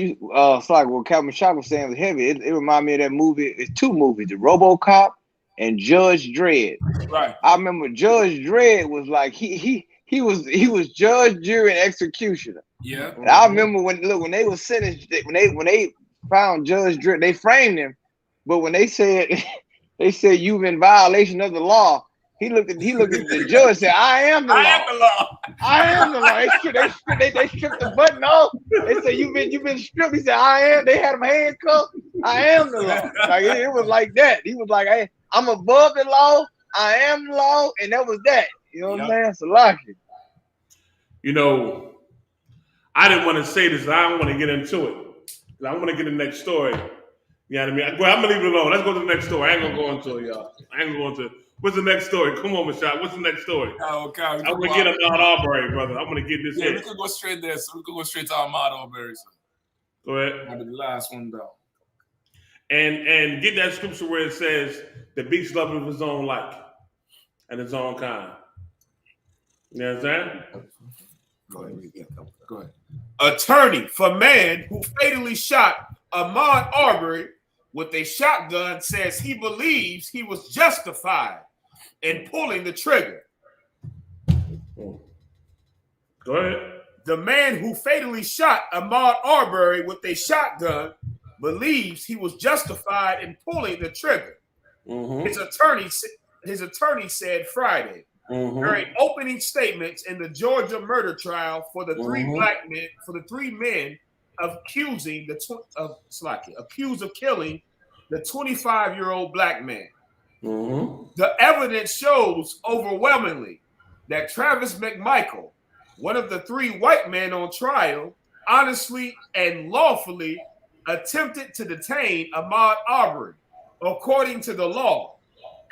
Speaker 11: Captain Shock was saying was heavy. It reminded me of that movie. It's two movies: the RoboCop and Judge Dredd.
Speaker 9: Right.
Speaker 11: I remember Judge Dredd was like he was judge, jury, and executioner.
Speaker 9: Yeah.
Speaker 11: And I remember when they were sentenced, when they found Judge Dredd, they framed him, but when they said you've in violation of the law. He looked at the judge and said, I am the law. I am the law. They stripped the button off. They said, you've been stripped. He said, I am. They had him handcuffed. I am the law. Like it was like that. He was like, hey, I'm above the law. I am the law. And that was that. You know what I'm saying? So like it.
Speaker 8: I didn't want to say this. I don't want to get into it. I want to get the next story. You know what I mean? Well, I'm going to leave it alone. Let's go to the next story. I ain't going to go into it, y'all. What's the next story? Come on, Mashad. What's the next story?
Speaker 9: Okay.
Speaker 8: I'm going to get Ahmaud Arbery, brother. I'm going to get this in.
Speaker 9: We could go straight there. So we could go straight to Ahmaud Arbery.
Speaker 8: Go ahead.
Speaker 9: I'll be the last one down.
Speaker 8: And get that scripture where it says, the beast loveth his own like and his own kind. You know what I'm saying?
Speaker 9: Go ahead.
Speaker 10: Attorney for man who fatally shot Ahmaud Arbery with a shotgun says he believes he was justified in pulling the trigger.
Speaker 8: Go ahead.
Speaker 10: The man who fatally shot Ahmaud Arbery with a shotgun believes he was justified in pulling the trigger. His attorney said Friday during opening statements in the Georgia murder trial for the three men accused of killing the 25-year-old black man. The evidence shows overwhelmingly that Travis McMichael, one of the three white men on trial, honestly and lawfully attempted to detain Ahmaud Arbery, according to the law,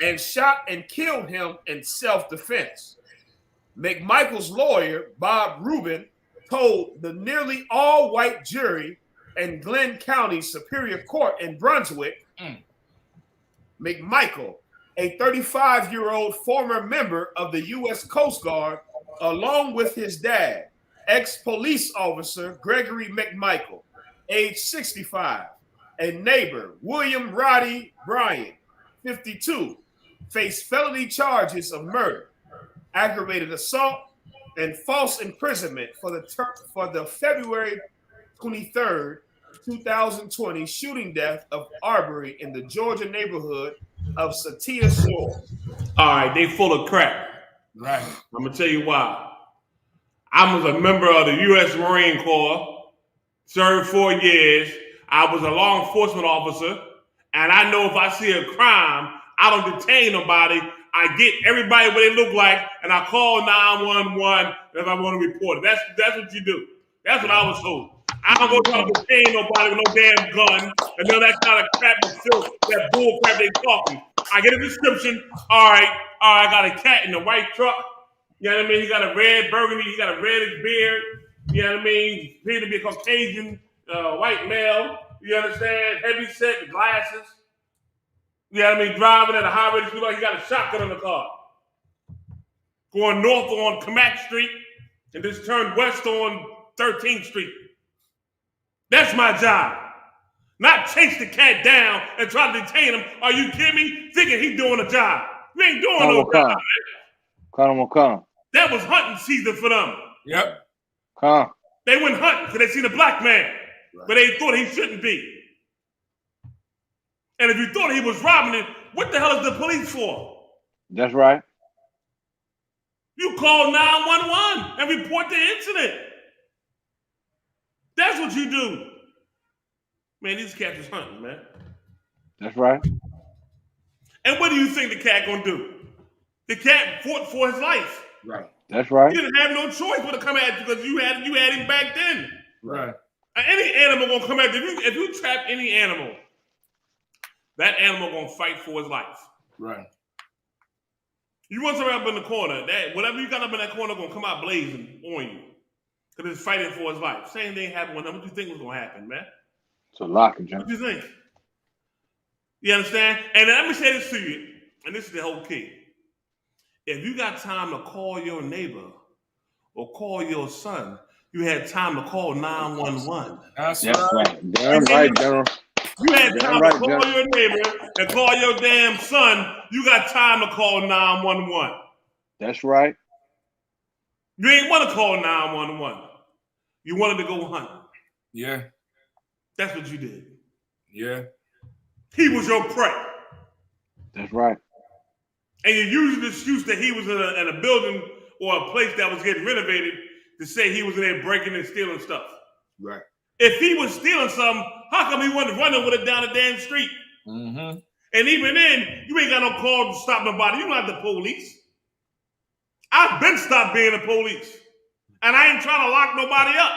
Speaker 10: and shot and killed him in self-defense. McMichael's lawyer, Bob Rubin, told the nearly all-white jury in Glenn County Superior Court in Brunswick, McMichael, a 35-year-old former member of the U.S. Coast Guard, along with his dad, ex-police officer Gregory McMichael, age 65, and neighbor William Roddy Bryan, 52, faced felony charges of murder, aggravated assault, and false imprisonment for the February 23rd, 2020 shooting death of Arbery in the Georgia neighborhood of Satia Shores.
Speaker 8: All right, they full of crap.
Speaker 9: Right.
Speaker 8: I'm gonna tell you why. I was a member of the U.S. Marine Corps, served 4 years. I was a law enforcement officer, and I know if I see a crime, I don't detain nobody. I get everybody what they look like, and I call 911 if I want to report it. That's what you do. That's what I was told. I don't go try to detain nobody with no damn gun and none of that kind of crap and filth, that bull crap they talking. I get a description. All right, I got a cat in a white truck. You know what I mean? He got a red burgundy. He got a reddish beard. You know what I mean? He appeared to be a Caucasian white male. You understand? Heavy set, glasses. You know what I mean? Driving at a high rate, like he got a shotgun in the car. Going north on Kamak Street and just turned west on 13th Street. That's my job. Not chase the cat down and try to detain him. Are you kidding me? Thinking he's doing a job. We ain't doing no job. That was hunting season for them.
Speaker 9: Yep.
Speaker 8: They went hunting because they seen a black man, but they thought he shouldn't be. And if you thought he was robbing it, what the hell is the police for?
Speaker 11: That's right.
Speaker 8: You call 911 and report the incident. That's what you do. Man, these cats is hunting, man.
Speaker 11: That's right.
Speaker 8: And what do you think the cat gonna do? The cat fought for his life.
Speaker 9: Right.
Speaker 11: That's right.
Speaker 8: He didn't have no choice but to come at you because you had him back then.
Speaker 9: Right.
Speaker 8: Any animal gonna come at you. If you trap any animal, that animal gonna fight for his life.
Speaker 9: Right.
Speaker 8: You want somebody up in the corner, that whatever you got up in that corner gonna come out blazing on you. Because it's fighting for his life. Same thing happened with him. What do you think was gonna happen, man?
Speaker 11: It's a lock, John.
Speaker 8: What do you think? You understand? And let me say this to you, and this is the whole key. If you got time to call your neighbor or call your son, you had time to call 911.
Speaker 9: That's
Speaker 11: right. Damn right, General.
Speaker 8: You had time to call your neighbor and call your damn son. You got time to call 911.
Speaker 11: That's right.
Speaker 8: You ain't want to call 911. You wanted to go hunting.
Speaker 9: Yeah.
Speaker 8: That's what you did.
Speaker 9: Yeah.
Speaker 8: He was your prey.
Speaker 11: That's right.
Speaker 8: And you used the excuse that he was in a building or a place that was getting renovated to say he was in there breaking and stealing stuff.
Speaker 9: Right.
Speaker 8: If he was stealing something, how come he wasn't running with it down the damn street?
Speaker 9: Mm-hmm.
Speaker 8: And even then, you ain't got no call to stop nobody. You're not the police. I've been stopped being the police. And I ain't trying to lock nobody up.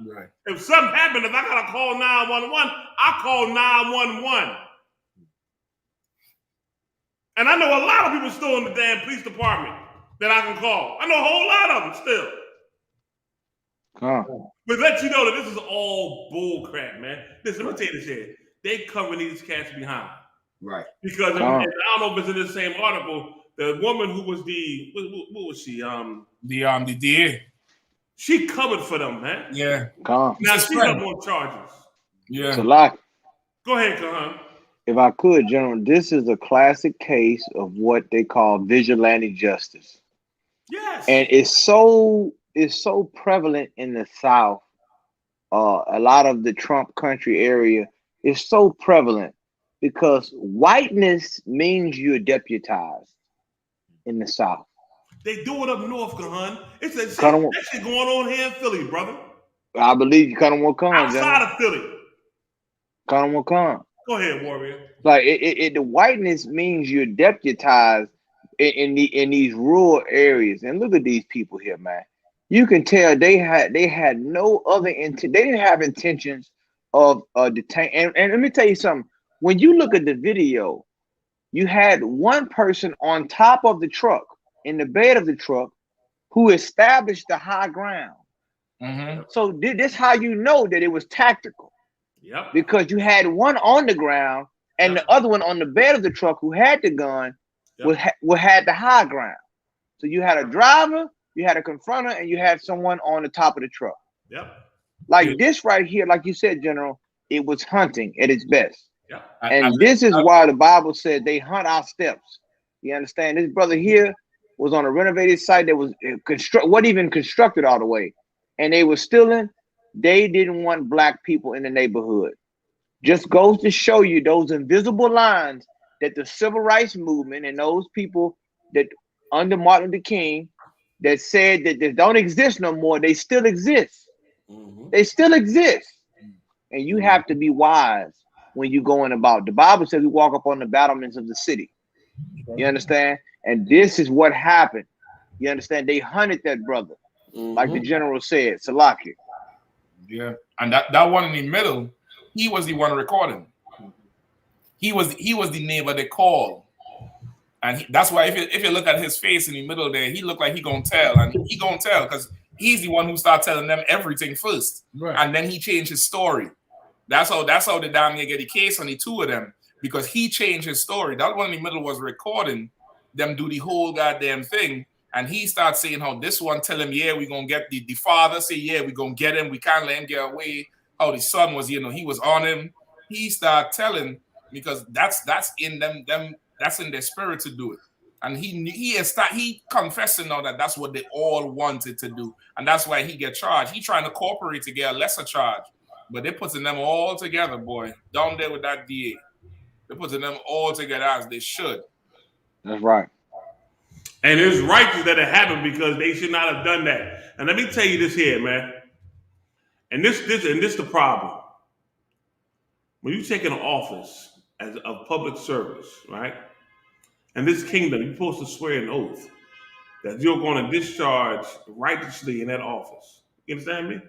Speaker 9: Right.
Speaker 8: If something happened, if I got to call 911, I call 911. And I know a lot of people still in the damn police department that I can call. I know a whole lot of them still. But let you know that this is all bull crap, man. Listen, let me tell you this here. They covering these cats behind.
Speaker 9: Right.
Speaker 8: Because I don't know if it's in the same article, the woman who was what was she?
Speaker 9: The DA.
Speaker 8: She covered for them, man.
Speaker 9: Yeah.
Speaker 8: Now she's up on charges.
Speaker 9: Yeah.
Speaker 11: It's a lot.
Speaker 8: Go ahead, Kahan.
Speaker 11: If I could, General, this is a classic case of what they call vigilante justice.
Speaker 8: Yes.
Speaker 11: And it's so prevalent in the South. A lot of the Trump country area is so prevalent because whiteness means you're deputized in the South.
Speaker 8: They do it up north, Kahan. It's that shit going on here in Philly, brother.
Speaker 11: I believe you kind of want to come
Speaker 8: outside of Philly.
Speaker 11: Kind of want to come.
Speaker 8: Go ahead, Warrior.
Speaker 11: Like the whiteness means you're deputized in these rural areas. And look at these people here, man. You can tell they had no other intent. They didn't have intentions of detaining. And let me tell you something. When you look at the video, you had one person on top of the truck, in the bed of the truck, who established the high ground.
Speaker 9: Mm-hmm.
Speaker 11: So this how you know that it was tactical.
Speaker 8: Yep.
Speaker 11: Because you had one on the ground and the other one on the bed of the truck who had the gun had the high ground. So you had a driver, you had a confronter, and you had someone on the top of the truck.
Speaker 8: Yep.
Speaker 11: Like this right here, like you said, General, it was hunting at its best.
Speaker 8: Yeah.
Speaker 11: And this is why the Bible said they hunt our steps. You understand? This brother here was on a renovated site that was wasn't even constructed all the way. And they were stealing. They didn't want black people in the neighborhood. Just goes to show you those invisible lines that the civil rights movement and those people that under Martin Luther King that said that they don't exist no more. They still exist. They still exist. And you have to be wise when you going about. The Bible says we walk up on the battlements of the city. You understand? And this is what happened. You understand? They hunted that brother. Like the general said, Salaki.
Speaker 9: Yeah. And that one in the middle, he was the one recording. He was the neighbor they called. And that's why if you look at his face in the middle there, he looked like he gonna tell. And he gonna tell because he's the one who started telling them everything first. Right. And then he changed his story. That's how the damn near get the case on the two of them, because he changed his story. That one in the middle was recording them do the whole goddamn thing. And he starts saying how this one tell him, yeah, we're gonna get the father say, yeah, we're gonna get him, we can't let him get away. How the son was, he was on him. He started telling, because that's in them that's in their spirit to do it. And he confessing now that that's what they all wanted to do. And that's why he get charged. He trying to cooperate to get a lesser charge. But they're putting them all together, boy. Down there with that DA. They're putting them all together as they should.
Speaker 11: That's right.
Speaker 8: And it's righteous that it happened because they should not have done that. And let me tell you this here, man. And this the problem. When you take an office as a public service, right? And this kingdom, you're supposed to swear an oath that you're going to discharge righteously in that office. You understand me?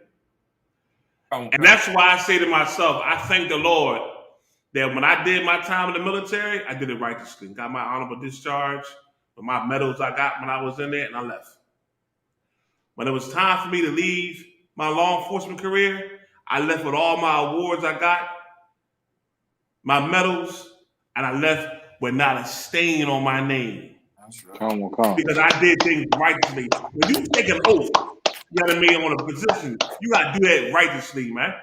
Speaker 8: And that's why I say to myself, I thank the Lord that when I did my time in the military, I did it righteously. Got my honorable discharge with my medals I got when I was in there, and I left. When it was time for me to leave my law enforcement career, I left with all my awards I got, my medals, and I left with not a stain on my name.
Speaker 11: That's right. Come on.
Speaker 8: Because I did things righteously. When you take an oath, you know what I mean, on a position, you got to do that righteously, man.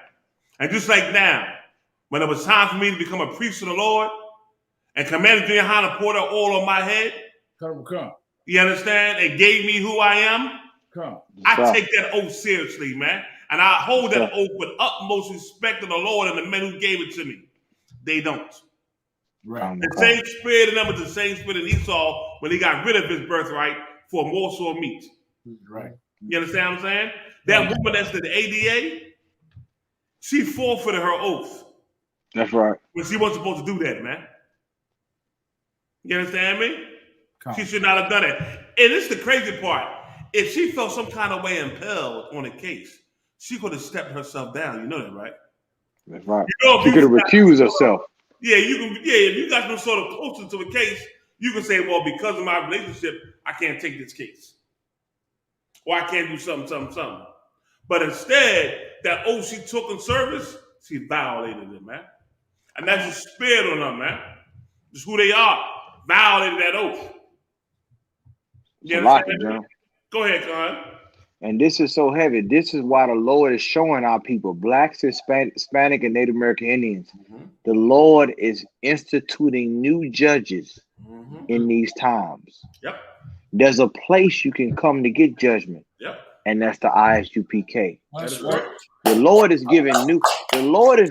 Speaker 8: And just like now, when it was time for me to become a priest of the Lord, and Commander GEN.YAHANNA poured out oil on my head, you understand, and gave me who I am, I take that oath seriously, man. And I hold that oath with utmost respect to the Lord and the men who gave it to me. They don't. Right. The same spirit in them was the same spirit in Esau when he got rid of his birthright for a morsel of meat.
Speaker 9: Right.
Speaker 8: You understand what I'm saying? That woman that's the ADA, she forfeited her oath.
Speaker 11: That's right.
Speaker 8: But she wasn't supposed to do that, man. You understand me? She should not have done it. And this is the crazy part. If she felt some kind of way impelled on a case, she could have stepped herself down. You know that, right?
Speaker 11: That's right. She could have recused herself.
Speaker 8: Yeah, you can. Yeah, if you got some sort of closeness to a case, you can say, well, because of my relationship, I can't take this case. Or I can't do something. But instead, that oath she took in service, she violated it, man. And that's the spirit on them, man. Just who they are. Violated that oath. You understand? Go ahead, Con.
Speaker 11: And this is so heavy. This is why the Lord is showing our people, blacks, Hispanic, and Native American Indians. The Lord is instituting new judges in these times.
Speaker 8: Yep.
Speaker 11: There's a place you can come to get judgment.
Speaker 8: Yep.
Speaker 11: And that's the ISUPK.
Speaker 8: That's right.
Speaker 11: The Lord is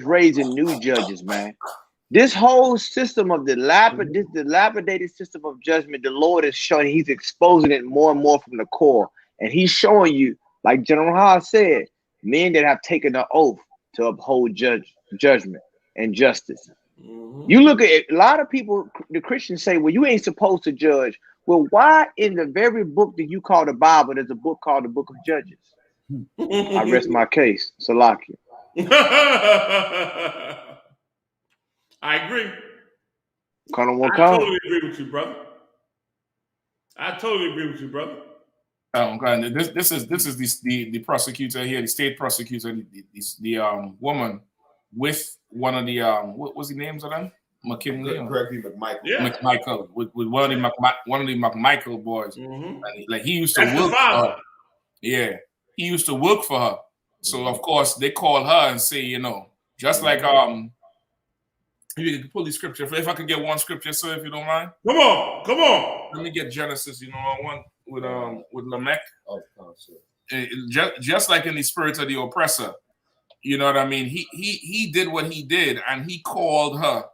Speaker 11: raising new judges, man. This whole system of the dilapidated system of judgment, the Lord is showing, he's exposing it more and more from the core. And he's showing you, like General Haas said, men that have taken an oath to uphold judgment and justice. You look at it, a lot of people, the Christians say, well, you ain't supposed to judge. Well, why in the very book that you call the Bible, there's a book called the Book of Judges? I rest my case. Salaki.
Speaker 8: I agree.
Speaker 11: I
Speaker 8: totally agree with you, brother.
Speaker 9: This is the prosecutor here, the state prosecutor, the woman with one of the what was the names of them? McKinley,
Speaker 3: correctly, McMichael.
Speaker 9: Yeah. McMichael with one of the McMichael boys. Like he used to work for her. Yeah, he used to work for her. So of course they call her and say, just like you can pull the scripture. If I could get one scripture, sir, if you don't mind.
Speaker 8: Come on.
Speaker 9: Let me get Genesis. One with Lamech. Just like in the spirit of the oppressor, you know what I mean. He did what he did, and he called her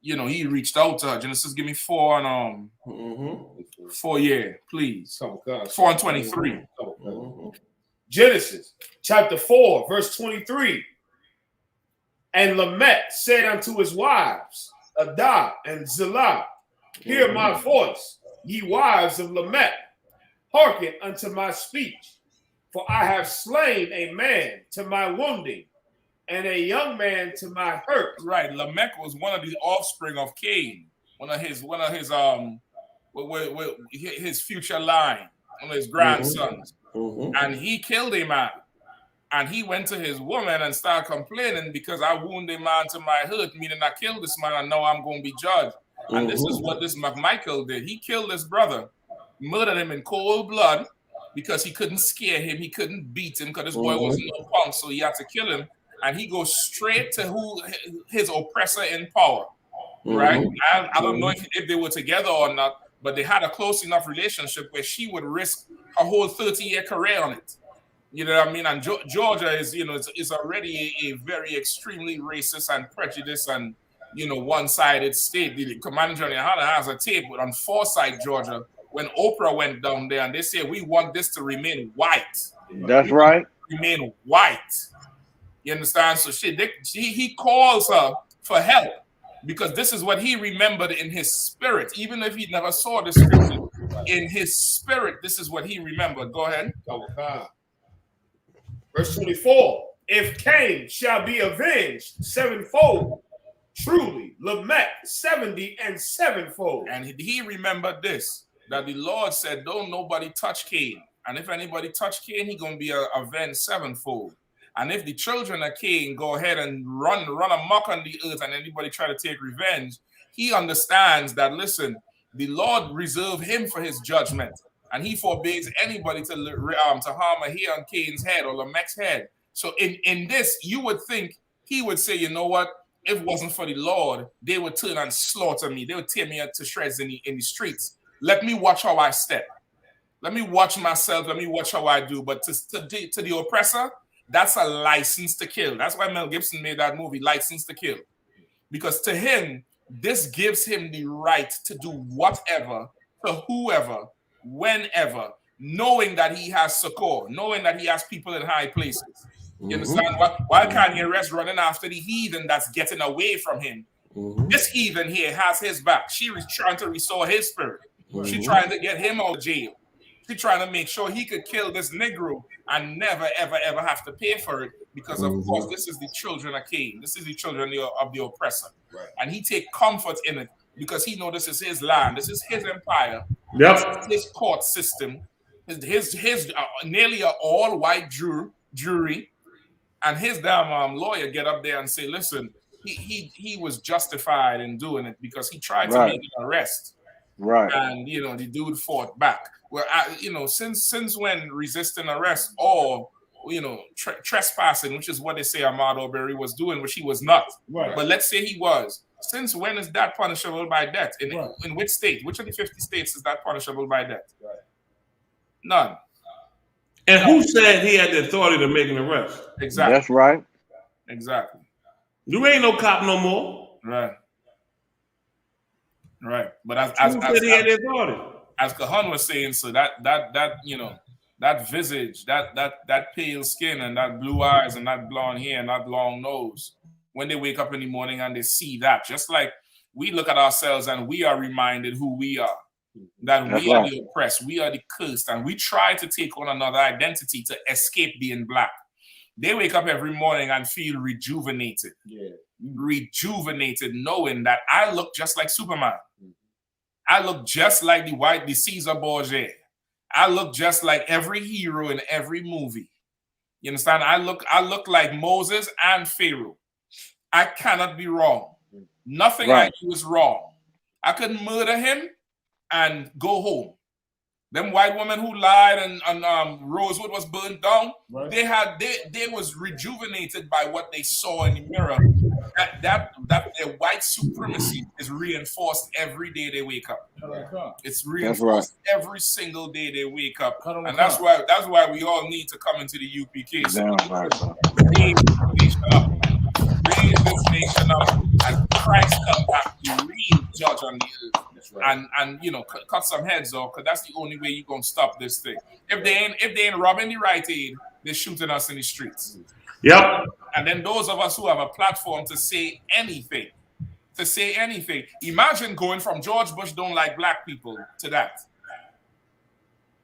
Speaker 9: you know, he reached out to her. Genesis, give me 4 and 4 year, please. 4 and 23.
Speaker 10: Genesis chapter 4, verse 23. And Lamech said unto his wives, Adah and Zillah, hear my voice, ye wives of Lamech, hearken unto my speech. For I have slain a man to my wounding, and a young man to my hurt.
Speaker 9: Right. Lamech was one of the offspring of Cain, one of his future line, one of his grandsons. And he killed a man. And he went to his woman and started complaining because I wounded a man to my hurt, meaning I killed this man and now I'm going to be judged. And this is what this McMichael did. He killed his brother, murdered him in cold blood because he couldn't scare him. He couldn't beat him because this boy wasn't no punk, so he had to kill him. And he goes straight to his oppressor in power, right? I don't know if they were together or not, but they had a close enough relationship where she would risk her whole 30-year career on it. You know what I mean? And Georgia is, you know, it's already a very extremely racist and prejudiced and, you know, one-sided state. The Commander Gen.YAHANNA has a tape on Forsyth, Georgia, when Oprah went down there and they said, we want this to remain white.
Speaker 11: That's right.
Speaker 9: Remain white. You understand? So he calls her for help because this is what he remembered in his spirit. Even if he never saw the scripture, in his spirit, this is what he remembered. Go ahead.
Speaker 10: Verse 24, if Cain shall be avenged sevenfold, truly Lamech 70 and sevenfold.
Speaker 9: And he remembered this, that the Lord said, don't nobody touch Cain. And if anybody touch Cain, he going to be avenged sevenfold. And if the children of Cain go ahead and run amok on the earth and anybody try to take revenge, he understands that, listen, the Lord reserved him for his judgment. And he forbids anybody to harm a hair on Cain's head or Lamech's head. So in this, you would think he would say, you know what? If it wasn't for the Lord, they would turn and slaughter me. They would tear me up to shreds in the streets. Let me watch how I step. Let me watch myself. Let me watch how I do. But to the oppressor, that's a license to kill. That's why Mel Gibson made that movie, License to Kill. Because to him, this gives him the right to do whatever to whoever, whenever, knowing that he has succor, knowing that he has people in high places. You understand? Why Kanye West running after the heathen that's getting away from him? This heathen here has his back. She was trying to restore his spirit. She trying to get him out of jail. She trying to make sure he could kill this Negro and never, ever, ever have to pay for it because, of course, this is the children of Cain. This is the children of the oppressor. And he take comfort in it because he knows this is his land. This is his empire. This is his court system. His nearly an all-white jury. And his damn lawyer get up there and say, listen, he was justified in doing it because he tried to make an arrest. And, you know, the dude fought back. Well, you know, since when resisting arrest or, you know, trespassing, which is what they say Ahmaud Arbery was doing, which he was not. But let's say he was. Since when is that punishable by death? In which state? Which of the 50 states is that punishable by death? None.
Speaker 12: And who said he had the authority to make an arrest?
Speaker 9: Exactly.
Speaker 11: That's right.
Speaker 9: Exactly.
Speaker 12: You ain't no cop no more.
Speaker 9: Right. But as
Speaker 12: he had the authority?
Speaker 9: As Kahan was saying, so that you know, that visage, that pale skin and that blue eyes and that blonde hair and that long nose, when they wake up in the morning and they see that, just like we look at ourselves and we are reminded who we are, that we are the oppressed, we are the cursed, and we try to take on another identity to escape being black. They wake up every morning and feel rejuvenated. Rejuvenated, knowing that I look just like Superman. I look just like the Caesar Borgia. I look just like every hero in every movie. You understand? I look like Moses and Pharaoh. I cannot be wrong. Nothing I do is wrong. I could murder him and go home. Them white women who lied and Rosewood was burned down, they was rejuvenated by what they saw in the mirror. That their white supremacy is reinforced every day they wake up. It's reinforced every single day they wake up, and that's why we all need to come into the UPK. So raise this nation up. as Christ come back to real judge on the earth. And you know, cut some heads off, because that's the only way you're gonna stop this thing. If they ain't robbing the Rite Aid, they're shooting us in the streets.
Speaker 12: Yep.
Speaker 9: And then those of us who have a platform to say anything, imagine going from George Bush don't like black people to that.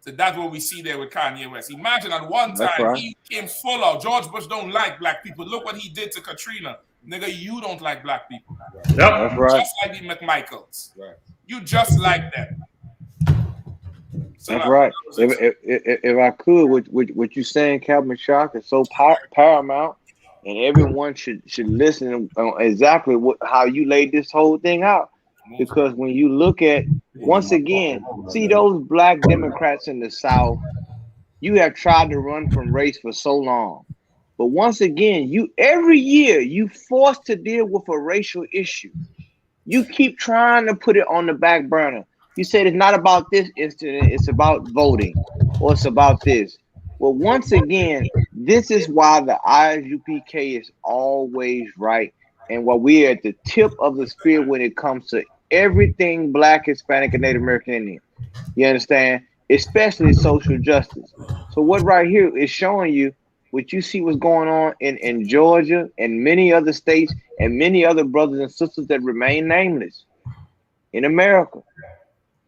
Speaker 9: So that's what we see there with Kanye West. Imagine at one time he came full out. George Bush don't like black people. Look what he did to Katrina. Nigga, you don't like black people.
Speaker 12: Yep.
Speaker 11: That's right.
Speaker 9: Just like the McMichaels. Right. You just like them. So
Speaker 11: that's right. If I could, what you saying, Captain Shock, is so paramount, and everyone should listen on exactly how you laid this whole thing out. Because when you look at, once again, see those black Democrats in the South, you have tried to run from race for so long. But once again, every year you forced to deal with a racial issue. You keep trying to put it on the back burner. You said it's not about this incident, it's about voting, or it's about this. Well, once again, this is why the ISUPK is always right, and why we're at the tip of the spear when it comes to everything Black, Hispanic, and Native American Indian. You understand? Especially social justice. So what right here is showing you what you see what's going on in Georgia and many other states and many other brothers and sisters that remain nameless in America,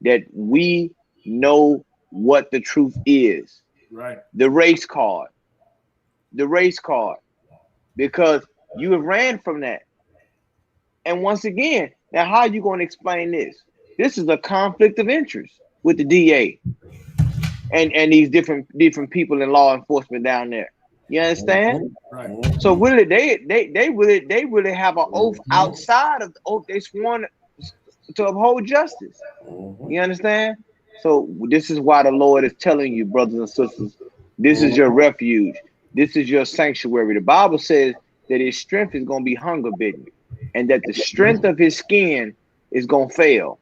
Speaker 11: that we know what the truth is.
Speaker 9: Right.
Speaker 11: The race card. Because you have ran from that. And once again, now how are you going to explain this? This is a conflict of interest with the DA and these different people in law enforcement down there. You understand?
Speaker 9: Right.
Speaker 11: So really, they really have an oath outside of the oath they sworn to uphold justice. You understand? So this is why the Lord is telling you, brothers and sisters, this is your refuge. This is your sanctuary. The Bible says that his strength is going to be hunger bitten, and that the strength of his skin is going to fail.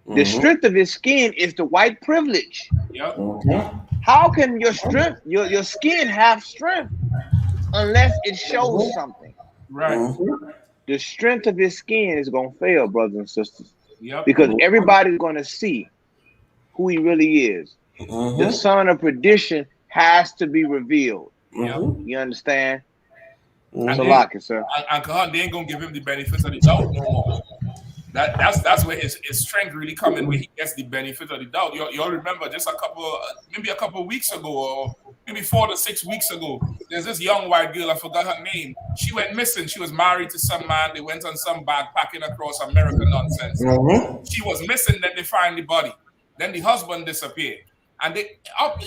Speaker 11: The strength of his skin is the white privilege.
Speaker 9: Yep.
Speaker 11: How can your strength, your skin have strength unless it shows something?
Speaker 9: Right.
Speaker 11: The strength of his skin is going to fail, brothers and sisters.
Speaker 9: Yep.
Speaker 11: Because everybody's going to see who he really is. The son of perdition has to be revealed.
Speaker 9: Yep.
Speaker 11: You understand?
Speaker 9: And
Speaker 11: So lock it, sir.
Speaker 9: And they ain't gonna give him the benefits of the doubt no more. That's where his strength really comes in, where he gets the benefit of the doubt. Y'all remember just maybe a couple of weeks ago, or maybe 4 to 6 weeks ago, there's this young white girl, I forgot her name. She went missing. She was married to some man. They went on some backpacking across America nonsense. She was missing, then they find the body. Then the husband disappeared. And they up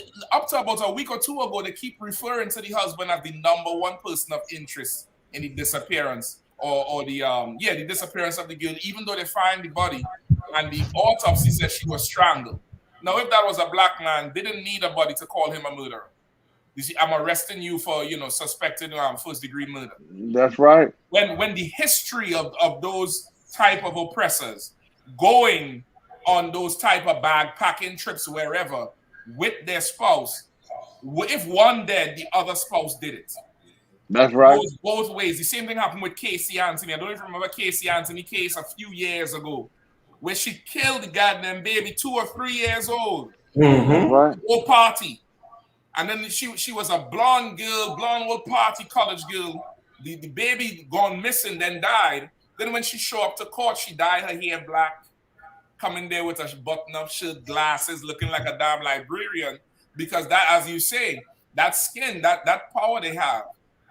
Speaker 9: to about a week or two ago, they keep referring to the husband as the #1 person of interest in the disappearance, or the disappearance of the girl, even though they find the body and the autopsy says she was strangled. Now, if that was a black man, they didn't need a body to call him a murderer. You see, I'm arresting you for suspected first-degree murder.
Speaker 11: That's right.
Speaker 9: When the history of those type of oppressors going on those type of bag packing trips wherever with their spouse, if one dead, the other spouse did it.
Speaker 11: That's right.
Speaker 9: Both ways. The same thing happened with Casey Anthony. I don't even remember Casey Anthony case a few years ago, where she killed the goddamn baby, 2 or 3 years old.
Speaker 11: Right.
Speaker 9: Old party. And then she was a blonde old party college girl. The baby gone missing, then died. Then when she showed up to court, she dyed her hair black, coming there with a button-up shirt, glasses, looking like a damn librarian. Because that, as you say, that skin, that power they have,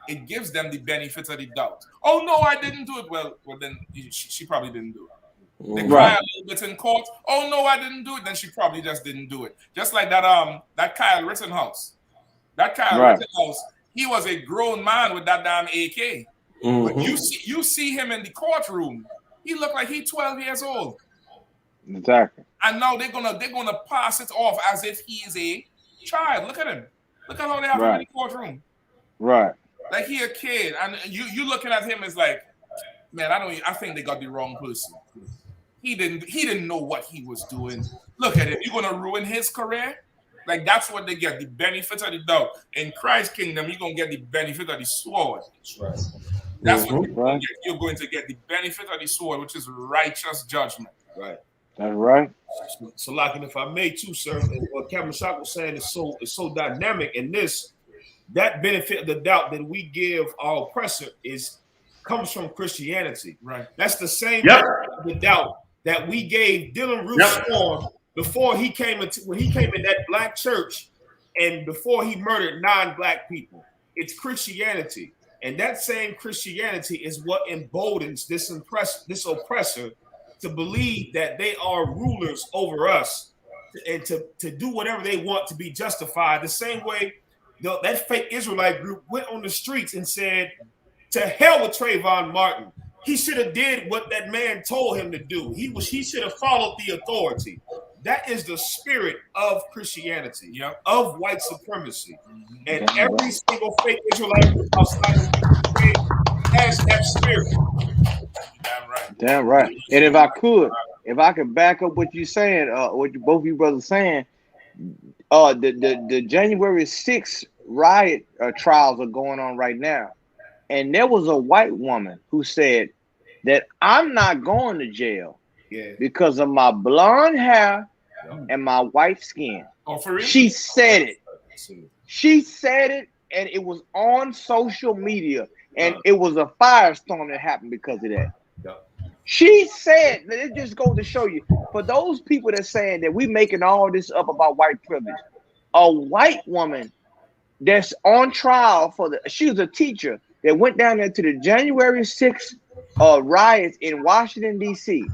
Speaker 9: it gives them the benefit of the doubt. Oh no, I didn't do it. Well then she probably didn't do it. They cry a little bit in court. Oh no, I didn't do it. Then she probably just didn't do it. Just like that Kyle Rittenhouse. That Kyle Rittenhouse, he was a grown man with that damn AK. But you see him in the courtroom, he looked like he's 12 years old.
Speaker 11: Exactly.
Speaker 9: And now they're gonna pass it off as if he's a child. Look at him. Look at how they have him in the courtroom.
Speaker 11: Right.
Speaker 9: Like he a kid, and you looking at him as like, man, I think they got the wrong person. He didn't know what he was doing. Look at it. You're gonna ruin his career. Like that's what they get, the benefit of the doubt. In Christ's kingdom, you're gonna get the benefit of the sword.
Speaker 12: That's right.
Speaker 9: That's what you're going to get the benefit of the sword, which is righteous judgment.
Speaker 10: Right.
Speaker 11: That's right.
Speaker 10: So, like, and if I may too, sir, and what Captain Shock was saying is so dynamic in this. That benefit of the doubt that we give our oppressor comes from Christianity.
Speaker 9: Right.
Speaker 10: That's the same benefit of the doubt that we gave Dylan Ruth Storm before he came when he came in that black church and before he murdered 9 black people. It's Christianity. And that same Christianity is what emboldens this oppressor to believe that they are rulers over us and to do whatever they want to be justified. The same way that fake Israelite group went on the streets and said, to hell with Trayvon Martin. He should have did what that man told him to do. He should have followed the authority. That is the spirit of Christianity, of white supremacy. And every single fake Israelite group outside of the has that spirit.
Speaker 9: Damn right.
Speaker 11: Damn right. And if I could back up what you're saying, what both of you brothers saying, the January 6th riot trials are going on right now. And there was a white woman who said that I'm not going to jail because of my blonde hair and my white skin.
Speaker 9: Oh, for real?
Speaker 11: She said it. She said it, and it was on social media, and it was a firestorm that happened because of that. She said, it just goes to show you, for those people that saying that we making all this up about white privilege, a white woman that's on trial she was a teacher that went down there to the January 6th riots in Washington, D.C.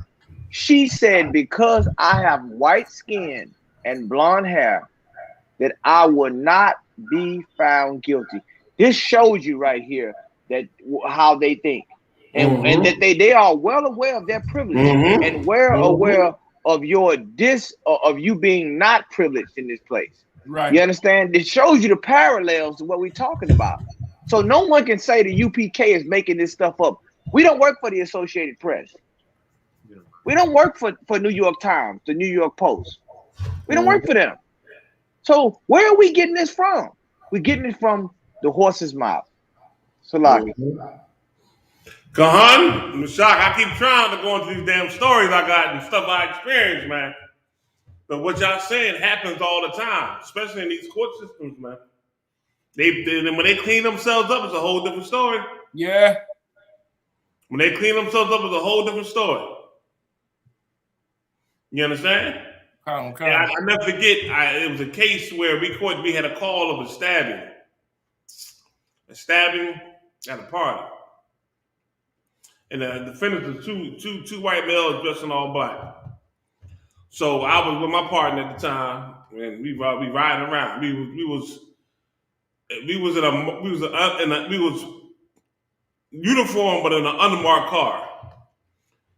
Speaker 11: She said, because I have white skin and blonde hair, that I will not be found guilty. This shows you right here that how they think. And that they are well aware of their privilege and aware of of you being not privileged in this place.
Speaker 9: Right.
Speaker 11: You understand? It shows you the parallels to what we're talking about. So no one can say the UPK is making this stuff up. We don't work for the Associated Press. We don't work for New York Times, the New York Post. We don't work for them. So where are we getting this from? We're getting it from the horse's mouth. Salaki.
Speaker 8: Kahan, I'm shocked. I keep trying to go into these damn stories I got and stuff I experienced, man. But what y'all saying happens all the time, especially in these court systems, man. When they clean themselves up, it's a whole different story.
Speaker 9: Yeah.
Speaker 8: When they clean themselves up, it's a whole different story. You understand?
Speaker 9: I
Speaker 8: never forget, it was a case where we had a call of a stabbing at a party. And the defendants were two white males dressed in all black. So I was with my partner at the time, and we riding around. We was uniform, but in an unmarked car.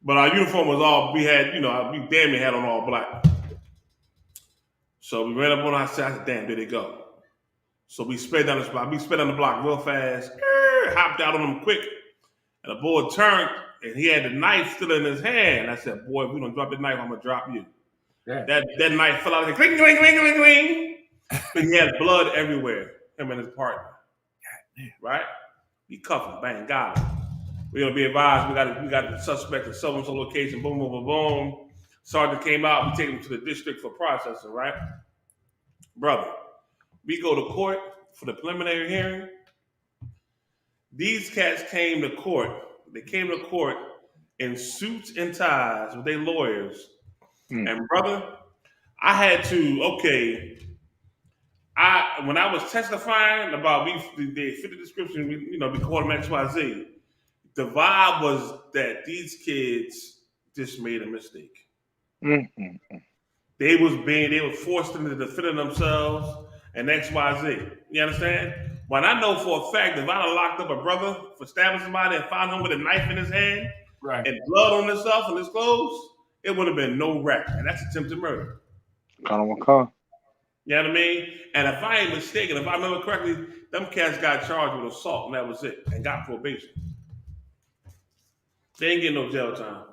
Speaker 8: But our uniform was all we damn near had on all black. So we ran up on our side. I said, damn, there they go. So we sped down the spot. We sped down the block real fast. Hopped out on them quick. And the boy turned, and he had the knife still in his hand. I said, boy, if we don't drop the knife, I'm going to drop you. Yeah. That knife fell out. Cling, cling, cling, cling, cling. But he had blood everywhere, him and his partner. Right? We cuffed him. Bang, got him. We're going to be advised. We got the suspect at so-and-so location. Boom, boom, boom, boom. Sergeant came out. We take him to the district for processing, right? Brother, we go to court for the preliminary hearing. These cats came to court. They came to court in suits and ties with their lawyers. And brother, I had to, when I was testifying about they fit the description, we called them XYZ. The vibe was that these kids just made a mistake. They were forced into defending themselves and XYZ. You understand? When I know for a fact, if I'd have locked up a brother for stabbing somebody and found him with a knife in his hand and blood on himself and his clothes, it would have been no wreck. And that's attempted murder. You know what I mean? And if I ain't mistaken, if I remember correctly, them cats got charged with assault and that was it, and got probation. They ain't getting no jail time.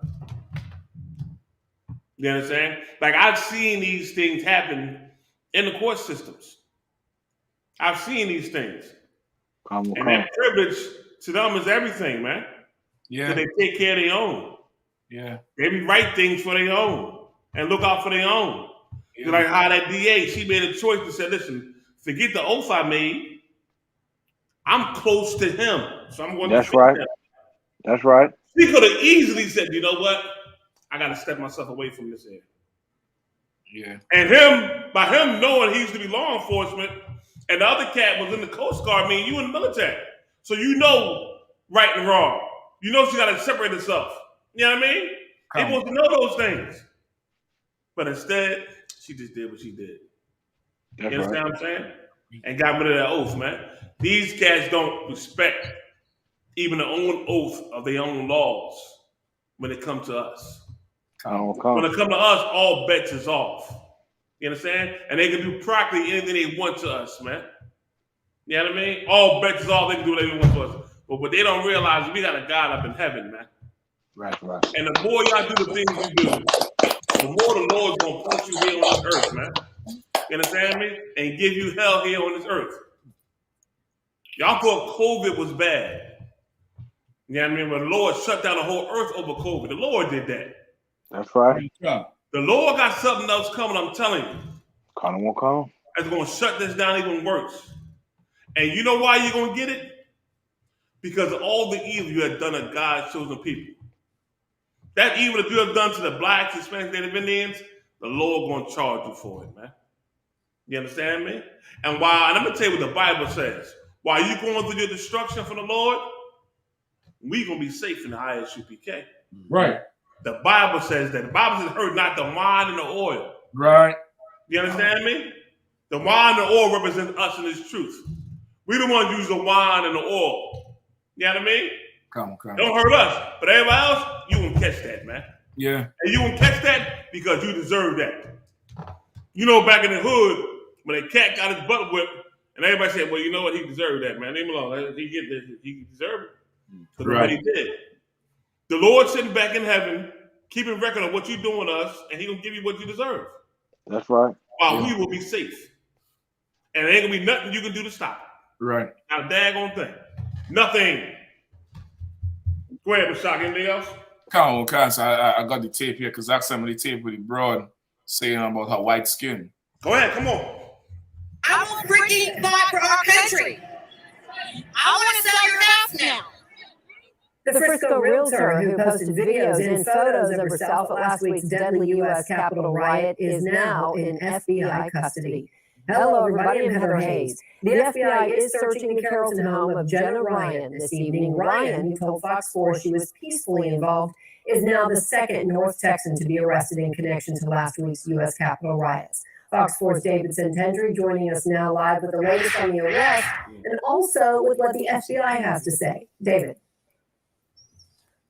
Speaker 8: You understand? Like, I've seen these things happen in the court systems. I've seen these things. And that privilege
Speaker 12: to them is everything, man.
Speaker 9: Yeah.
Speaker 12: So they take care of their own.
Speaker 9: Yeah.
Speaker 12: They be write things for their own and look out for their own.
Speaker 9: Yeah.
Speaker 12: Like how that DA, she made a choice and said, listen, forget the oath I made. I'm close to him. So I'm going to defend him.
Speaker 11: That's right.
Speaker 12: She could have easily said, you know what? I got to step myself away from this area.
Speaker 9: Yeah.
Speaker 12: And by him knowing he used to be law enforcement, and the other cat was in the Coast Guard, meaning you in the military. So you know right and wrong. You know she got to separate herself. You know what I mean? They supposed to know those things. But instead, she just did what she did. You understand what I'm saying? And got rid of that oath, man. These cats don't respect even their own oath of their own laws when it comes to us. When it comes to us, all bets is off. You understand? And they can do practically anything they want to us, man. You know what I mean? All bets is off. They can do whatever they want to us. But what they don't realize is we got a God up in heaven, man.
Speaker 11: Right.
Speaker 12: And the more y'all do the things you do, the more the Lord's going to put you here on this earth, man. You understand me? And give you hell here on this earth. Y'all thought COVID was bad. You know what I mean? But the Lord shut down the whole earth over COVID. The Lord did that.
Speaker 11: That's right.
Speaker 12: The Lord got something else coming, I'm telling you.
Speaker 11: Connor won't come.
Speaker 12: It's going to shut this down even worse. And you know why you're going to get it? Because of all the evil you have done to God's chosen people. That evil that you have done to the blacks, Hispanics, Native Indians, the Lord going to charge you for it, man. You understand me? And I'm going to tell you what the Bible says. While you're going through your destruction from the Lord, we're going to be safe in the ISUPK.
Speaker 9: Right.
Speaker 12: The Bible says that. The Bible says, hurt not the wine and the oil.
Speaker 9: Right.
Speaker 12: You understand me? The wine and the oil represent us in this truth. We the ones use the wine and the oil. You know what I mean?
Speaker 9: Come on.
Speaker 12: Don't hurt us. But everybody else, you won't catch that, man.
Speaker 9: Yeah.
Speaker 12: And you won't catch that because you deserve that. You know, back in the hood, when a cat got his butt whipped, and everybody said, well, you know what? He deserved that, man. Leave him alone. He deserved it. Because of what he did. The Lord sitting back in heaven, keeping record of what you're doing to us, and he going to give you what you deserve.
Speaker 11: That's right.
Speaker 12: While we will be safe. And there ain't going to be nothing you can do to stop it.
Speaker 9: Right.
Speaker 12: Not a daggone thing. Nothing. Go ahead, Bashak. Anything else?
Speaker 9: Come on. So I got the tape here because I sent me the tape with the broad saying about her white skin.
Speaker 12: Go ahead. Come on.
Speaker 13: I will freaking fight for our country. I want to sell your house now.
Speaker 14: The Frisco realtor who posted videos and photos of herself at last week's deadly U.S. Capitol riot is now in FBI custody. Hello, everybody. I'm Heather Hayes. The FBI is searching the Carrollton home of Jenna Ryan this evening. Ryan, who told Fox 4 she was peacefully involved, is now the second North Texan to be arrested in connection to last week's U.S. Capitol riots. Fox 4's David Sentendry joining us now live with the latest on the arrest and also with what the FBI has to say. David.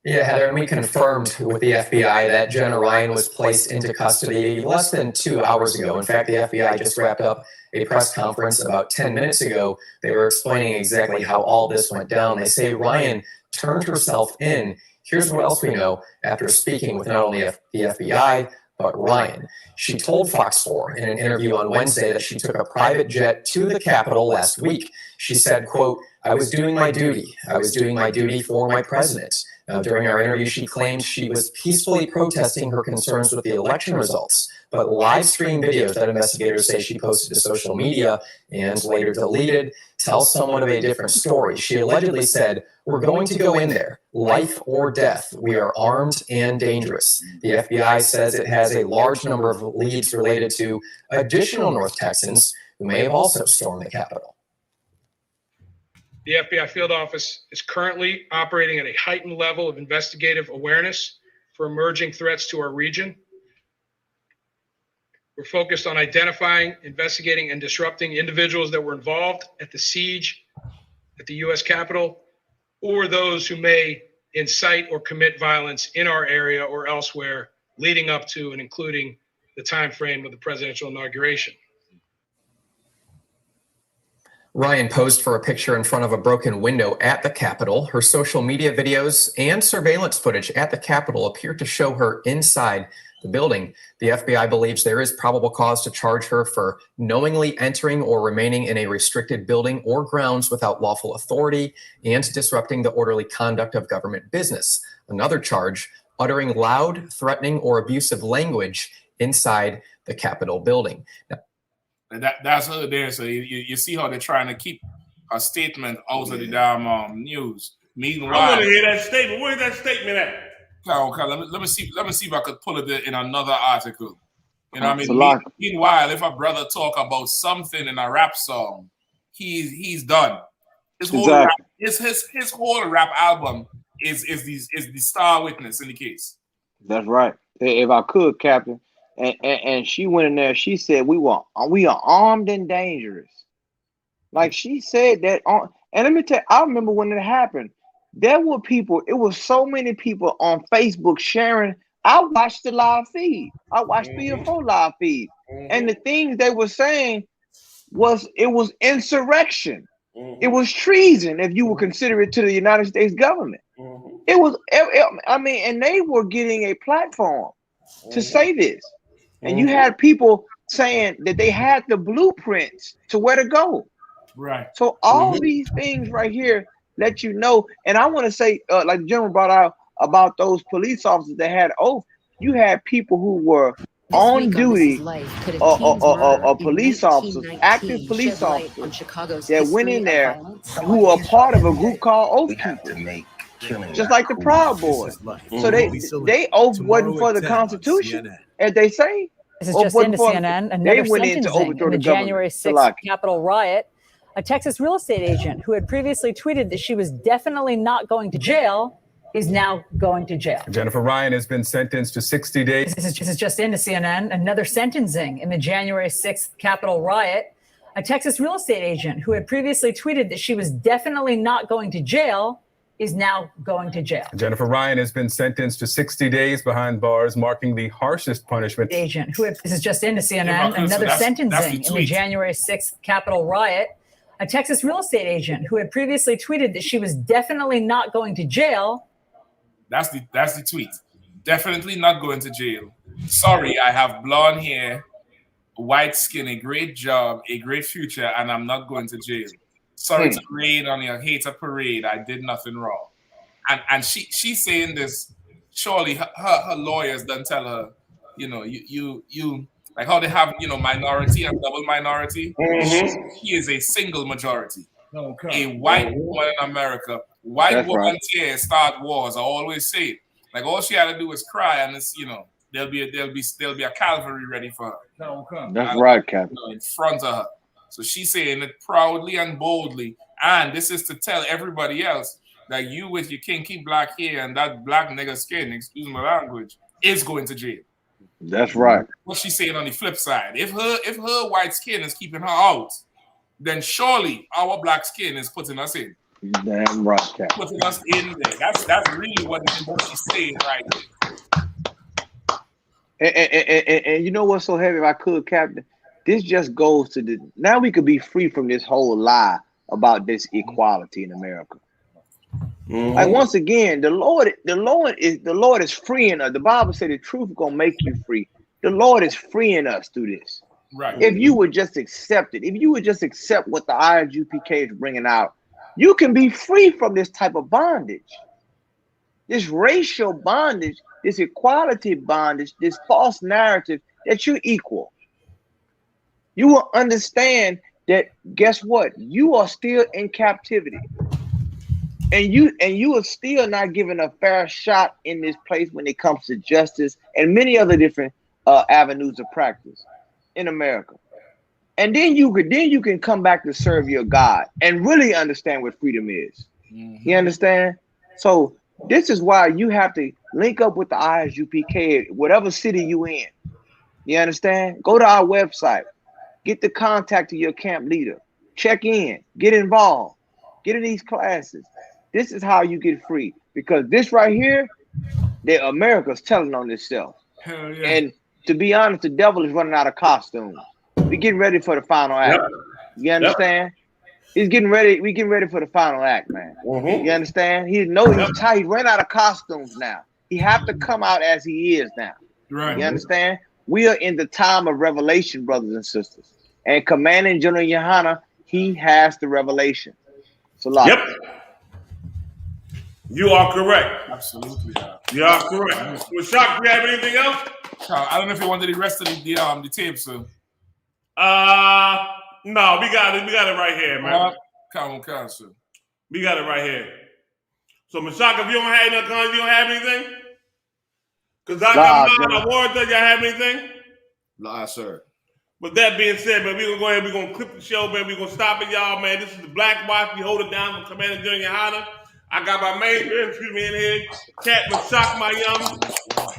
Speaker 15: Yeah, Heather, and we confirmed with the FBI that Jenna Ryan was placed into custody less than 2 hours ago. In fact, the FBI just wrapped up a press conference about 10 minutes ago. They were explaining exactly how all this went down. They say Ryan turned herself in. Here's what else we know after speaking with not only the FBI, but Ryan. She told Fox 4 in an interview on Wednesday that she took a private jet to the Capitol last week. She said, quote, I was doing my duty. I was doing my duty for my president. During our interview, she claimed she was peacefully protesting her concerns with the election results, but live stream videos that investigators say she posted to social media and later deleted tell somewhat of a different story. She allegedly said, we're going to go in there, life or death. We are armed and dangerous. The FBI says it has a large number of leads related to additional North Texans who may have also stormed the Capitol.
Speaker 16: The FBI field office is currently operating at a heightened level of investigative awareness for emerging threats to our region. We're focused on identifying, investigating, and disrupting individuals that were involved at the siege at the U.S. Capitol, or those who may incite or commit violence in our area or elsewhere leading up to and including the time frame of the presidential inauguration.
Speaker 15: Ryan posed for a picture in front of a broken window at the Capitol. Her social media videos and surveillance footage at the Capitol appear to show her inside the building, the FBI believes there is probable cause to charge her for knowingly entering or remaining in a restricted building or grounds without lawful authority and disrupting the orderly conduct of government business. Another charge, uttering loud, threatening, or abusive language inside the Capitol building. Now,
Speaker 9: that's her there. So you see how they're trying to keep a statement out of the damn news. Meanwhile,
Speaker 12: I want to hear that statement. Where's that statement at?
Speaker 9: Okay, let me see if I could pull it in another article. You know what I mean? Meanwhile, if a brother talk about something in a rap song, he's done. His whole rap, his whole rap album is the star witness in the case.
Speaker 11: That's right. If I could, Captain, and she went in there. She said we are armed and dangerous. Like she said that. And let me tell you, I remember when it happened. There were people. It was so many people on Facebook sharing. I watched the live feed. I watched 3 or 4 live feeds, and the things they were saying was insurrection. It was treason if you would consider it to the United States government. It was. I mean, and they were getting a platform to say this, and you had people saying that they had the blueprints to where to go.
Speaker 9: Right.
Speaker 11: So all these things right here let you know. And I want to say, like the general brought out about those police officers that had oath. You had people who were on duty, or police officers, active police officers that went in there who are part of a group called Oath Keepers, just like the Proud Boys. So they oath wasn't for the Constitution, as they say.
Speaker 17: This is just into CNN. Another sentencing in the January 6th Capitol riot. A Texas real estate agent who had previously tweeted that she was definitely not going to jail is now going to jail.
Speaker 18: Jennifer Ryan has been sentenced to 60 days.
Speaker 17: This is just into CNN. Another sentencing in the January 6th Capitol riot. A Texas real estate agent who had previously tweeted that she was definitely not going to jail is now going to jail.
Speaker 18: Jennifer Ryan has been sentenced to 60 days behind bars, marking the harshest punishment.
Speaker 17: Agent who had, this is just into CNN. Another sentencing in the January 6th Capitol riot. A Texas real estate agent who had previously tweeted that she was definitely not going to jail.
Speaker 9: That's the tweet. Definitely not going to jail. Sorry, I have blonde hair, white skin, a great job, a great future, and I'm not going to jail. Sorry to rain on your hater parade. I did nothing wrong. And she's saying this. Surely her lawyers done tell her, you know, you like how they have, you know, minority and double minority. She is a single majority. A white woman in America. White woman here start wars. I always say it. Like all she had to do is cry, and it's, you know, there'll be a cavalry ready for her.
Speaker 11: That's right, Captain.
Speaker 9: In front of her. So she's saying it proudly and boldly. And this is to tell everybody else that you with your kinky black hair and that black nigga skin, excuse my language, is going to jail.
Speaker 11: That's right.
Speaker 9: What she's saying on the flip side, if her white skin is keeping her out, then surely our black skin is putting us in.
Speaker 11: Damn right, Captain.
Speaker 9: Putting us in there. That's really what she's saying right there.
Speaker 11: And you know what's so heavy? If I could, Captain, this just goes to the now we could be free from this whole lie about this equality in America. Like once again, the Lord is freeing us. The Bible said the truth is gonna make you free. The Lord is freeing us through this.
Speaker 9: Right.
Speaker 11: If you would just accept it, if you would just accept what the ISUPK is bringing out, you can be free from this type of bondage, this racial bondage, this equality bondage, this false narrative that you're equal. You will understand that, guess what? You are still in captivity. And you are still not given a fair shot in this place when it comes to justice and many other different avenues of practice in America. And then you can come back to serve your God and really understand what freedom is. You understand? So this is why you have to link up with the ISUPK, whatever city you in. You understand? Go to our website, get the contact of your camp leader, check in, get involved, get in these classes. This is how you get free, because this right here, that America's telling on itself.
Speaker 9: Hell yeah.
Speaker 11: And to be honest, the devil is running out of costumes. We're getting ready for the final act. You understand? He's getting ready. We're getting ready for the final act, man. You understand? He's tired. He ran out of costumes now. He have to come out as he is now.
Speaker 9: Right.
Speaker 11: You understand? We are in the time of revelation, brothers and sisters. And Commanding General Yahanna, he has the revelation. So,
Speaker 12: yep. You are correct.
Speaker 9: Absolutely.
Speaker 12: You are correct. Well, Shock, do you have anything else?
Speaker 9: I don't know if you wanted the rest of the tape, so.
Speaker 12: No, we got it right here, man.
Speaker 9: Come on, sir.
Speaker 12: We got it right here. So, Mashaka, if you don't have nothing, you don't have anything? Because I got mine. Award, does y'all have anything?
Speaker 10: Nah, sir.
Speaker 12: With that being said, man, we're going to go ahead, we're going to clip the show, man. We're going to stop it, y'all, man. This is the Black Watch. We hold it down from Commander General Yahanna. I got my main man, in here. Cat Mashak Mayam.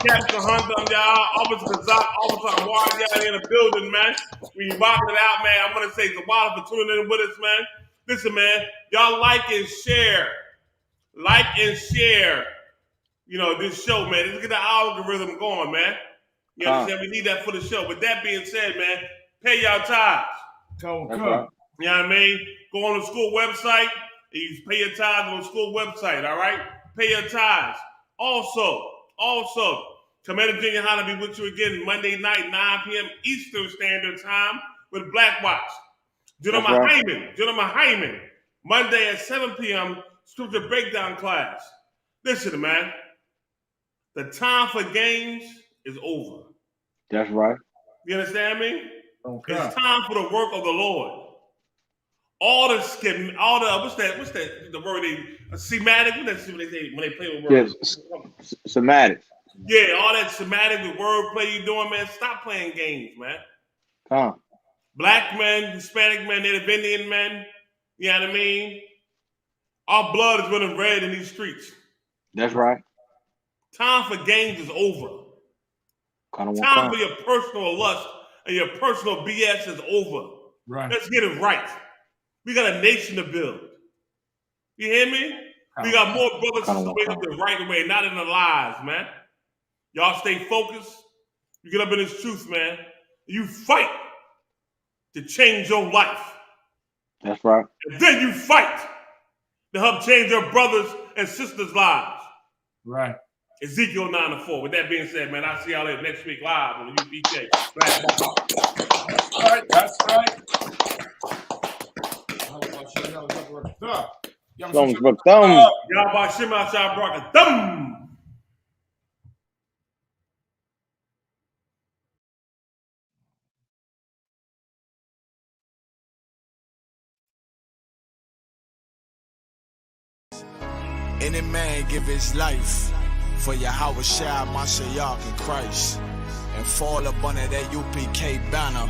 Speaker 12: Captain Hunter, y'all. Officer Kazak, Officer Ahmaud Arbery in the building, man. We rocking it out, man. I'm going to say it's a while for tuning in with us, man. Listen, man, y'all like and share. Like and share, you know, this show, man. Let's get the algorithm going, man. You understand? We need that for the show. With that being said, man, pay y'all tithes.
Speaker 9: Come.
Speaker 12: You know what I mean? Go on the school website. You pay your tithes on the school website, all right? Pay your tithes. Also, Commander General Yahanna be with you again Monday night, 9 p.m. Eastern Standard Time with Blackwatch. General Hyman, Monday at 7 p.m. Scripture breakdown class. Listen, man. The time for games is over.
Speaker 11: That's right.
Speaker 12: You understand me?
Speaker 9: Okay.
Speaker 12: It's time for the work of the Lord. All the what's the word semantic? What's that they say when they play with words?
Speaker 11: Yes, semantic.
Speaker 12: Yeah, all that semantic with wordplay you doing, man. Stop playing games, man. Black men, Hispanic men, Native Indian men. You know what I mean? Our blood is running red in these streets.
Speaker 11: That's right.
Speaker 12: Time for games is over. Time for your personal lust and your personal BS is over.
Speaker 9: Right.
Speaker 12: Let's get it right. We got a nation to build. You hear me? We got more brothers and sisters up the right way, not in the lies, man. Y'all stay focused. You get up in this truth, man. You fight to change your life.
Speaker 11: That's right.
Speaker 12: And then you fight to help change your brothers and sisters' lives.
Speaker 9: Right.
Speaker 12: Ezekiel 9-4. With that being said, man, I'll see y'all later next week live on the UPK.
Speaker 9: All right, that's right.
Speaker 12: Yahweh Shema Shah Barakatum.
Speaker 5: Any man give his life for Yahweh Shai, Mashiach, and Christ, and fall up under that UPK banner.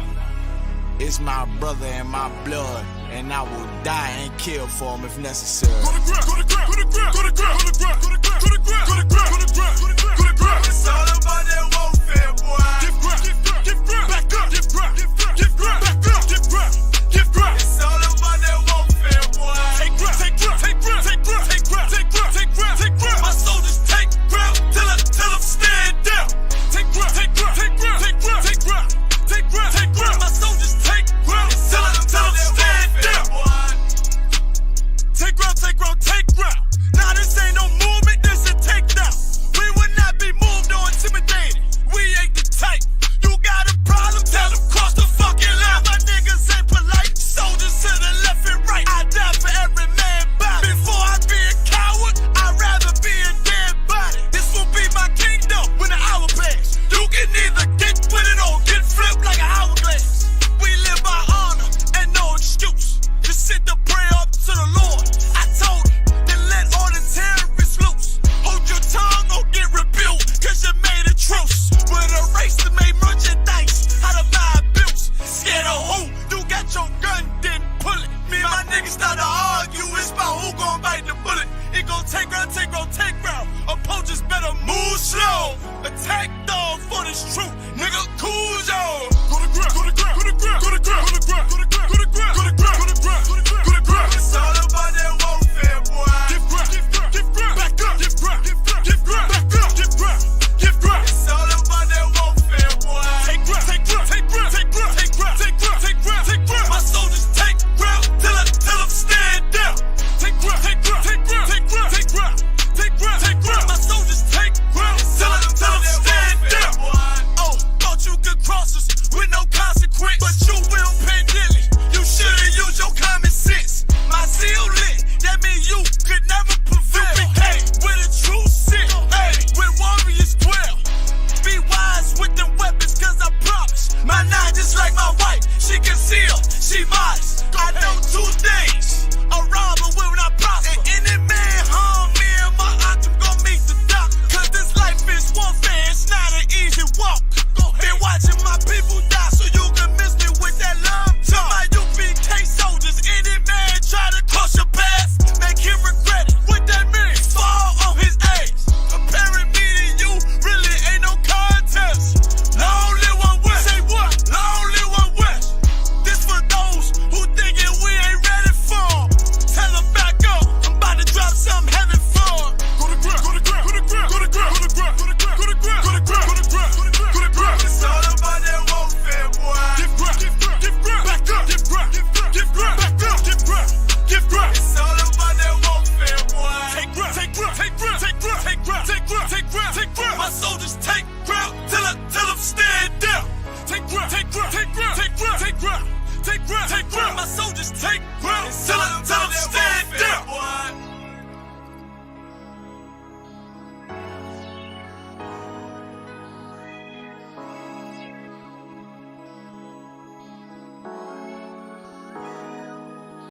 Speaker 5: It's my brother and my blood, and I will die and kill for him if necessary. Go to ground, go to ground, go to ground, go to ground, go to ground, go to ground, go to ground, go to ground, go to ground, go to ground. It's all about that warfare, boy. Give ground, give ground, back up, give ground, give ground, back up, give ground, give ground. It's all about that warfare, boy. Take ground, take ground, take ground, take ground, take ground, take ground, take ground, take ground. My soldiers take ground till them stand down. Take ground, take ground, take ground, take ground, take ground, take ground, take ground. My soldiers take ground till them stand down. Take ground, take ground, take ground. Now this ain't no movement, this a takedown. We will not be moved or intimidated. We ain't the type. You got a problem, tell them cross the fucking line. My niggas ain't polite. Soldiers to the left and right. I die for every man body. Before I be a coward, I'd rather be a dead body. This will be my kingdom when the hour pass. You can either get with it or get flipped like an hourglass. We live by honor and no excuse. Just sit the prayer up to the Lord. I told him, then let all the terrorists loose. Hold your tongue or get rebuked, cause you made a truce. With a race that made merchandise out of my abuse. Scared of who? You got your gun, then pull it. Me and my niggas start to argue, it's about who gon' bite the bullet. It gon' take round, take round, take round. Opponents better move slow. Attack dog for this truth, nigga, cool zone.